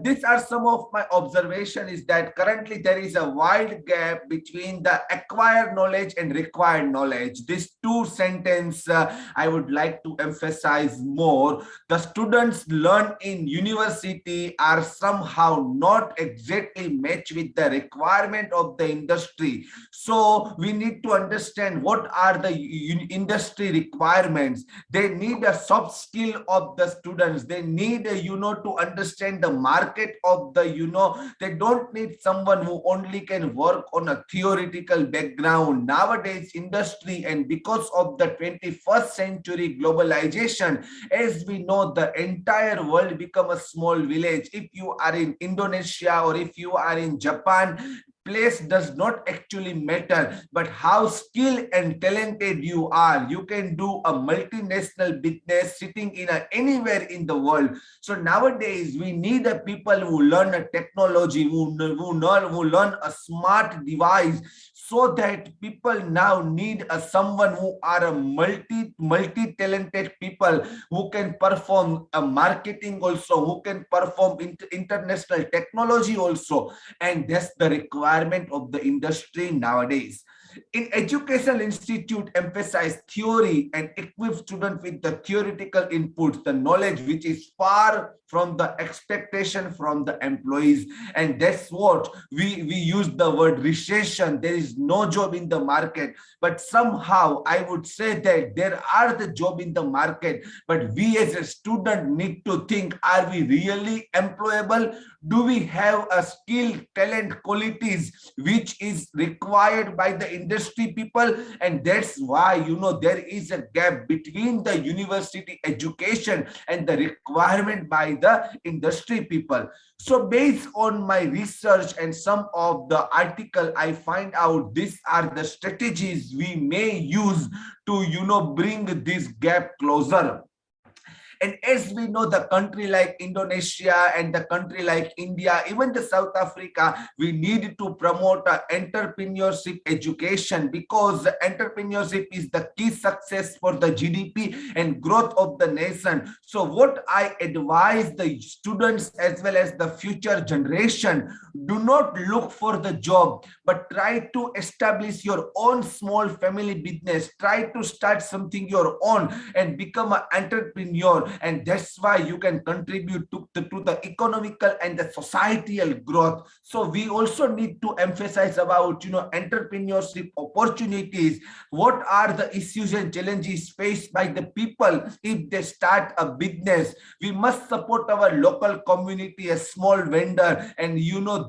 These are some of my observation is that currently there is a wide gap between the acquired knowledge and required knowledge. These two sentences I would like to emphasize more. The students learn in university are somehow not exactly matched with the requirement of the industry. So we need to understand what are the industry requirements. They need a soft skill of the students. They need to understand the market of the they don't need someone who only can work on a theoretical background. Nowadays industry, and because of the 21st century globalization, as we know, the entire world become a small village. If you are in Indonesia or if you are in Japan, place does not actually matter, but how skilled and talented you are. You can do a multinational business sitting in anywhere in the world. So nowadays we need a people who learn a technology, who learn a smart device, so that people now need someone who are a multi-talented people who can perform a marketing also, who can perform international technology also, and that's the requirement of the industry nowadays. In educational institute emphasize theory and equip students with the theoretical inputs, the knowledge which is far from the expectation from the employees. And that's what we use the word recession. There is no job in the market, but somehow I would say that there are the job in the market, but we as a student need to think, are we really employable? Do we have a skill, talent, qualities which is required by the industry people? And that's why there is a gap between the university education and the requirement by the industry people. So based on my research and some of the article, I find out these are the strategies we may use to bring this gap closer. And as we know, the country like Indonesia and the country like India, even the South Africa, we need to promote entrepreneurship education, because entrepreneurship is the key success for the GDP and growth of the nation. So what I advise the students as well as the future generation, do not look for the job, but try to establish your own small family business. Try to start something your own and become an entrepreneur. more, and that's why you can contribute to the economical and the societal growth. So we also need to emphasize about entrepreneurship opportunities. What are the issues and challenges faced by the people if they start a business? We must support our local community, a small vendor, and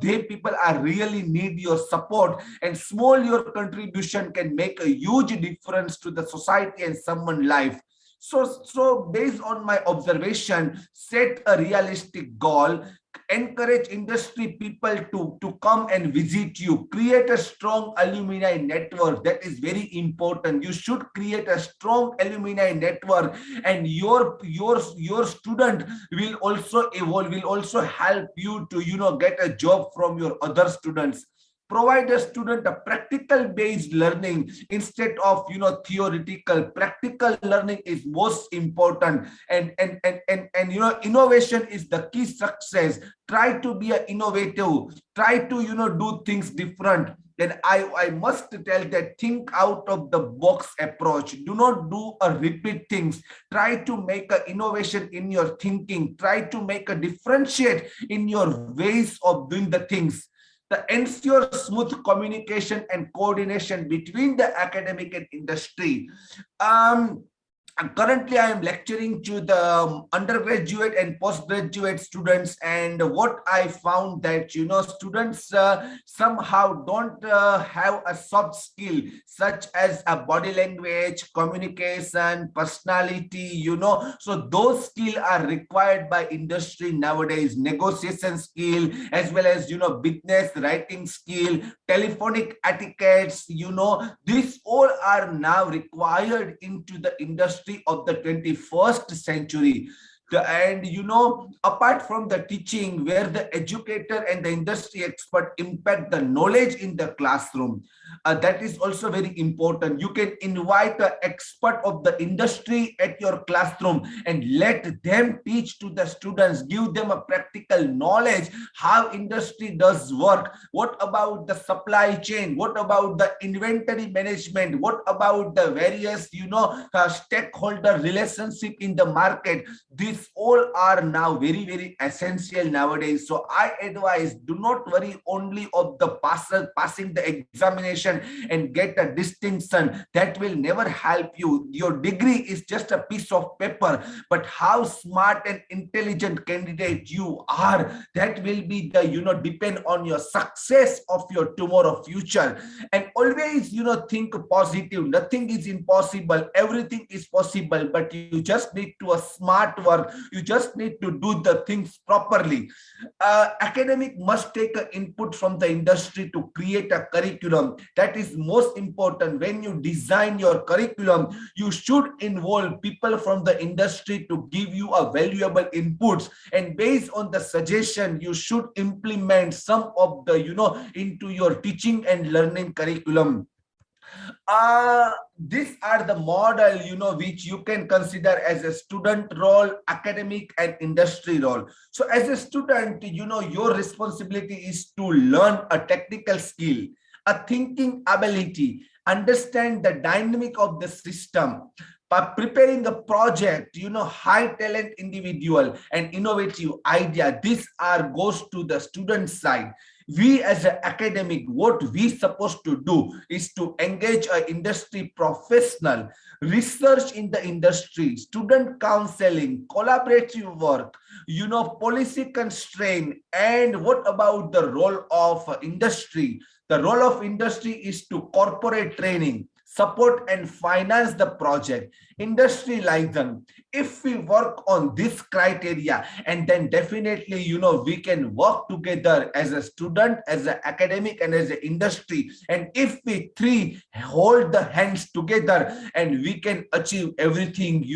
they people are really need your support, and small your contribution can make a huge difference to the society and someone's life. So based on my observation, set a realistic goal, encourage industry people to come and visit you, create a strong alumni network. That is very important. You should create a strong alumni network, and your student will also evolve, will also help you to get a job from your other students. Provide a student a practical based learning instead of theoretical. Practical learning is most important, and innovation is the key success. Try to be innovative, try to do things different. Then I must tell that think out of the box approach. Do not do a repeat things. Try to make an innovation in your thinking. Try to make a differentiate in your ways of doing the things. The ensure smooth communication and coordination between the academic and industry. And currently, I am lecturing to the undergraduate and postgraduate students, and what I found that students somehow don't have a soft skill such as a body language, communication, personality. So those skills are required by industry nowadays. Negotiation skill, as well as business writing skill, telephonic etiquettes. These all are now required into the industry of the 21st century. And apart from the teaching, where the educator and the industry expert impact the knowledge in the classroom, that is also very important. You can invite an expert of the industry at your classroom and let them teach to the students, give them a practical knowledge how industry does work. What about the supply chain? What about the inventory management? What about the various stakeholder relationship in the market? These all are now very, very essential nowadays. So I advise, do not worry only of the passing the examination and get a distinction. That will never help you. Your degree is just a piece of paper, but how smart and intelligent candidate you are, that will be the depend on your success of your tomorrow future. And always think positive. Nothing is impossible, everything is possible, but you just need to a smart work. You just need to do the things properly. Academic must take an input from the industry to create a curriculum. That is most important. When you design your curriculum, you should involve people from the industry to give you a valuable inputs, and based on the suggestion, you should implement some of the into your teaching and learning curriculum. These are the model which you can consider as a student role, academic and industry role. So as a student, your responsibility is to learn a technical skill, a thinking ability, understand the dynamic of the system. By preparing a project, high talent individual and innovative idea, this goes to the student side. We as an academic, what we supposed to do is to engage an industry professional, research in the industry, student counseling, collaborative work, policy constraint. And what about the role of industry? The role of industry is to corporate training, support and finance the project. Industry license. If we work on this criteria, and then definitely we can work together as a student, as an academic and as an industry. And if we three hold the hands together, and we can achieve everything,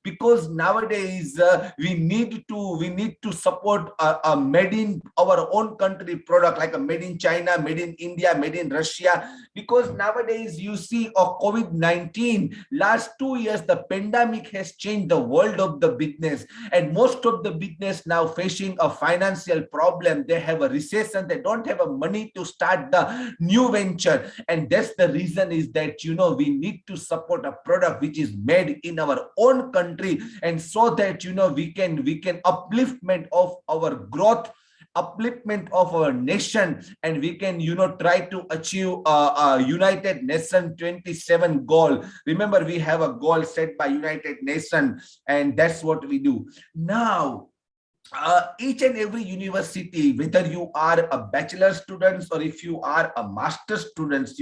because nowadays we need to support a made in our own country product, like a made in China, made in India, made in Russia. Because nowadays you see of COVID-19. Last 2 years, the pandemic has changed the world of the business, and most of the business now facing a financial problem. They have a recession. They don't have a money to start the new venture, and that's the reason is that we need to support a product which is made in our own country, and so that we can upliftment of our growth, upliftment of our nation, and we can try to achieve a United Nations 27 goal. Remember, we have a goal set by United Nations, and that's what we do now. Each and every university, whether you are a bachelor students or if you are a master students,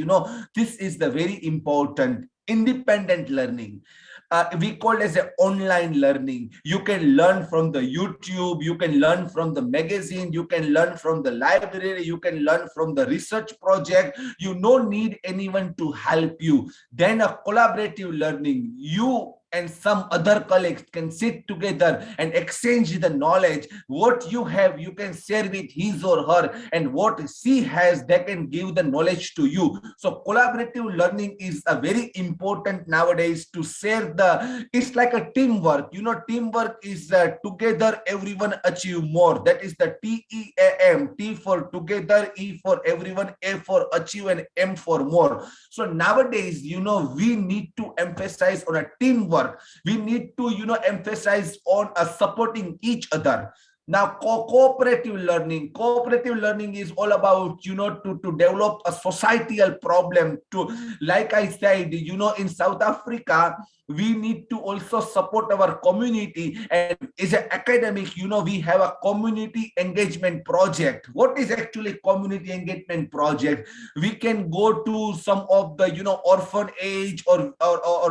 this is the very important independent learning. We call as a online learning. You can learn from the YouTube, you can learn from the magazine, you can learn from the library, you can learn from the research project. You don't need anyone to help you. Then a collaborative learning. You and some other colleagues can sit together and exchange the knowledge. What you have, you can share with his or her, and what she has, they can give the knowledge to you. So collaborative learning is a very important nowadays to share it's like a teamwork. Teamwork is together everyone achieve more. That is the TEAM, T for together, E for everyone, A for achieve, and M for more. So nowadays, we need to emphasize on a teamwork. We need to emphasize on supporting each other. Now, cooperative learning is all about to develop a societal problem. To, like I said, in South Africa, we need to also support our community, and as an academic, we have a community engagement project. What is actually community engagement project? We can go to some of the orphan age, or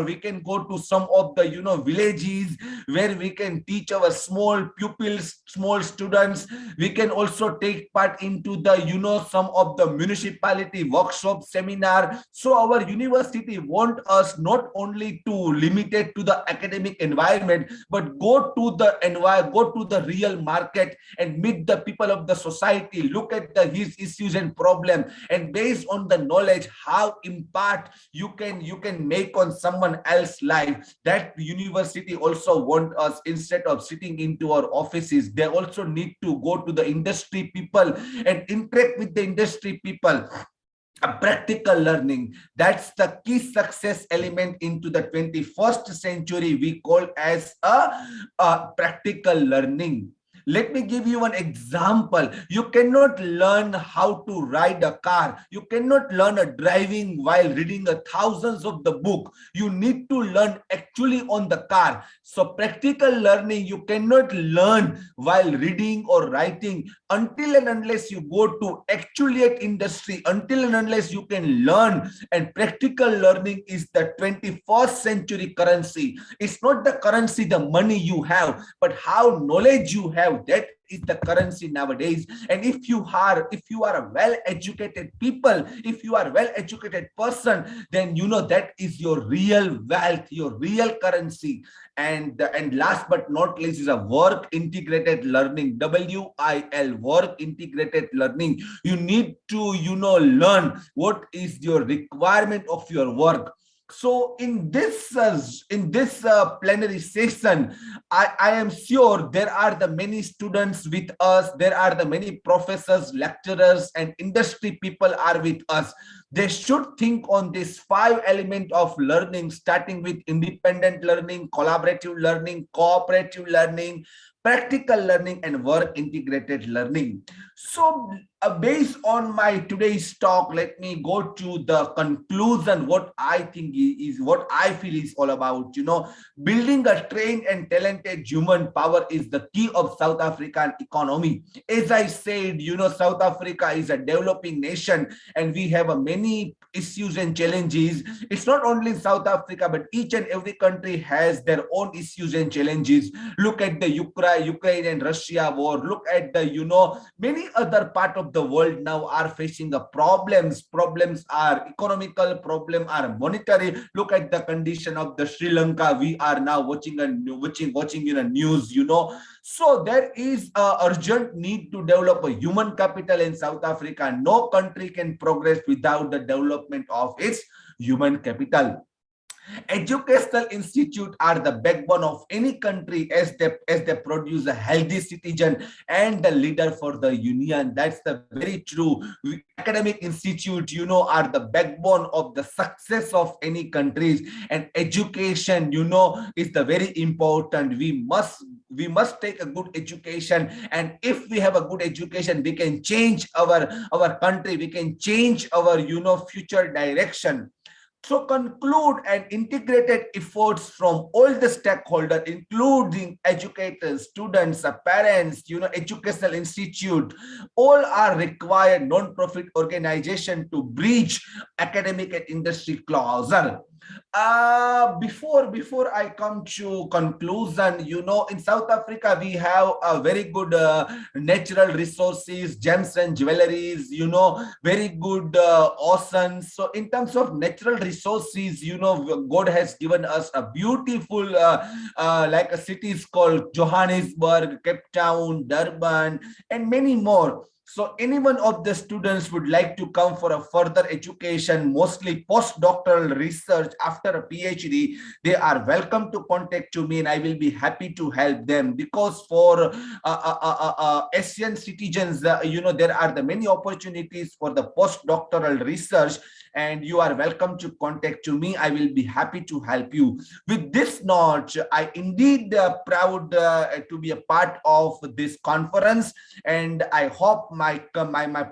we can go to some of the villages where we can teach our small pupils, small students. We can also take part into the some of the municipality workshop, seminar. So our university want us not only to limited to the academic environment, but go to the real market and meet the people of the society, look at his issues and problem, and based on the knowledge, how impact you can make on someone else's life. That university also want us, instead of sitting into our offices, they also need to go to the industry people and interact with the industry people. A practical learning, that's the key success element into the 21st century. We call as a practical learning. Let me give you an example. You cannot learn how to ride a car. You cannot learn a driving while reading thousands of the book. You need to learn actually on the car. So practical learning, you cannot learn while reading or writing until and unless you go to actually at industry, until and unless you can learn. And practical learning is the 21st century currency. It's not the currency, the money you have, but how knowledge you have. That is the currency nowadays. And if you are a well-educated people, if you are a well-educated person, then that is your real wealth, your real currency. And last but not least is a work integrated learning, WIL, work integrated learning. You need to learn what is your requirement of your work. So in this plenary session, I am sure there are the many students with us, there are the many professors, lecturers, and industry people are with us. They should think on this 5 element of learning, starting with independent learning, collaborative learning, cooperative learning, practical learning, and work integrated learning. So based on my today's talk, let me go to the conclusion. What I think is what I feel is all about. Building a trained and talented human power is the key of South African economy. As I said, South Africa is a developing nation, and we have many issues and challenges. It's not only South Africa, but each and every country has their own issues and challenges. Look at the Ukraine and Russia war. Look at the many other part of the world now are facing the problems. Problems are economical, problem are monetary. Look at the condition of the Sri Lanka. We are now watching in a news, you know. So there is a urgent need to develop a human capital in South Africa. No country can progress without the development of its human capital. Educational institutes are the backbone of any country as they produce a healthy citizen and the leader for the union. That's the very true. Academic institute, you know, are the backbone of the success of any countries, and education, you know, is the very important. We must take a good education, and if we have a good education, we can change our country, we can change our, you know, future direction. So conclude and integrated efforts from all the stakeholders, including educators, students, parents, you know, educational institute, all are required non-profit organization to bridge academic and industry closer. Before I come to conclusion, you know, in South Africa we have a very good natural resources, gems and jewelries, you know, very good oceans. So in terms of natural resources, you know, God has given us a beautiful like a cities called Johannesburg, Cape Town, Durban, and many more. So any one of the students would like to come for a further education, mostly postdoctoral research after a PhD, they are welcome to contact to me, and I will be happy to help them. Because for Asian citizens, you know, there are the many opportunities for the postdoctoral research, and you are welcome to contact to me. I will be happy to help you. With this note, I indeed proud to be a part of this conference, and I hope my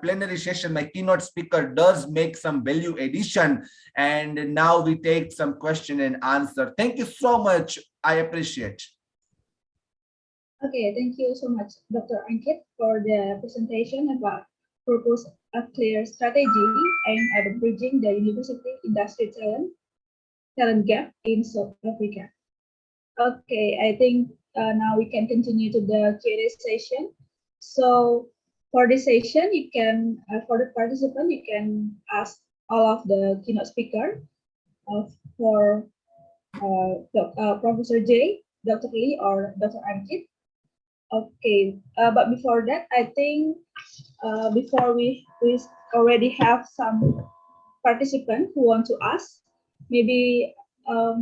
plenary session, my keynote speaker does make some value addition. And now we take some question and answer. Thank you so much. I appreciate. Okay, thank you so much, Dr. Ankit, for the presentation about propose a clear strategy aimed at bridging the university industry talent gap in South Africa. Okay, I think now we can continue to the Q&A session. So for this session, you can, for the participant, you can ask all of the keynote speaker for Professor J, Dr. Lee, or Dr. Ankit. Okay, but before that, I think before we already have some participants who want to ask, maybe for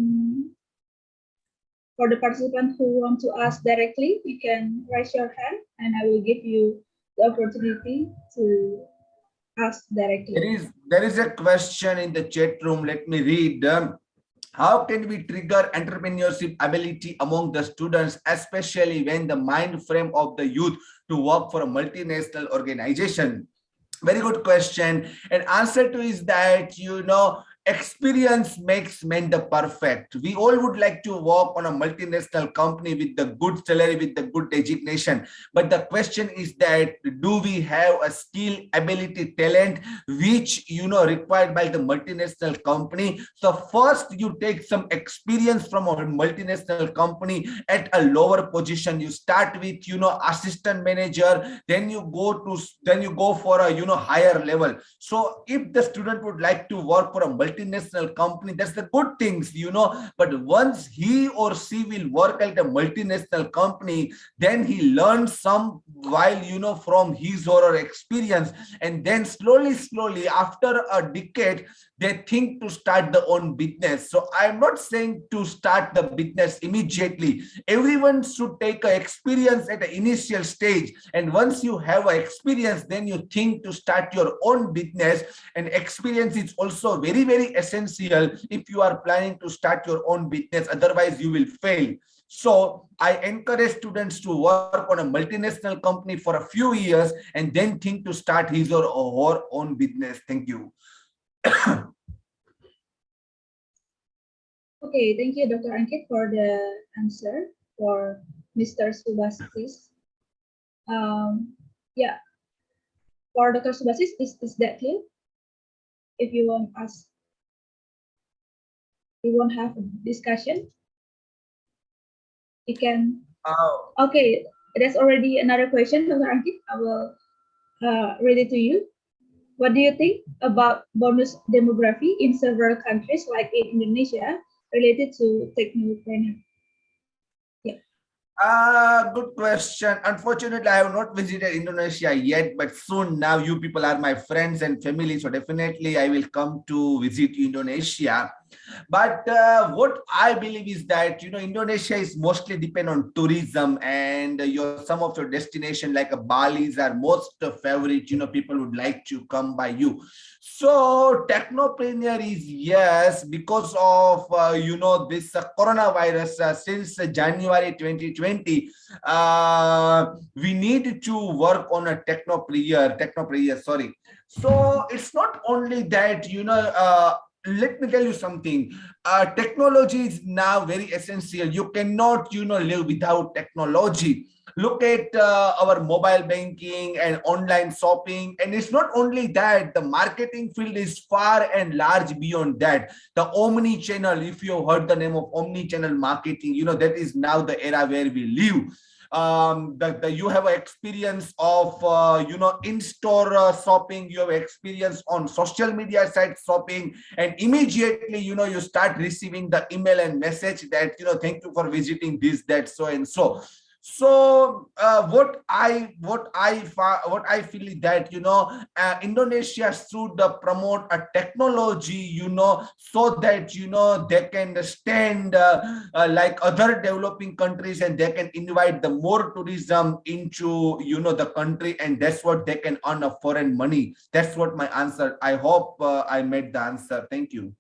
the participant who want to ask directly, you can raise your hand and I will give you the opportunity to ask directly. There is a question in the chat room. Let me read. How can we trigger entrepreneurship ability among the students, especially when the mind frame of the youth to work for a multinational organization? Very good question. And answer to is that, you know, experience makes men the perfect. We all would like to work on a multinational company with the good salary, with the good designation. But the question is that, do we have a skill, ability, talent, which, you know, required by the multinational company? So first you take some experience from a multinational company at a lower position. You start with, you know, assistant manager, then you go for a, you know, higher level. So if the student would like to work for a multinational company, that's the good things, you know. But once he or she will work at a multinational company, then he learns some while, you know, from his or her experience, and then slowly after a decade they think to start their own business. So I'm not saying to start the business immediately. Everyone should take an experience at the initial stage, and once you have an experience, then you think to start your own business. And experience is also very essential if you are planning to start your own business, otherwise you will fail. So I encourage students to work on a multinational company for a few years and then think to start his or her own business. Thank you. Okay, thank you, Dr. Ankit, for the answer for Mr. Subasis. Yeah, for Dr. Subasis, is that clear? If you want us, we won't have a discussion. You can. Okay, there's already another question, Dr. Ankit. I will ready to you. What do you think about bonus demography in several countries like in Indonesia related to technopreneur? Yeah. Good question. Unfortunately, I have not visited Indonesia yet, but soon now you people are my friends and family, so definitely I will come to visit Indonesia. But what I believe is that Indonesia is mostly depend on tourism, and some of your destination like Bali's are most favorite. People would like to come by you. So technopreneur is yes because of this coronavirus since January 2020. We need to work on a technopreneur. Sorry. So it's not only that let me tell you something. Technology is now very essential. You cannot live without technology. Look at our mobile banking and online shopping, and it's not only that, the marketing field is far and large beyond that. The omni channel, if you have heard the name of omni channel marketing, that is now the era where we live. You have an experience of in-store shopping, you have experience on social media site shopping, and immediately you start receiving the email and message that thank you for visiting this, that, so and so. So what I feel is that Indonesia should promote a technology so that they can stand like other developing countries, and they can invite the more tourism into the country, and that's what they can earn a foreign money. That's what my answer. I hope I made the answer. Thank you.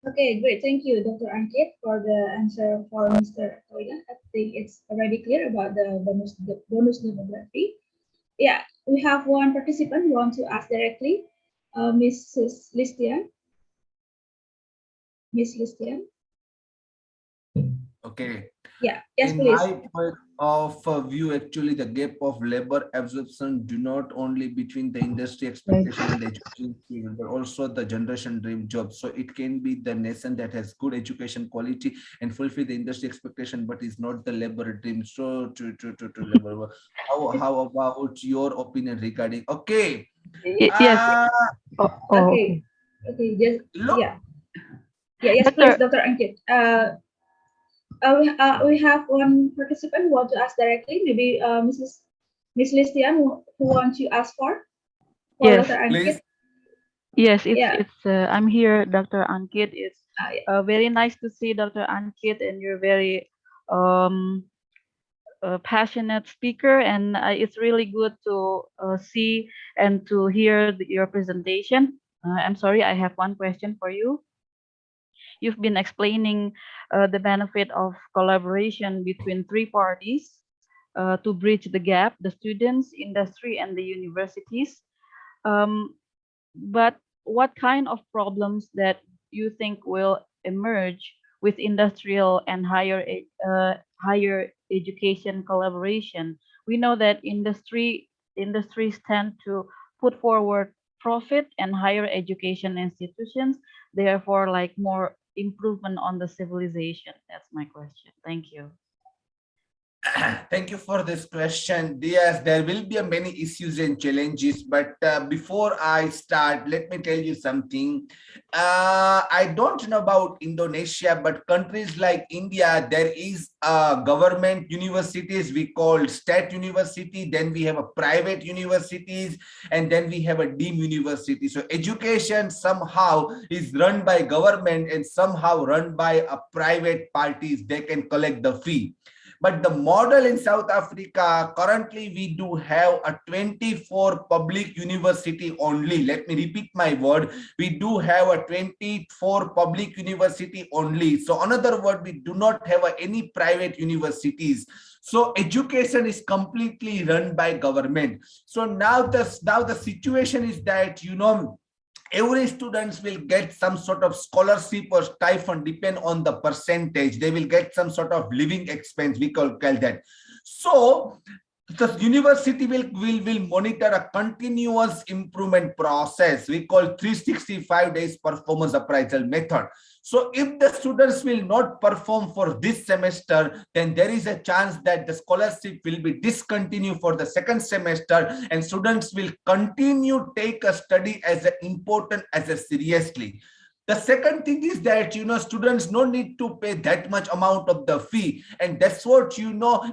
Okay, great. Thank you, Dr. Ankit, for the answer for Mr. Toya. I think it's already clear about the bonus demography. Yeah, we have one participant who wants to ask directly, Mrs. Listian. Miss Listian. Okay. Yeah, yes, In please. my point of view, actually, the gap of labor absorption do not only between the industry expectation and the education field, but also the generation dream job. So it can be the nation that has good education quality and fulfill the industry expectation, but is not the labor dream. So to labor. How about your opinion regarding? Okay. Yes. Okay. Okay. Just look. Yeah. Yeah. Yes, please, Dr. Ankit. We have one participant who want to ask directly. Maybe Miss Listian who wants to ask for Yes. Dr. Ankit. Yes, Yeah. I'm here, Dr. Ankit. It's Yeah. very nice to see Dr. Ankit, and you're very passionate speaker, and it's really good to see and to hear your presentation. I'm sorry, I have one question for you. You've been explaining the benefit of collaboration between three parties to bridge the gap, the students, industry, and the universities. But what kind of problems that you think will emerge with industrial and higher education collaboration? We know that industries tend to put forward profit, and higher education institutions therefore like more improvement on the civilization. That's my question. Thank you. Thank you for this question. Yes, there will be many issues and challenges, but before I start, let me tell you something. I don't know about Indonesia, but countries like India, there is government universities we call state university, then we have a private universities, and then we have a deemed university. So education somehow is run by government and somehow run by a private parties. They can collect the fee. But the model in South Africa, currently we do have a 24 public university only. Let me repeat my word. We do have a 24 public university only. So another word, we do not have any private universities. So education is completely run by government. So now the situation is that, every students will get some sort of scholarship or stipend depend on the percentage. They will get some sort of living expense, we call that. So The university will monitor a continuous improvement process we call 365 days performance appraisal method. So if the students will not perform for this semester, then there is a chance that the scholarship will be discontinued for the second semester, and students will continue take a study as important as a seriously. The second thing is that students no need to pay that much amount of the fee, and that's what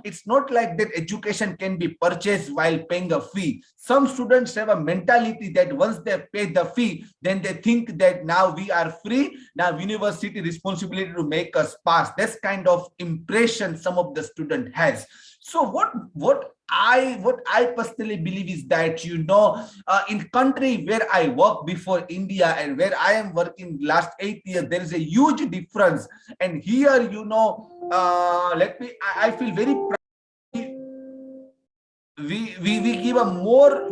it's not like that education can be purchased while paying a fee. Some students have a mentality that once they pay the fee, then they think that now we are free, now university responsibility to make us pass. That's kind of impression some of the student has. So what I personally believe is that in country where I worked before India and where I am working last 8 years, there is a huge difference. And here I feel very proud. We give a more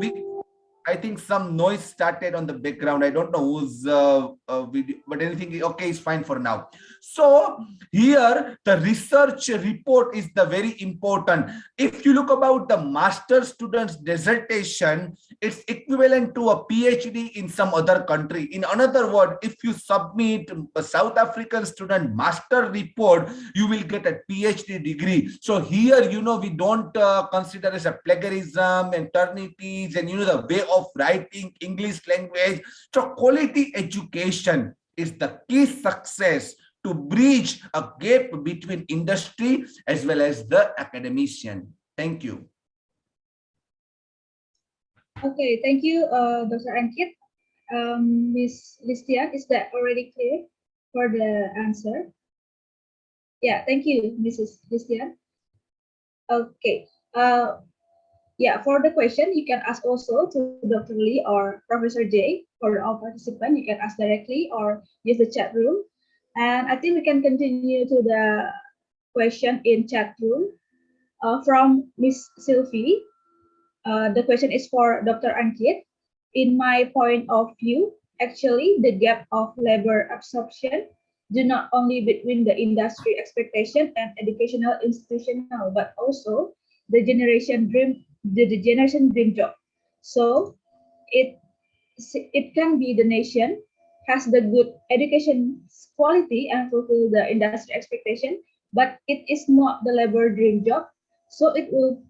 I think some noise started on the background. I don't know who's video, but anything okay is fine for now. So here the research report is the very important. If you look about the master students dissertation, it's equivalent to a PhD in some other country. In another word, if you submit a South African student master report, you will get a PhD degree. So here, we don't consider as a plagiarism and turnities and the way of writing English language. So quality education is the key success to bridge a gap between industry as well as the academician. Thank you. Okay, thank you, Dr. Ankit. Ms. Listia, is that already clear for the answer? Yeah, thank you, Mrs. Listia. Okay. Yeah, for the question, you can ask also to Dr. Lee or Professor J. For all participants, you can ask directly or use the chat room. And I think we can continue to the question in chat room from Miss Sylvie. The question is for Dr. Ankit. In my point of view, actually, the gap of labor absorption do not only between the industry expectation and educational institutional, but also the generation dream job. So it can be the nation has the good education quality and fulfill the industry expectation, but it is not the labor dream job. So it will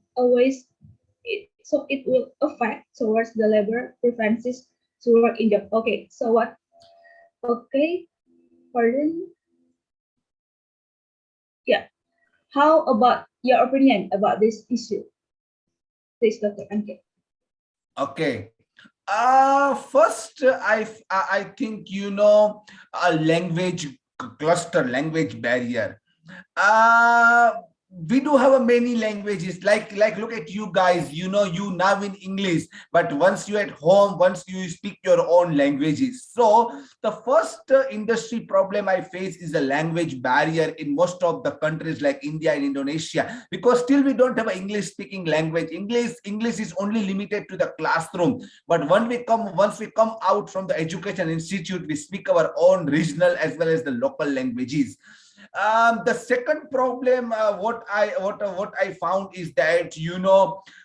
affect towards the labor preferences to work in job. Okay, so what? Okay, pardon. Yeah. How about your opinion about this issue? Please, Dr. Ankit. Okay. First, I think a language cluster, language barrier. We do have a many languages, like look at you guys, you now in English, but once you at home, once you speak your own languages. So the first industry problem I face is a language barrier in most of the countries like India and Indonesia, because still we don't have an English speaking language. English is only limited to the classroom, but once we come out from the education institute, we speak our own regional as well as the local languages. The second problem, what I found is that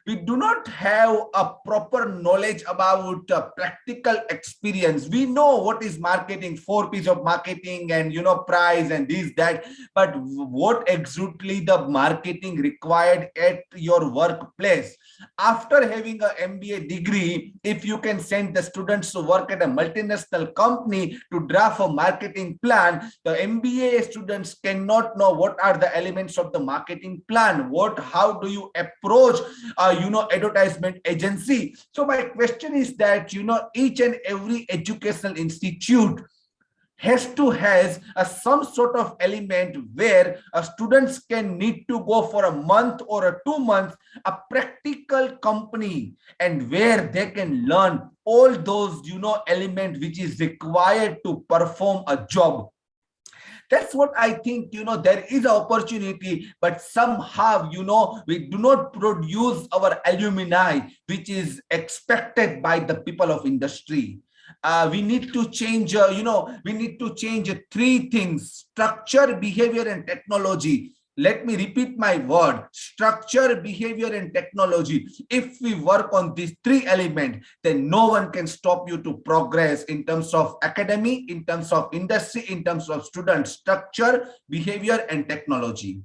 we do not have a proper knowledge about practical experience. We know what is marketing, 4 P's of marketing, and price and this that, but what exactly the marketing required at your workplace? After having an MBA degree, if you can send the students to work at a multinational company to draft a marketing plan, the MBA students cannot know what are the elements of the marketing plan. How do you approach advertisement agency? So my question is that each and every educational institute has to has some sort of element where students can need to go for a month or a 2 months a practical company, and where they can learn all those element which is required to perform a job. That's what I think, there is an opportunity, but somehow, we do not produce our alumni, which is expected by the people of industry. We need to change, we need to change 3 things: structure, behavior, and technology. Let me repeat my word: structure, behavior, and technology. If we work on these three elements, then no one can stop you to progress in terms of academy, in terms of industry, in terms of student. Structure, behavior, and technology.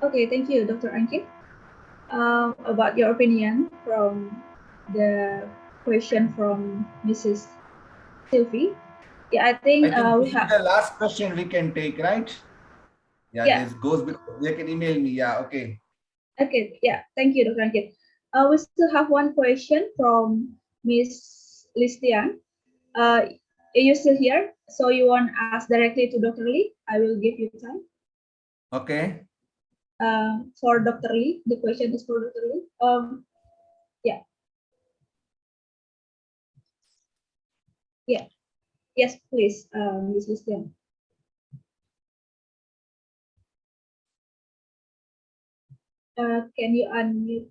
Okay, thank you, Dr. Ankit. About your opinion from the question from Mrs. Sylvie. Yeah, I think, we this is have. the last question we can take, right? Yeah, Yeah. this goes because they can email me. Yeah, okay. Okay, yeah, thank you, Dr. Ankit. We still have one question from Miss Listian. Are you still here? So you want to ask directly to Dr. Lee? I will give you time. Okay. For Dr. Lee, the question is for Dr. Lee. Yeah. Yeah. Yes, please, Miss Listian. Can you unmute?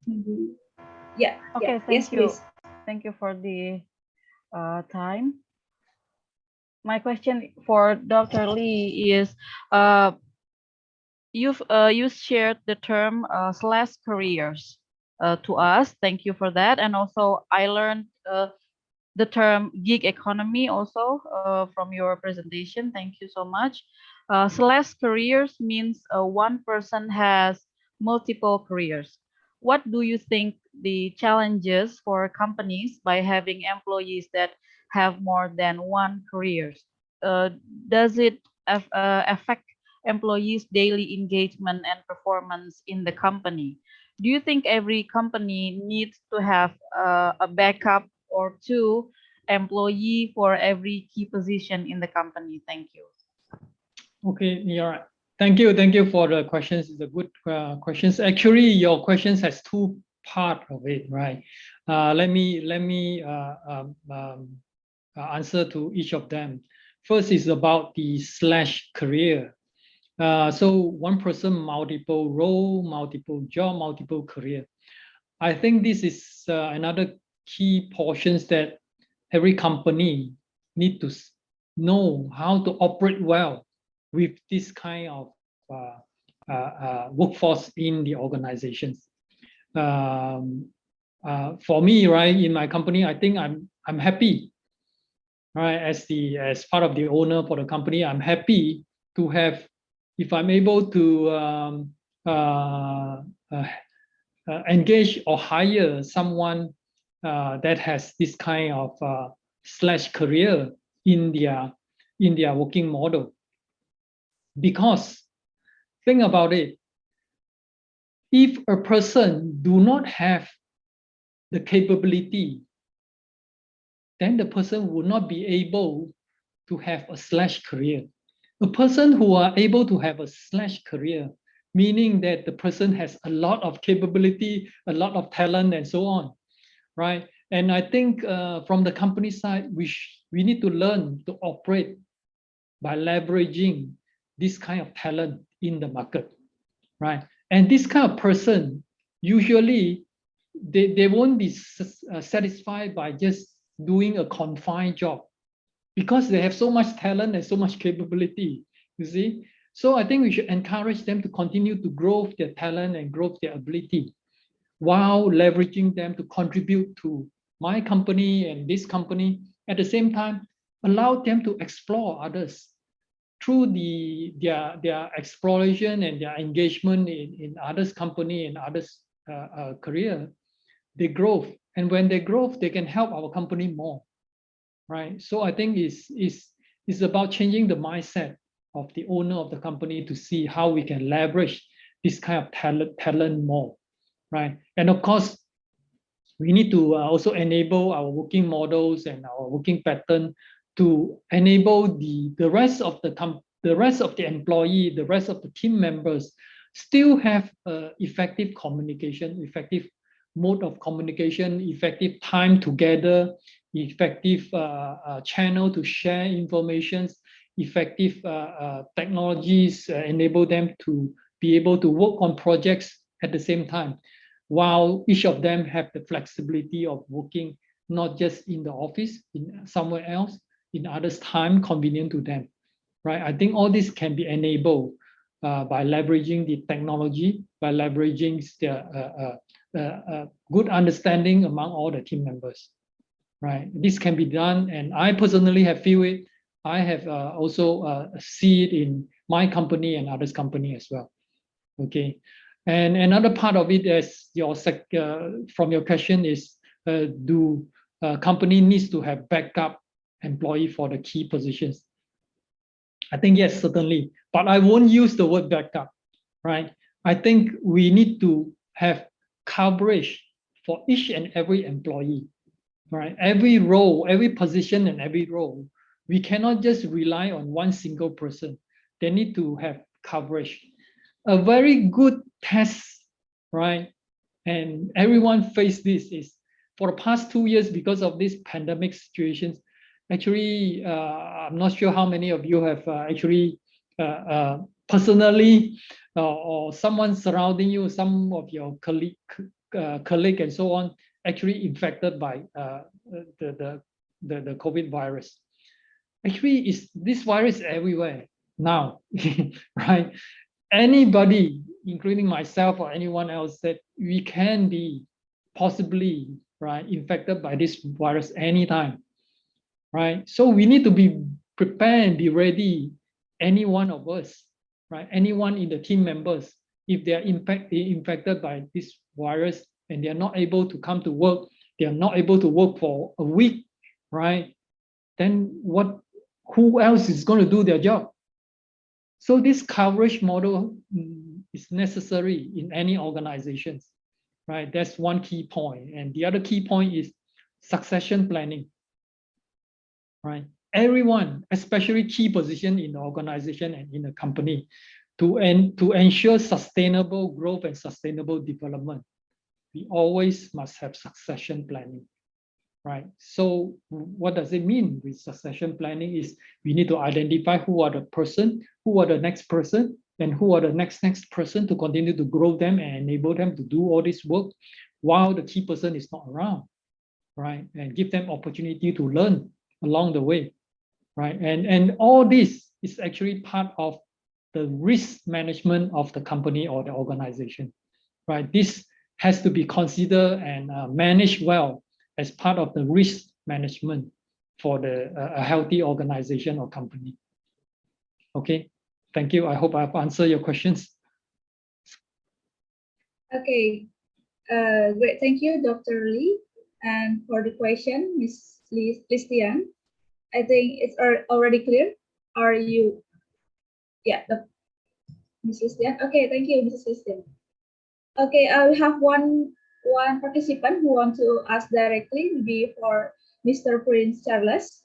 Maybe. Yeah. Okay, Yeah. thank Yes, you. please. Thank you for the time. My question for Dr. Lee is, you shared the term slash careers to us. Thank you for that. And also, I learned the term gig economy also from your presentation. Thank you so much. Slash careers means one person has multiple careers. What do you think the challenges for companies by having employees that have more than one careers? Does it affect employees' daily engagement and performance in the company? Do you think every company needs to have a backup or two employee for every key position in the company? Thank you. Okay, yeah. Thank you for the questions. It's a good questions. Actually, your questions has two part of it, right? Let me answer to each of them. First is about the slash career. So one person, multiple role, multiple job, multiple career. I think this is another key portions that every company need to know how to operate well with this kind of workforce in the organizations. For me, right, in my company, I think I'm happy, right, as part of the owner for the company. I'm happy to have, if I'm able to engage or hire someone that has this kind of slash career in their working model. Because think about it, if a person do not have the capability, then the person would not be able to have a slash career. A person who are able to have a slash career, meaning that the person has a lot of capability, a lot of talent, and so on, right? And I think from the company side, we need to learn to operate by leveraging this kind of talent in the market, right? And this kind of person, usually they won't be satisfied by just doing a confined job, because they have so much talent and so much capability, you see. So I think we should encourage them to continue to grow their talent and grow their ability, while leveraging them to contribute to my company and this company. At the same time, allow them to explore others through their exploration and their engagement in others' company and others' career. They grow, and when they grow, they can help our company more, right? So I think it's about changing the mindset of the owner of the company to see how we can leverage this kind of talent more, right? And of course, we need to also enable our working models and our working pattern to enable the rest of the employee, the rest of the team members still have effective communication, effective mode of communication, effective time together, effective channel to share information, effective technologies enable them to be able to work on projects at the same time, while each of them have the flexibility of working not just in the office, in somewhere else, in others' time convenient to them, right? I think all this can be enabled by leveraging the technology, by leveraging the good understanding among all the team members, right? This can be done, and I personally have feel it. I have also see it in my company and others' company as well. Okay, and another part of it is from your question is do company needs to have backup employee for the key positions? I think yes, certainly, but I won't use the word backup, right? I think we need to have coverage for each and every employee, right? Every role, every position and every role. We cannot just rely on one single person. They need to have coverage. A very good test, right? And everyone face this is for the past 2 years because of this pandemic situations. Actually, I'm not sure how many of you have actually personally or someone surrounding you, some of your colleague and so on, actually infected by the COVID virus. Actually, this virus everywhere now, right? Anybody, including myself or anyone else, that we can be possibly right infected by this virus anytime, right? So we need to be prepared and be ready. Any one of us, right? Anyone in the team members, if they are infected by this virus and they are not able to come to work, they are not able to work for a week, right? Then who else is going to do their job? So this coverage model is necessary in any organizations, right? That's one key point. And the other key point is succession planning, right? Everyone, especially key position in the organization and in the company, to ensure sustainable growth and sustainable development, we always must have succession planning, right? So what does it mean with succession planning is we need to identify who are the person, who are the next person, and who are the next person to continue to grow them and enable them to do all this work while the key person is not around, right? And give them opportunity to learn along the way, right? And all this is actually part of the risk management of the company or the organization, right? This has to be considered and managed well as part of the risk management for a healthy organization or company. Okay, thank you. I hope I've answered your questions. Okay, great. Thank you, Dr. Lee. And for the question, Ms. Listian, I think it's already clear. Are you? Yeah, Ms. Listian. Okay, thank you, Mrs. Listian. Okay, we have one participant who wants to ask directly, maybe for Mr. Prince Charles.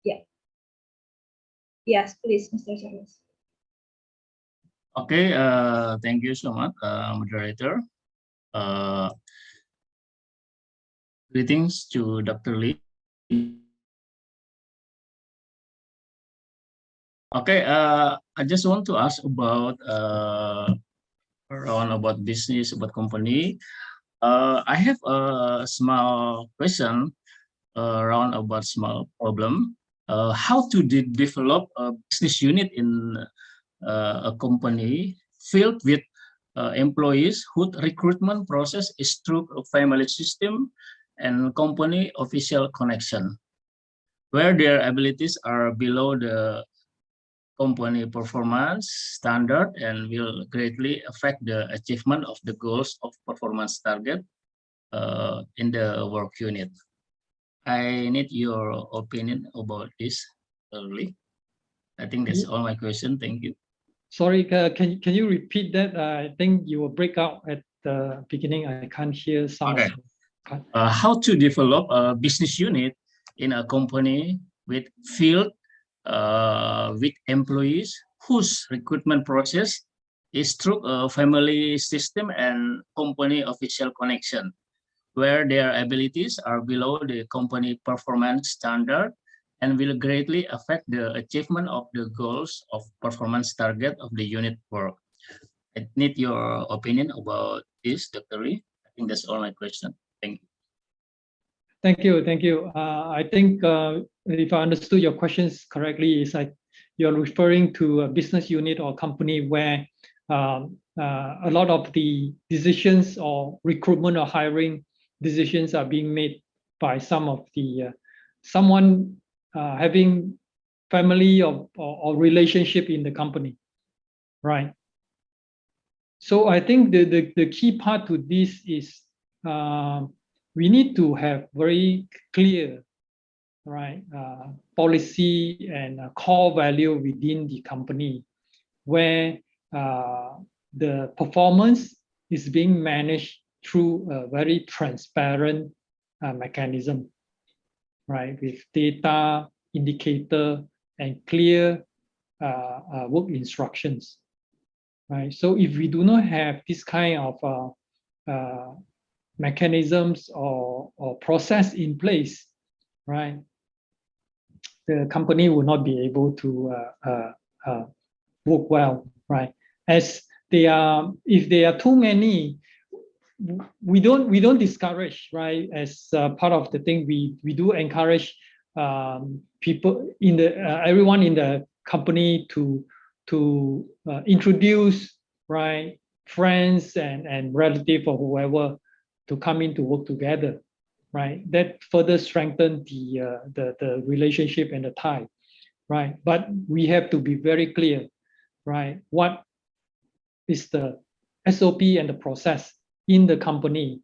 Yeah. Yes, please, Mr. Charles. Okay, thank you so much, moderator. Greetings to Dr. Lee. Okay, I just want to ask about around about business, about company. I have a small question around about small problem. How to develop a business unit in a company filled with employees whose recruitment process is through a family system and company official connection, where their abilities are below the company performance standard and will greatly affect the achievement of the goals of performance target in the work unit. I need your opinion about this early. I think that's all my question. Thank you. Sorry, can you repeat that? I think you will break out at the beginning. I can't hear some. Okay. How to develop a business unit in a company with field with employees whose recruitment process is through a family system and company official connection, where their abilities are below the company performance standard and will greatly affect the achievement of the goals of performance target of the unit work. I need your opinion about this, Dr. Lee. I think that's all my question. Thank you. Thank you, thank you. I think if I understood your questions correctly, is like you're referring to a business unit or company where a lot of the decisions or recruitment or hiring decisions are being made by some of the someone having family or relationship in the company, right? So I think the key part to this is we need to have very clear, right, policy and core value within the company where the performance is being managed through a very transparent mechanism, right, with data, indicator, and clear work instructions, right? So if we do not have this kind of mechanisms or process in place, right, the company will not be able to work well, right? As they are, if there are too many, we don't discourage, right? As part of the thing, we do encourage people in the everyone in the company to introduce, right, friends and relative or whoever to come in to work together, right? That further strengthen the relationship and the tie, right? But we have to be very clear, right? What is the SOP and the process in the company,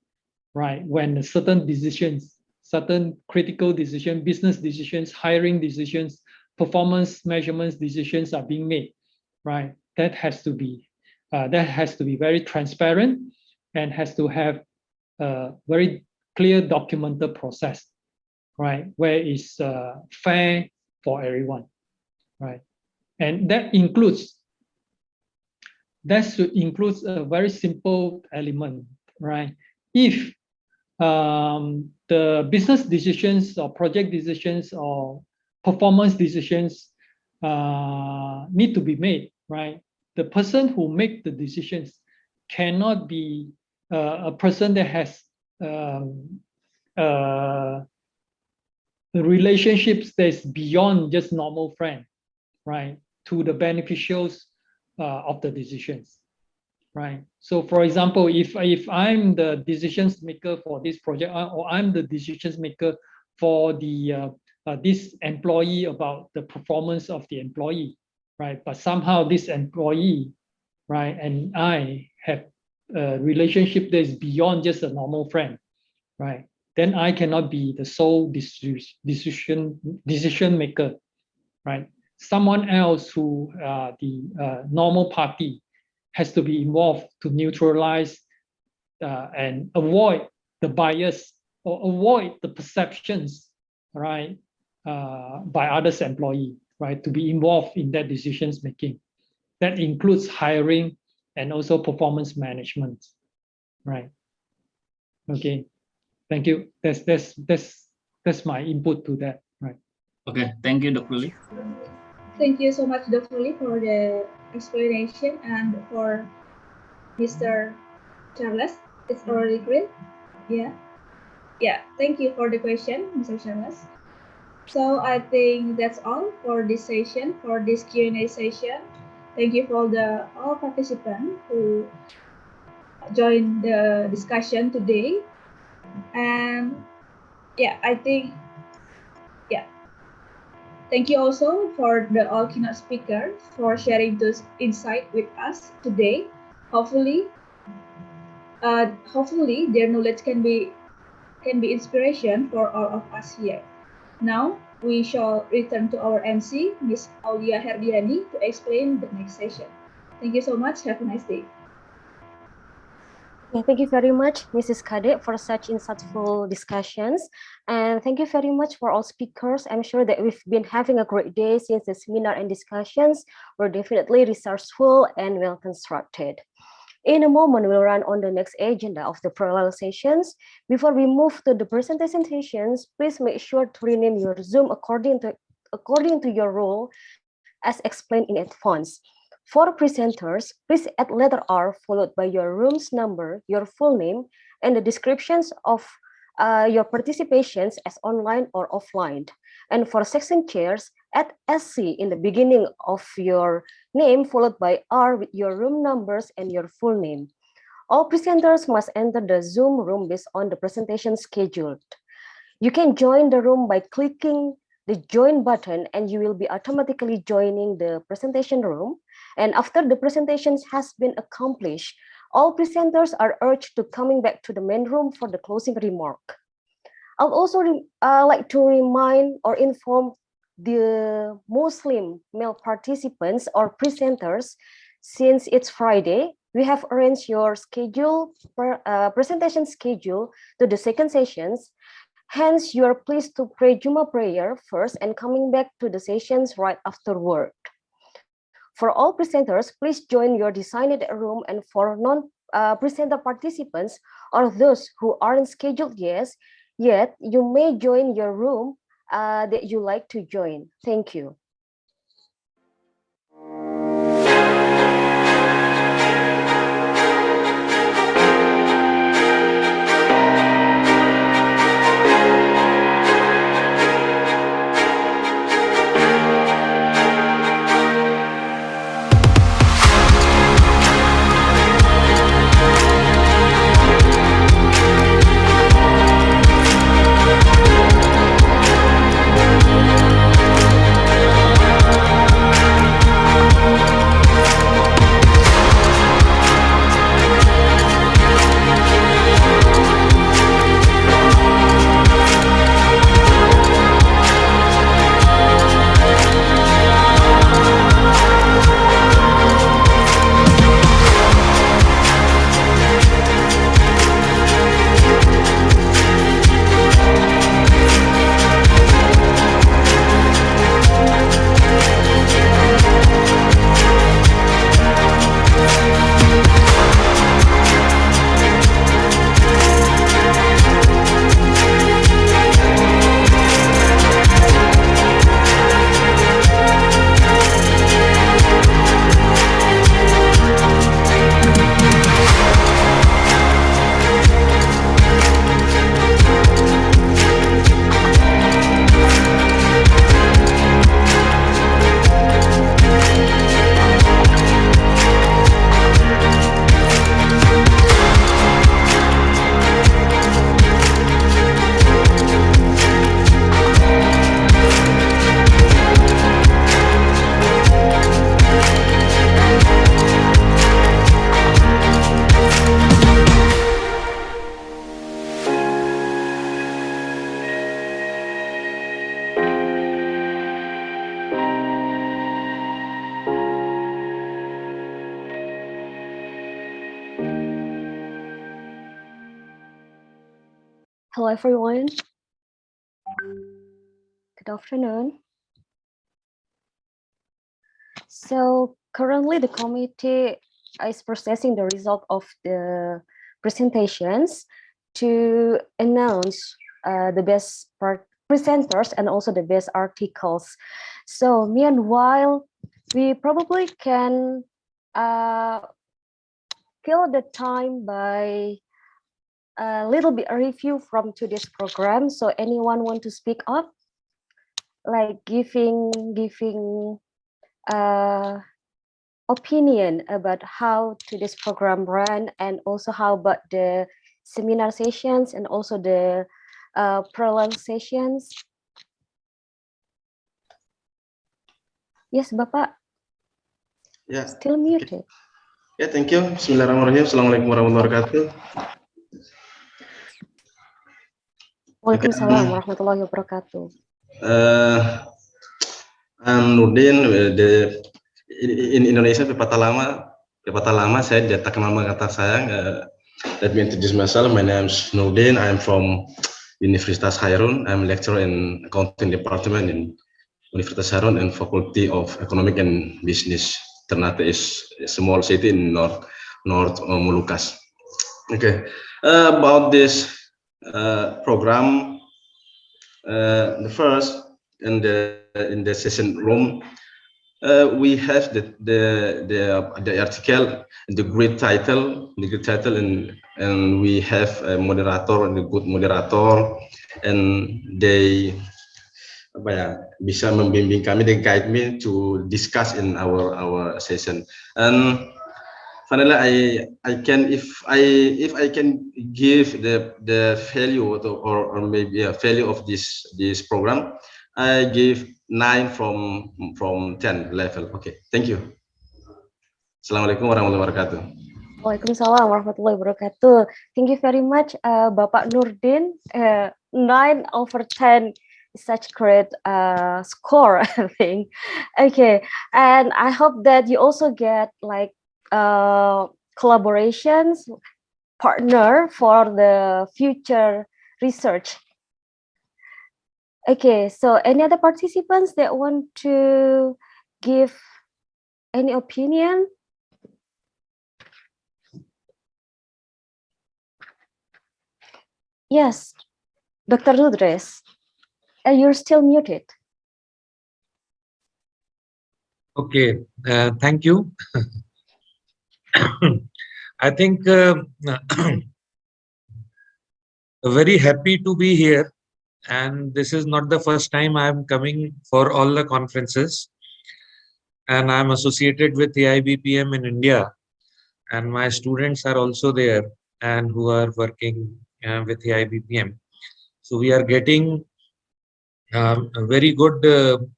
right? When certain decisions, certain critical decisions, business decisions, hiring decisions, performance measurements decisions are being made, right? That has to be very transparent and has to have a very clear documented process, right? Where it's fair for everyone, right? And that should include a very simple element, right? If the business decisions or project decisions or performance decisions need to be made, right? The person who make the decisions cannot be a person that has the relationships that's beyond just normal friend, right? To the beneficials of the decisions, right? So for example, if I'm the decisions maker for this project, or I'm the decisions maker for the this employee about the performance of the employee, right? But somehow this employee, right, and I have a relationship that is beyond just a normal friend, right? Then I cannot be the sole decision maker, right? Someone else who the normal party has to be involved to neutralize and avoid the bias or avoid the perceptions, right, by others employee, right, to be involved in that decisions making. That includes hiring and also performance management, right? Okay, thank you. That's my input to that, right? Okay, thank you, Dr. Lee. Thank you so much, Dr. Lee, for the explanation, and for Mr. Charles. It's already clear. Yeah. Thank you for the question, Mr. Charles. So I think that's all for this session, for this Q&A session. Thank you for all participants who joined the discussion today. And I think, thank you also for all keynote speakers for sharing this insight with us today. Hopefully their knowledge can be inspiration for all of us here. Now we shall return to our MC, Ms. Aulia Herdiani, to explain the next session. Thank you so much. Have a nice day. Yeah, thank you very much, Mrs. Kade, for such insightful discussions. And thank you very much for all speakers. I'm sure that we've been having a great day since the seminar and discussions were definitely resourceful and well constructed. In a moment, we'll run on the next agenda of the parallel sessions. Before we move to the presentations, please make sure to rename your Zoom according to your role as explained in advance. For presenters, please add letter R followed by your room's number, your full name, and the descriptions of your participations as online or offline. And for section chairs, add SC in the beginning of your name, followed by R with your room numbers and your full name. All presenters must enter the Zoom room based on the presentation scheduled. You can join the room by clicking the join button and you will be automatically joining the presentation room. And after the presentations has been accomplished, all presenters are urged to coming back to the main room for the closing remark. I'd also like to remind or inform the Muslim male participants or presenters, since it's Friday, we have arranged your schedule, presentation schedule to the second sessions. Hence, you are pleased to pray Juma prayer first and coming back to the sessions right afterward. For all presenters, please join your designated room, and for non-presenter participants or those who aren't scheduled yet, you may join your room that you like to join. Thank you. Hello, everyone. Good afternoon. So currently the committee is processing the result of the presentations to announce the best presenters and also the best articles. So meanwhile, we probably can fill the time by a little bit a review from today's program. So anyone want to speak up, like giving opinion about how today's program ran, and also how about the seminar sessions and also the parallel sessions. Yes, Bapak. Ya. Still muted. Ya, thank you. Bismillahirrahmanirrahim. Assalamualaikum warahmatullahi wabarakatuh. Waalaikumsalam warahmatullahi wabarakatuh. I'm Nurdin. In Indonesia pepatah lama saya tak kenal kata sayang. Let me introduce myself. My name is Nurdin. I'm from Universitas Hairun. I'm lecturer in accounting department in Universitas Hairun and Faculty of Economic and Business. Ternate is a small city in North Molucas. Okay, about this program, the first in the session room, We have the article, the great title, and we have a moderator and a good moderator, and they apa ya, bisa membimbing kami, they guide me to discuss in our session. And finally, I can, if I can give the value or maybe a value of this program, I give 9 from 10 level. Okay, thank you. Assalamualaikum warahmatullahi wabarakatuh. Waalaikumsalam warahmatullahi wabarakatuh. Thank you very much, Bapak Nurdin. 9/10 is such great score, I think. Okay, and I hope that you also get like collaborations partner for the future research. Okay, so any other participants that want to give any opinion? Yes, Dr. Ludres, you're still muted. Okay, thank you. I think very happy to be here, and this is not the first time I'm coming for all the conferences, and I'm associated with AIBPM in India, and my students are also there and who are working with AIBPM. So we are getting a very good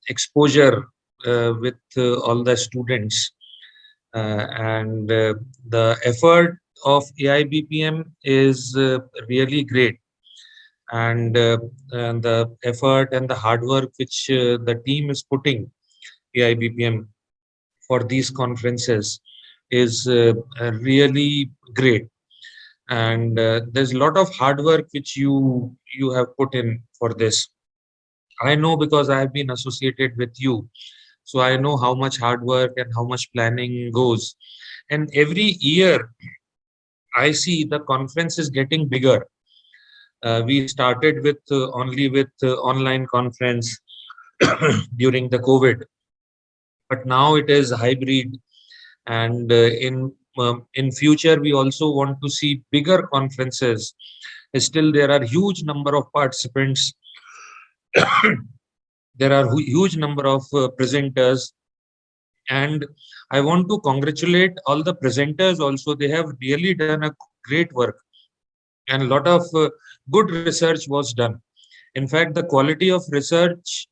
exposure with all the students, and the effort of AIBPM is really great, and the effort and the hard work which the team is putting AIBPM for these conferences is really great, and there's a lot of hard work which you have put in for this. I know because I have been associated with you, so I know how much hard work and how much planning goes, and every year I see the conference is getting bigger. We started with only with online conference during the COVID, but now it is hybrid, and in future we also want to see bigger conferences. Still, there are huge number of participants. There are huge number of presenters, and I want to congratulate all the presenters also. They have really done a great work, and a lot of good research was done. In fact, the quality of research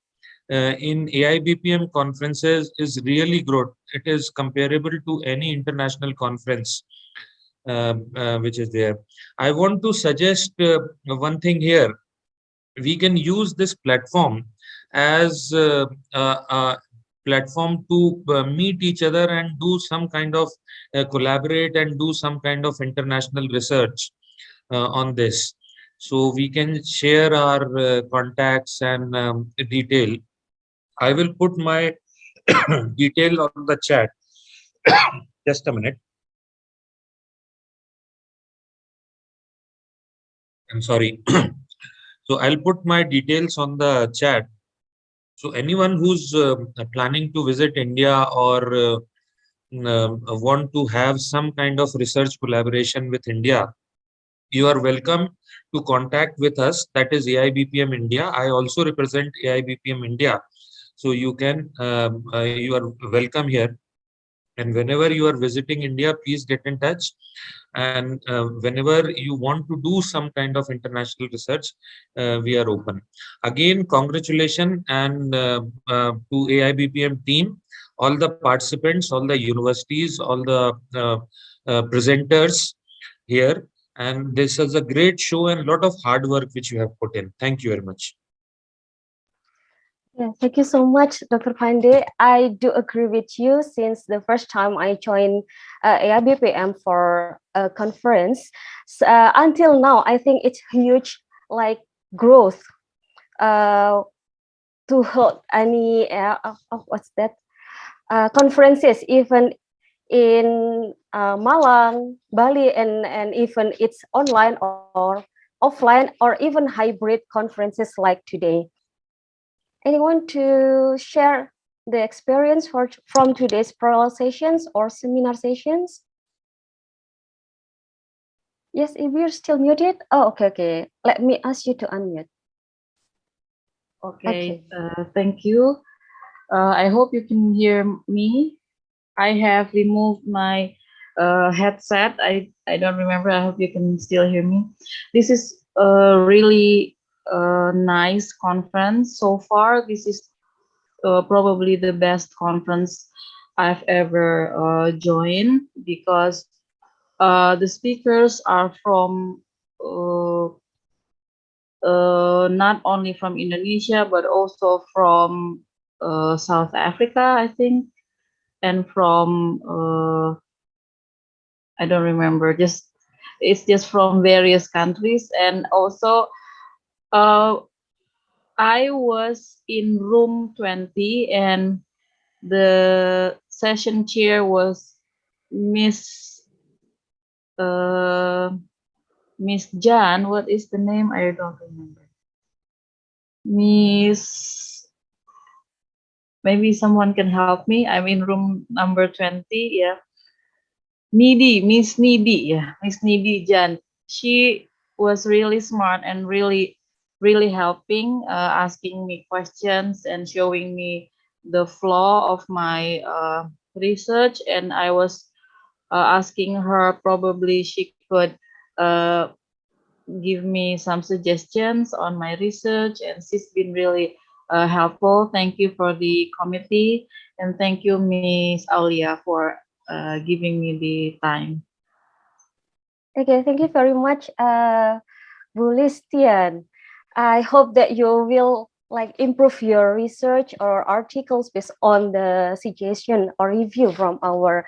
in AIBPM conferences is really good. It is comparable to any international conference which is there. I want to suggest one thing here. We can use this platform as a platform to meet each other and do some kind of collaborate and do some kind of international research on this. So we can share our contacts and detail. I will put my detail on the chat. Just a minute. I'm sorry. So I'll put my details on the chat. So anyone who's planning to visit India or want to have some kind of research collaboration with India, you are welcome to contact with us. That is AIBPM India. I also represent AIBPM India. So you can, you are welcome here. And whenever you are visiting India, please get in touch. And whenever you want to do some kind of international research, we are open. Again, congratulations and to AIBPM team, all the participants, all the universities, all the presenters here. And this is a great show and a lot of hard work which you have put in. Thank you very much. Yeah, thank you so much, Dr. Pande. I do agree with you since the first time I joined AIBPM for a conference. Until now, I think it's huge like growth to hold any what's that conferences even in Malang, Bali, and even it's online or offline or even hybrid conferences like today. Anyone to share the experience from today's parallel sessions or seminar sessions? Yes, if you're still muted. Oh, okay. Let me ask you to unmute. Okay, thank you. I hope you can hear me. I have removed my headset. I don't remember. I hope you can still hear me. This is a really nice conference so far. This is probably the best conference I've ever joined, because the speakers are from not only from Indonesia, but also from South Africa, I think, and from I don't remember. It's just from various countries, and also I was in room 20, and the session chair was Miss Miss Jan. What is the name? I don't remember. Miss, maybe someone can help me. I'm in room number 20. Yeah. Miss Needy. Yeah. Miss Needy Jan. She was really smart and really helping, asking me questions and showing me the flaw of my research. And I was asking her, probably she could give me some suggestions on my research, and she's been really helpful. Thank you for the committee, and thank you, Miss Aulia, for giving me the time. Okay, thank you very much, Bu Listian. I hope that you will improve your research or articles based on the suggestion or review from our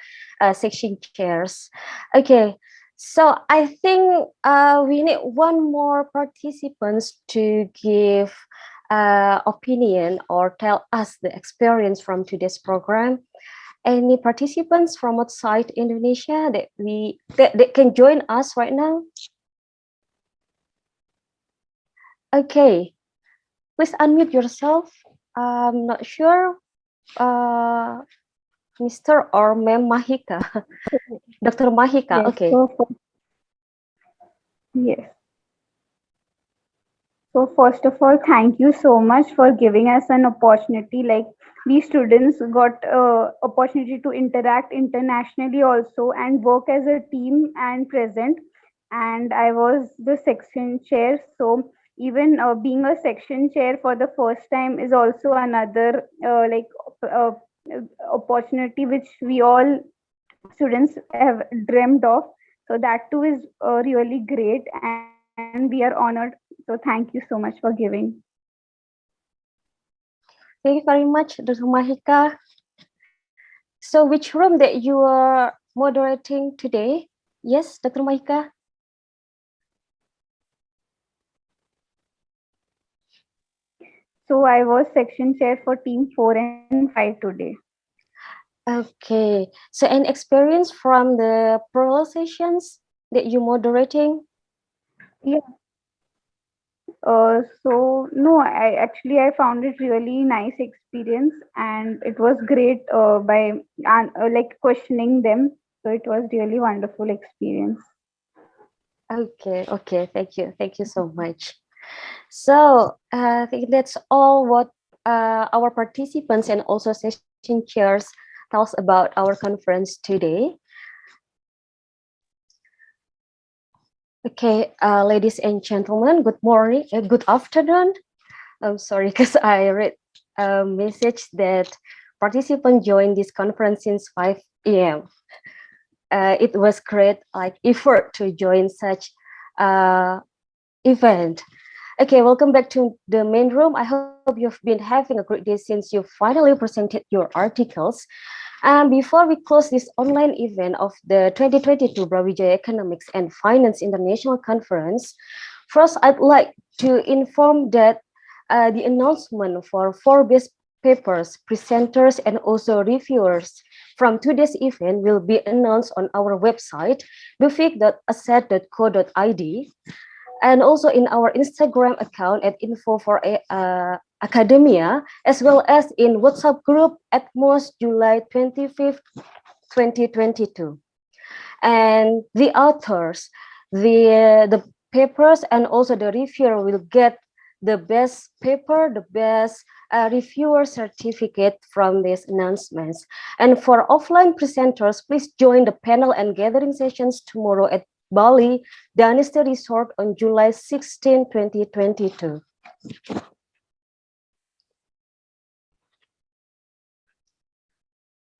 section chairs. Okay, so I think we need one more participants to give opinion or tell us the experience from today's program. Any participants from outside Indonesia that can join us right now? Okay, please unmute yourself. I'm not sure, Mr. or Ma'am Mahika. Dr. Mahika, Yes, okay. Yes. So first of all, thank you so much for giving us an opportunity. Like, we students got opportunity to interact internationally also and work as a team and present. And I was the section chair. So even being a section chair for the first time is also another opportunity which we all students have dreamed of. So that too is really great, and we are honored. So thank you so much for giving. Thank you very much, Dr. Mahika. So which room that you are moderating today? Yes, Dr. Mahika? So I was section chair for team 4 and 5 today. Okay, so any experience from the parallel sessions that you moderating? Yeah. So no, I found it really nice experience, and it was great by like questioning them. So it was really wonderful experience. Okay, thank you so much. So I think that's all what our participants and also session chairs tell us about our conference today. Okay, ladies and gentlemen, good morning, good afternoon. I'm sorry, because I read a message that participants joined this conference since 5 a.m. It was great effort to join such event. Okay, welcome back to the main room. I hope you've been having a great day since you finally presented your articles. And before we close this online event of the 2022 Brawijaya Economics and Finance International Conference, first I'd like to inform that the announcement for 4 best papers, presenters, and also reviewers from today's event will be announced on our website, befic.asset.co.id, and also in our Instagram account at info for academia, as well as in WhatsApp group at most July 25th, 2022. And the authors, the papers, and also the reviewer will get the best paper, the best reviewer certificate from these announcements. And for offline presenters, please join the panel and gathering sessions tomorrow at Bali Dynasty Resort on July 16, 2022.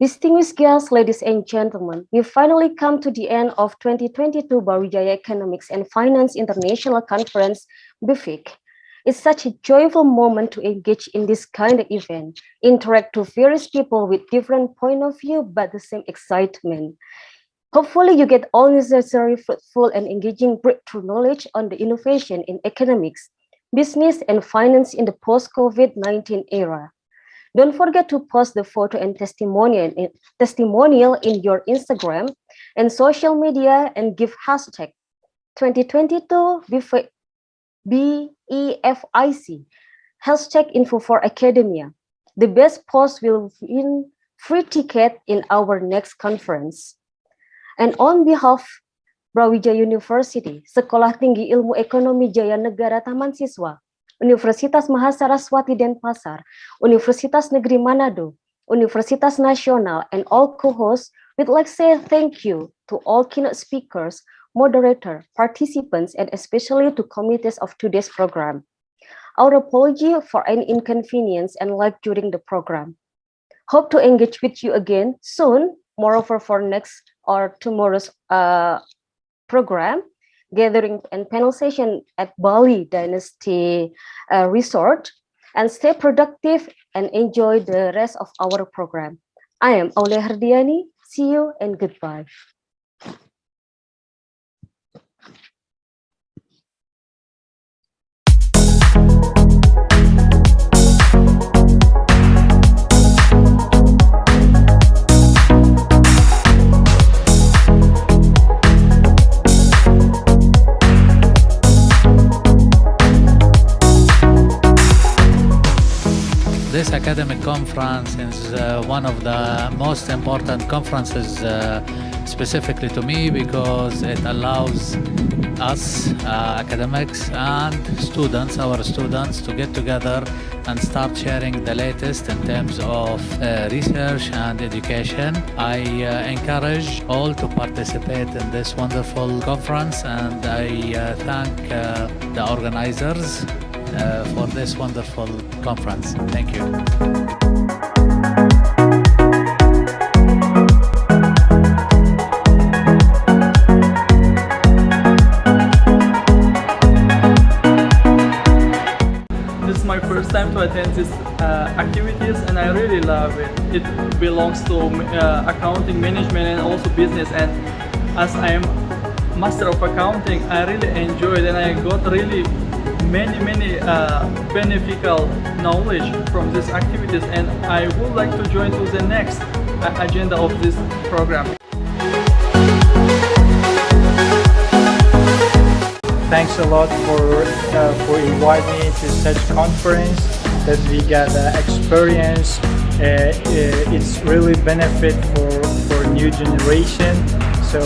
Distinguished guests, ladies and gentlemen, we finally come to the end of 2022 Brawijaya Economics and Finance International Conference, BEFIC. It's such a joyful moment to engage in this kind of event, interact with various people with different point of view, but the same excitement. Hopefully you get all necessary, fruitful, and engaging breakthrough knowledge on the innovation in economics, business, and finance in the post-COVID-19 era. Don't forget to post the photo and testimonial in your Instagram and social media and give hashtag 2022 BEFIC, hashtag info for academia. The best post will win free ticket in our next conference. And on behalf Brawijaya University, Sekolah Tinggi Ilmu Ekonomi Jaya Negara Taman Siswa, Universitas Mahasaraswati Denpasar, Universitas Negeri Manado, Universitas Nasional, and all co-hosts, we'd like to say thank you to all keynote speakers, moderator, participants, and especially to committees of today's program. Our apology for any inconvenience and lag during the program. Hope to engage with you again soon, moreover for next or tomorrow's program, gathering and panel session at Bali Dynasty Resort, and stay productive and enjoy the rest of our program. I am Aulia Hardiani. See you and goodbye. This academic conference is one of the most important conferences specifically to me because it allows us academics and students, our students, to get together and start sharing the latest in terms of research and education. I encourage all to participate in this wonderful conference, and I thank the organizers for this wonderful conference. Thank you. This is my first time to attend these activities, and I really love it. It belongs to accounting, management, and also business. And as I am master of accounting, I really enjoyed, and I got really many beneficial knowledge from these activities, and I would like to join to the next agenda of this program. Thanks a lot for inviting me to such conference that we get experience. It's really benefit for new generation. So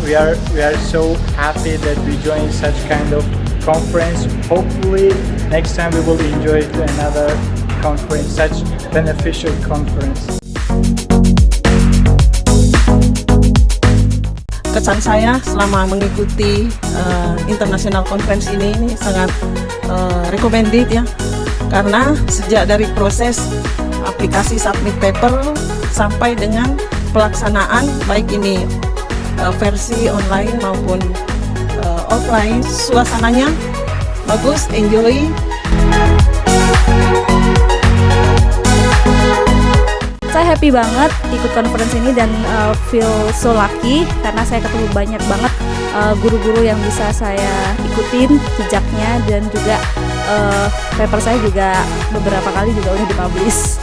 we are so happy that we join such kind of conference. Hopefully next time we will enjoy another conference, such beneficial conference. Kesan saya selama mengikuti international conference ini sangat recommended ya, karena sejak dari proses aplikasi submit paper sampai dengan pelaksanaan baik ini versi online maupun offline, suasananya bagus, enjoy. Saya happy banget ikut conference ini dan feel so lucky karena saya ketemu banyak banget guru-guru yang bisa saya ikutin jejaknya, dan juga paper saya juga beberapa kali juga udah dipublish.